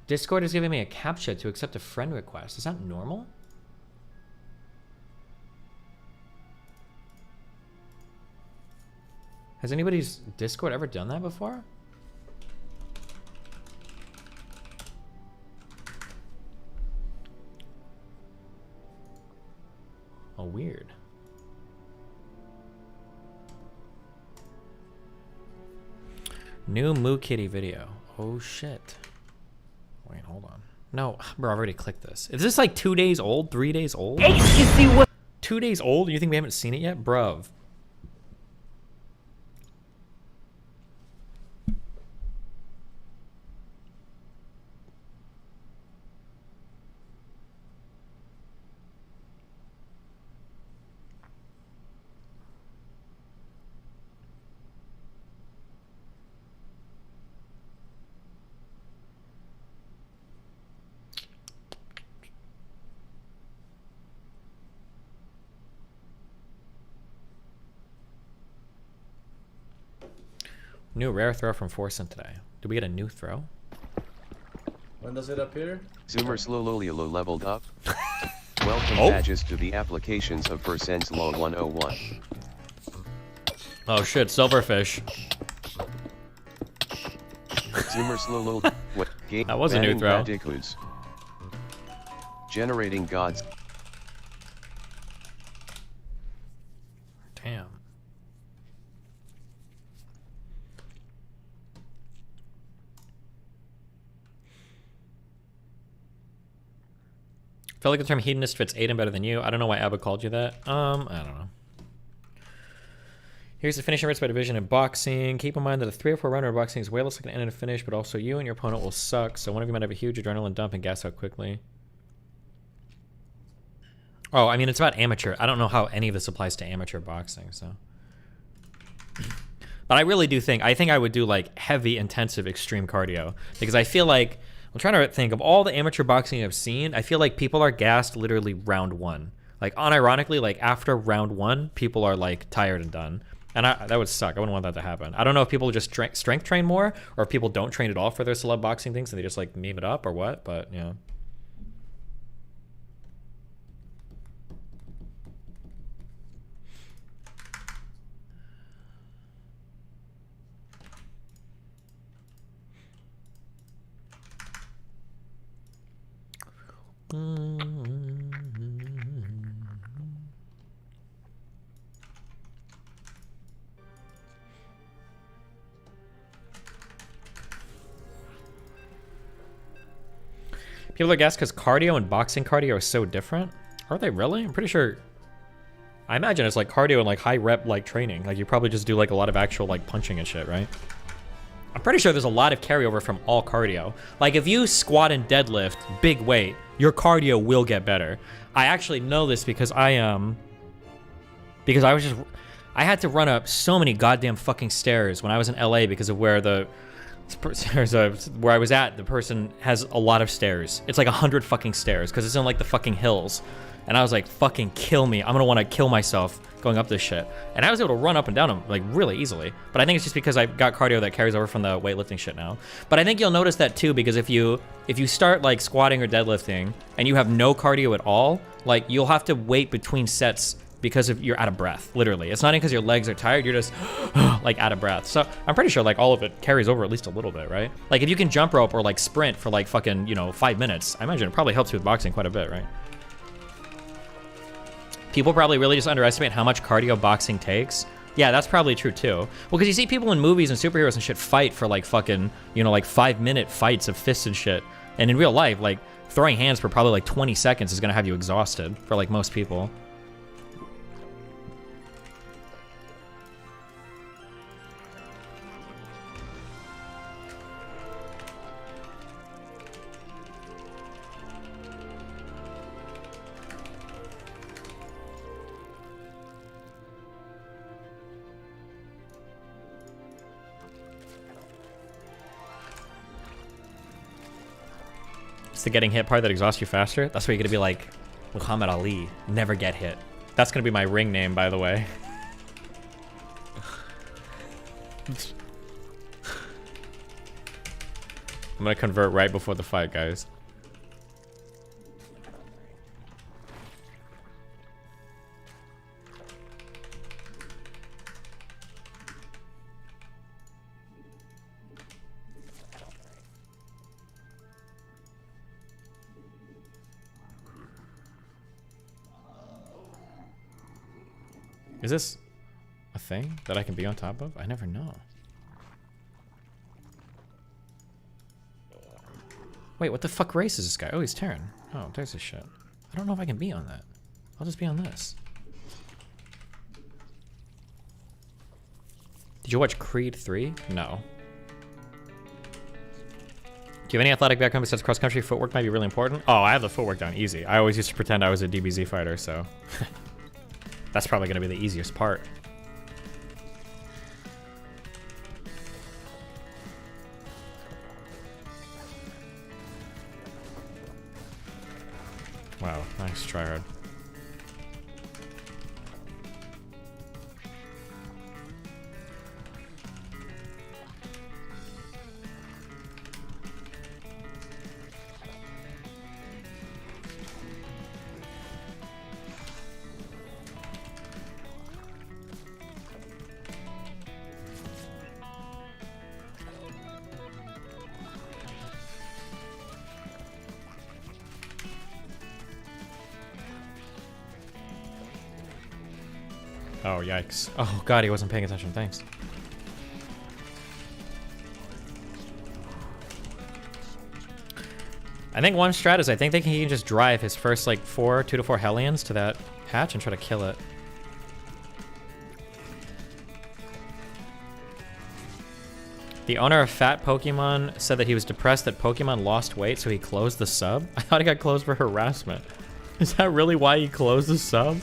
Discord is giving me a CAPTCHA to accept a friend request. Is that normal? Has anybody's Discord ever done that before? Oh, weird. New Moo Kitty video. Oh shit. Wait, hold on. No, bro, I've already clicked this. Is this like 2 days old? 3 days old? 2 days old? You think we haven't seen it yet? Bruv. New rare throw from Forsen today. Did we get a new throw? When does it appear? Zoomer slowly leveled up. Welcome badges to the applications of Percent's Law 101. Oh shit, silverfish. Zoomer slow That was a new throw. Generating gods. Damn. Felt like the term hedonist fits Aiden better than you. I don't know why Abba called you that. I don't know. Here's the finishing rates by division in boxing. Keep in mind that a 3 or 4 rounder in boxing is way less like an end and a finish, but also you and your opponent will suck, so one of you might have a huge adrenaline dump and gas out quickly. Oh, I mean, it's about amateur. I don't know how any of this applies to amateur boxing, so. But I really do think I would do like heavy, intensive, extreme cardio because I feel like I'm trying to think of all the amateur boxing I've seen. I feel like people are gassed literally round 1. Like unironically, like after round 1, people are like tired and done. And that would suck. I wouldn't want that to happen. I don't know if people just strength train more or if people don't train at all for their celeb boxing things and they just like meme it up or what, but yeah. People are gassed because cardio and boxing cardio are so different. Are they really? I'm pretty sure. I imagine it's like cardio and like high rep like training. Like you probably just do like a lot of actual like punching and shit, right? I'm pretty sure there's a lot of carryover from all cardio. Like if you squat and deadlift big weight, your cardio will get better. I actually know this because I had to run up so many goddamn fucking stairs when I was in LA because of where where I was at, the person has a lot of stairs. It's like 100 fucking stairs because it's in like the fucking hills. And I was like, fucking kill me. I'm gonna want to kill myself going up this shit. And I was able to run up and down them like really easily. But I think it's just because I got cardio that carries over from the weightlifting shit now. But I think you'll notice that too because if you start like squatting or deadlifting and you have no cardio at all, like you'll have to wait between sets because you're out of breath, literally. It's not even because your legs are tired, you're just like out of breath. So I'm pretty sure like all of it carries over at least a little bit, right? Like if you can jump rope or like sprint for like fucking, 5 minutes, I imagine it probably helps you with boxing quite a bit, right? People probably really just underestimate how much cardio boxing takes. Yeah, that's probably true too. Well, because you see people in movies and superheroes and shit fight for like fucking, like 5-minute fights of fists and shit. And in real life, like throwing hands for probably like 20 seconds is gonna have you exhausted for like most people. It's the getting hit part that exhausts you faster. That's where you're gonna be like Muhammad Ali, never get hit. That's gonna be my ring name, by the way. I'm gonna convert right before the fight, guys. Is this a thing that I can be on top of? I never know. Wait, what the fuck race is this guy? Oh, he's Terran. Oh, there's his shit. I don't know if I can be on that. I'll just be on this. Did you watch Creed 3? No. Do you have any athletic background besides cross-country? Footwork might be really important. Oh, I have the footwork down easy. I always used to pretend I was a DBZ fighter, so... That's probably going to be the easiest part. Wow, nice tryhard. Oh, yikes. Oh, God, he wasn't paying attention. Thanks. I think one strat is I think he can just drive his first, like, 2 to 4 Hellions to that hatch and try to kill it. The owner of Fat Pokemon said that he was depressed that Pokemon lost weight, so he closed the sub. I thought he got closed for harassment. Is that really why he closed the sub?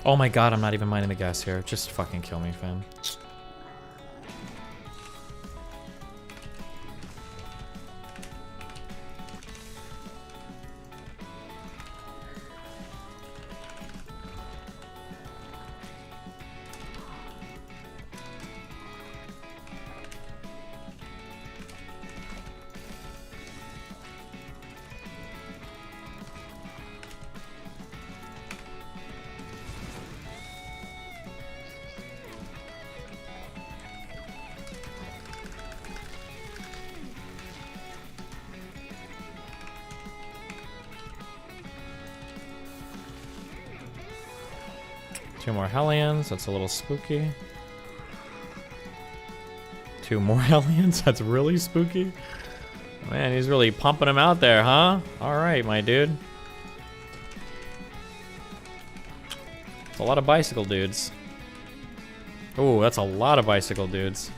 Oh my god, I'm not even minding the gas here. Just fucking kill me, fam. Two more Hellions, that's a little spooky. Two more Hellions, that's really spooky. Man, he's really pumping them out there, huh? Alright, my dude. It's a lot of bicycle dudes. Ooh, that's a lot of bicycle dudes.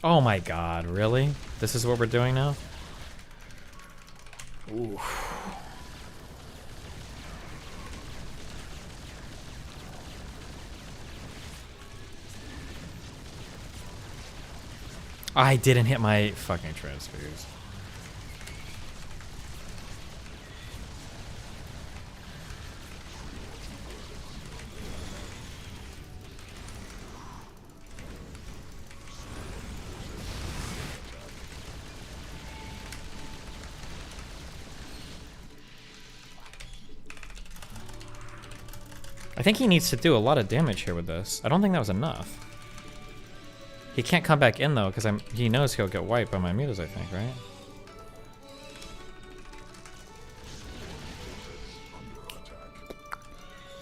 Oh my god, really? This is what we're doing now? Ooh. I didn't hit my fucking transfers. I think he needs to do a lot of damage here with this. I don't think that was enough. He can't come back in though, because he knows he'll get wiped by my mutas, I think, right?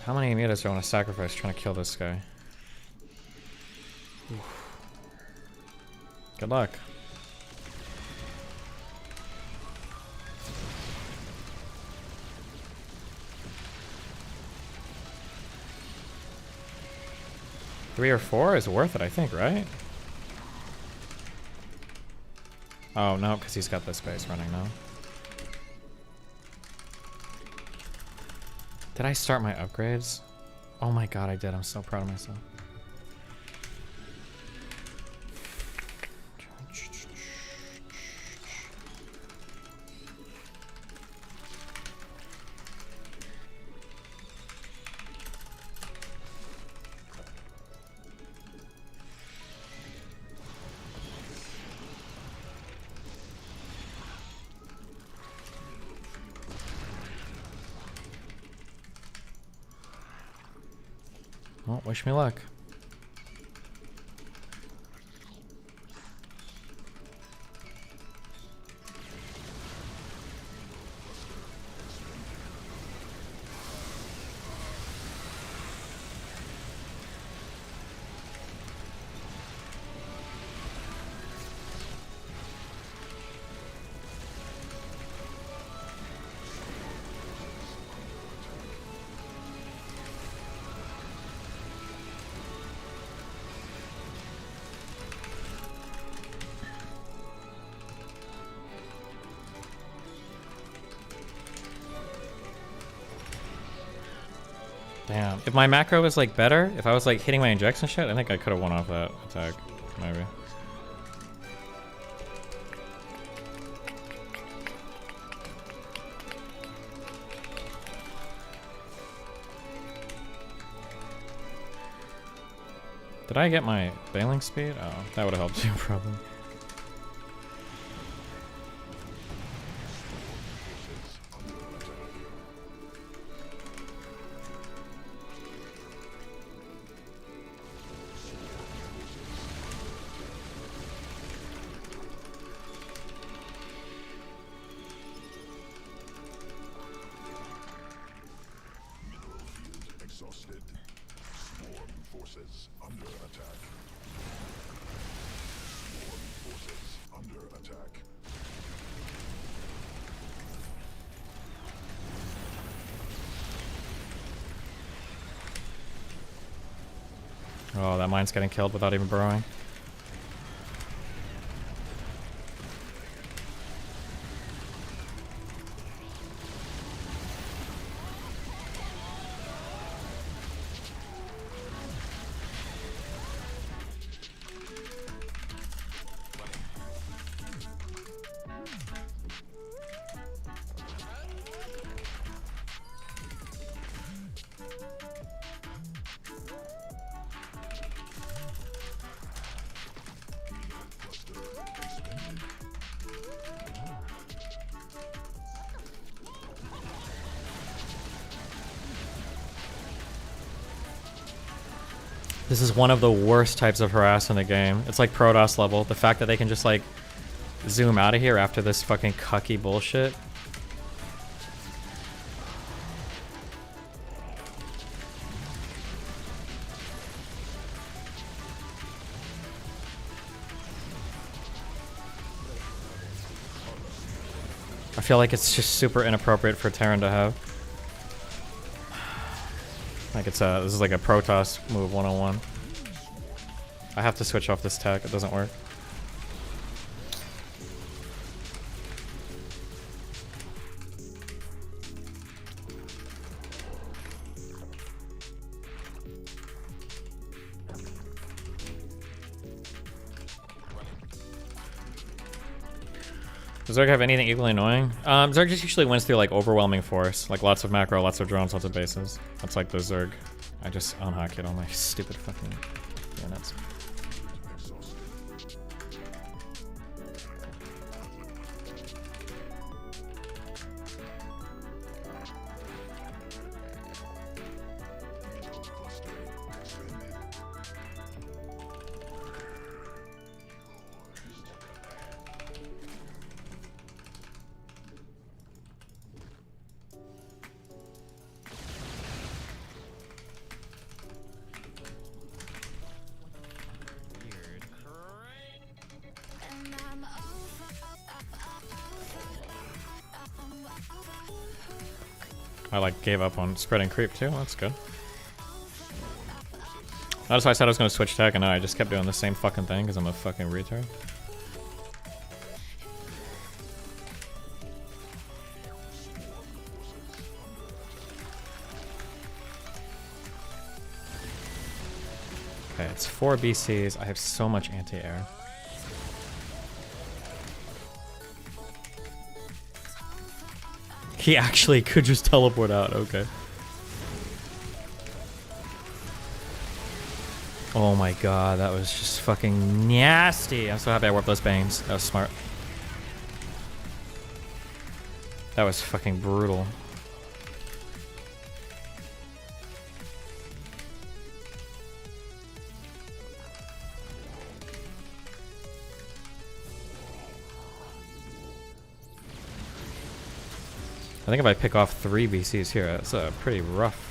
How many mutas do I want to sacrifice trying to kill this guy? Oof. Good luck. Three or four is worth it, I think, right? Oh, no, because he's got this base running now. Did I start my upgrades? Oh my god, I did. I'm so proud of myself. Well, wish me luck. Damn. If my macro was like better, if I was like hitting my injection shit, I think I could have won off that attack. Maybe. Did I get my bailing speed? Oh, that would have helped too, probably. Oh, that mine's getting killed without even burrowing. This is one of the worst types of harass in the game. It's like Protoss level. The fact that they can just like zoom out of here after this fucking cucky bullshit. I feel like it's just super inappropriate for Terran to have. Like it's a, this is like a Protoss move 101. I have to switch off this tech, it doesn't work. Does Zerg have anything equally annoying? Zerg just usually wins through like overwhelming force. Like lots of macro, lots of drones, lots of bases. That's like the Zerg. I just unhock it on my stupid fucking units. I like gave up on spreading creep too, that's good. That's why I said I was gonna switch tech and now I just kept doing the same fucking thing because I'm a fucking retard. Okay, it's 4 BCs. I have so much anti-air. He actually could just teleport out, okay. Oh my god, that was just fucking nasty. I'm so happy I warped those Banes. That was smart. That was fucking brutal. I think if I pick off 3 BCs here, that's pretty rough.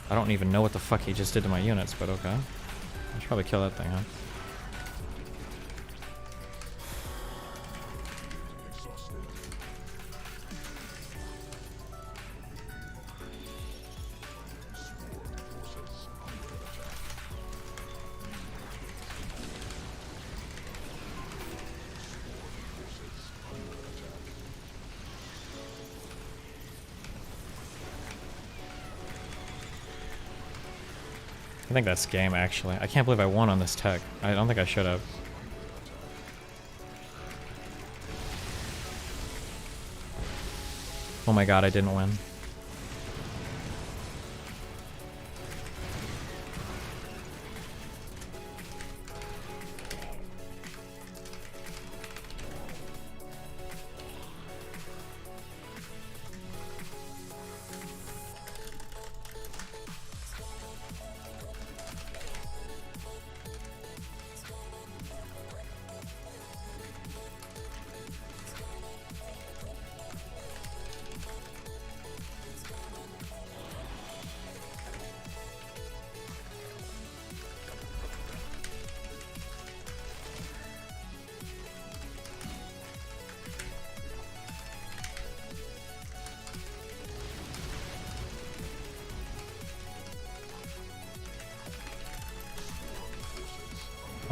I don't even know what the fuck he just did to my units, but okay. I should probably kill that thing, huh? I think that's game, actually. I can't believe I won on this tech. I don't think I should have. Oh my god, I didn't win.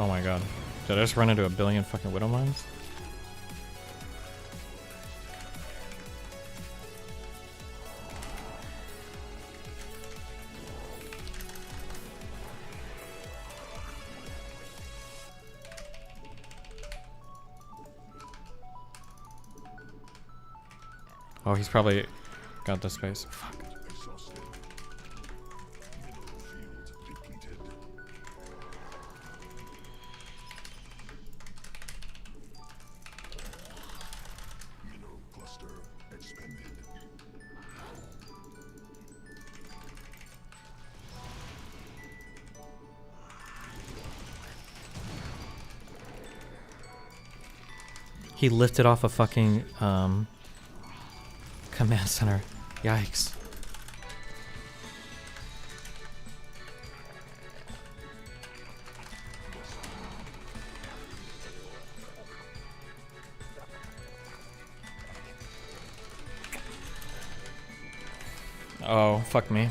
Oh my god. Did I just run into a billion fucking widow mines? Oh, he's probably got the space. Fuck. He lifted off a fucking command center. Yikes. Oh, fuck me.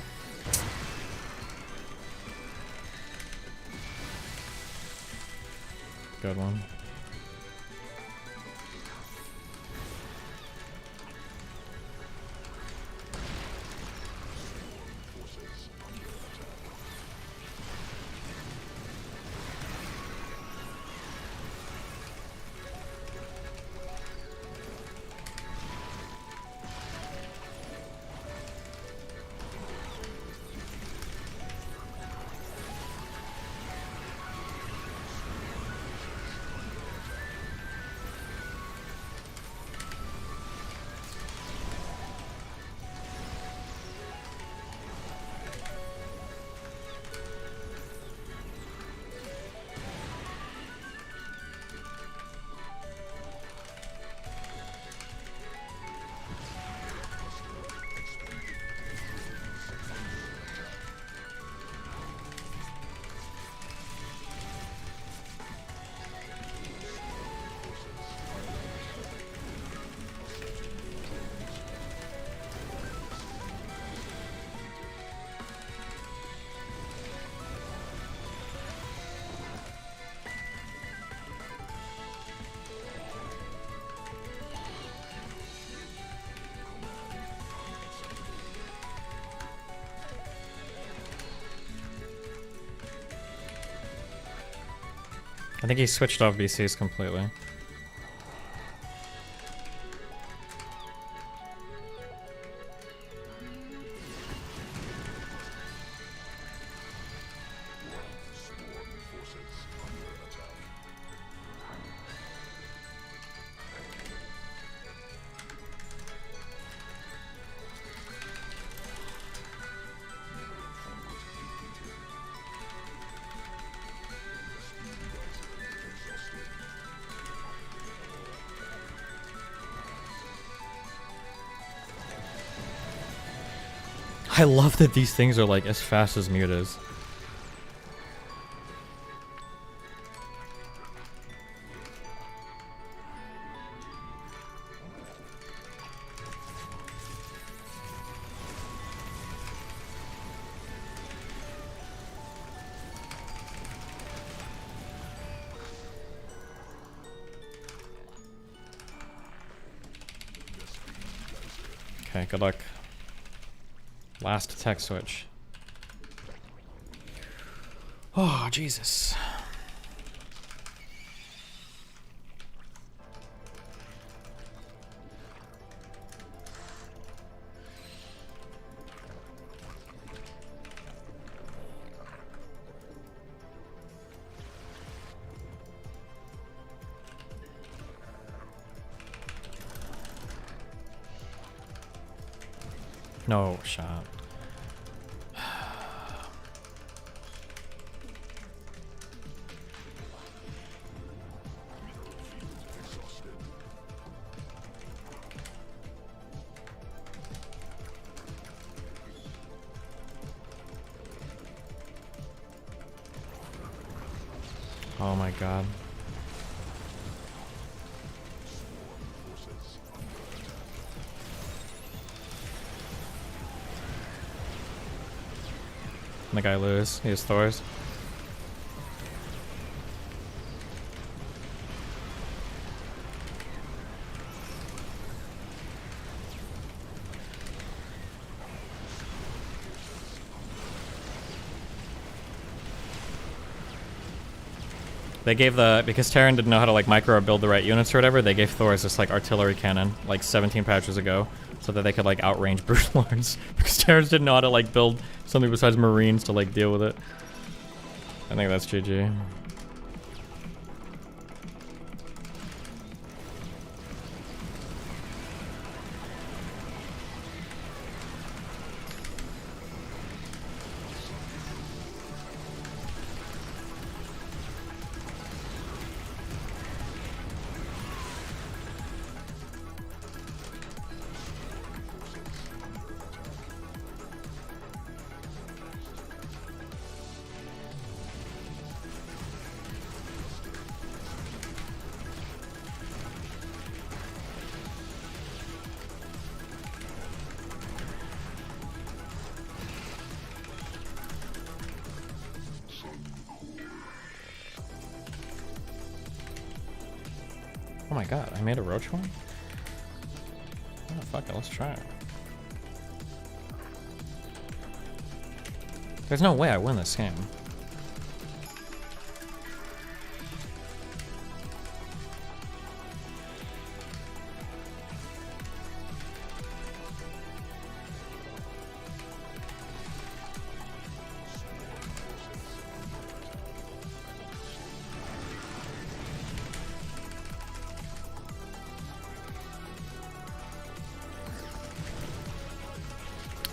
Good one. I think he switched off VCs completely. I love that these things are like as fast as Mute is. Okay, good luck. Last tech switch. Oh, Jesus. No shot. Oh my god. The guy lose. He has Thors. They gave because Terran didn't know how to like micro or build the right units or whatever, they gave Thor this like artillery cannon like 17 patches ago so that they could like outrange Brutal Lords because Terrans didn't know how to like build something besides Marines to like deal with it. I think that's GG. Oh my god, I made a roach one? Oh fuck it, let's try it. There's no way I win this game.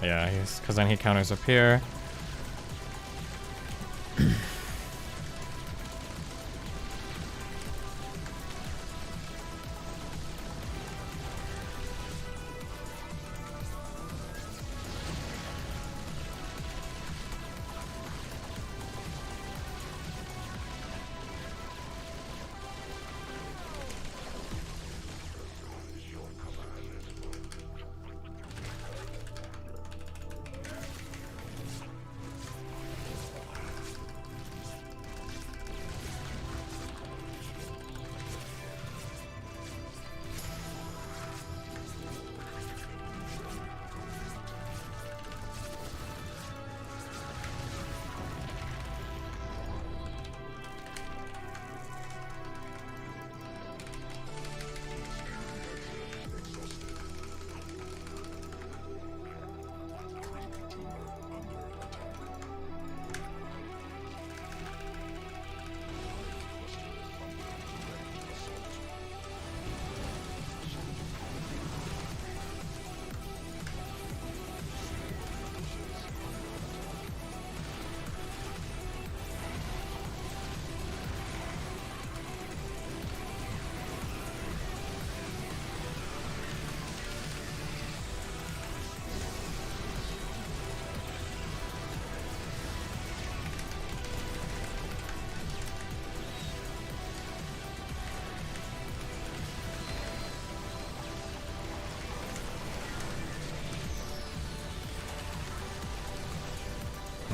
Yeah, because then he counters up here.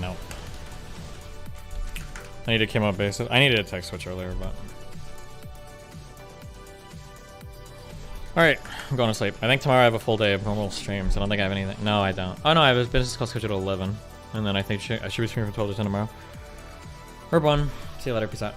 Nope. I need to camo bases. I needed a tech switch earlier, but... Alright, I'm going to sleep. I think tomorrow I have a full day of normal streams. I don't think I have anything. No, I don't. Oh no, I have a business call scheduled at 11. And then I think I should be streaming from 12 to 10 tomorrow. Herb1. See you later. Peace out.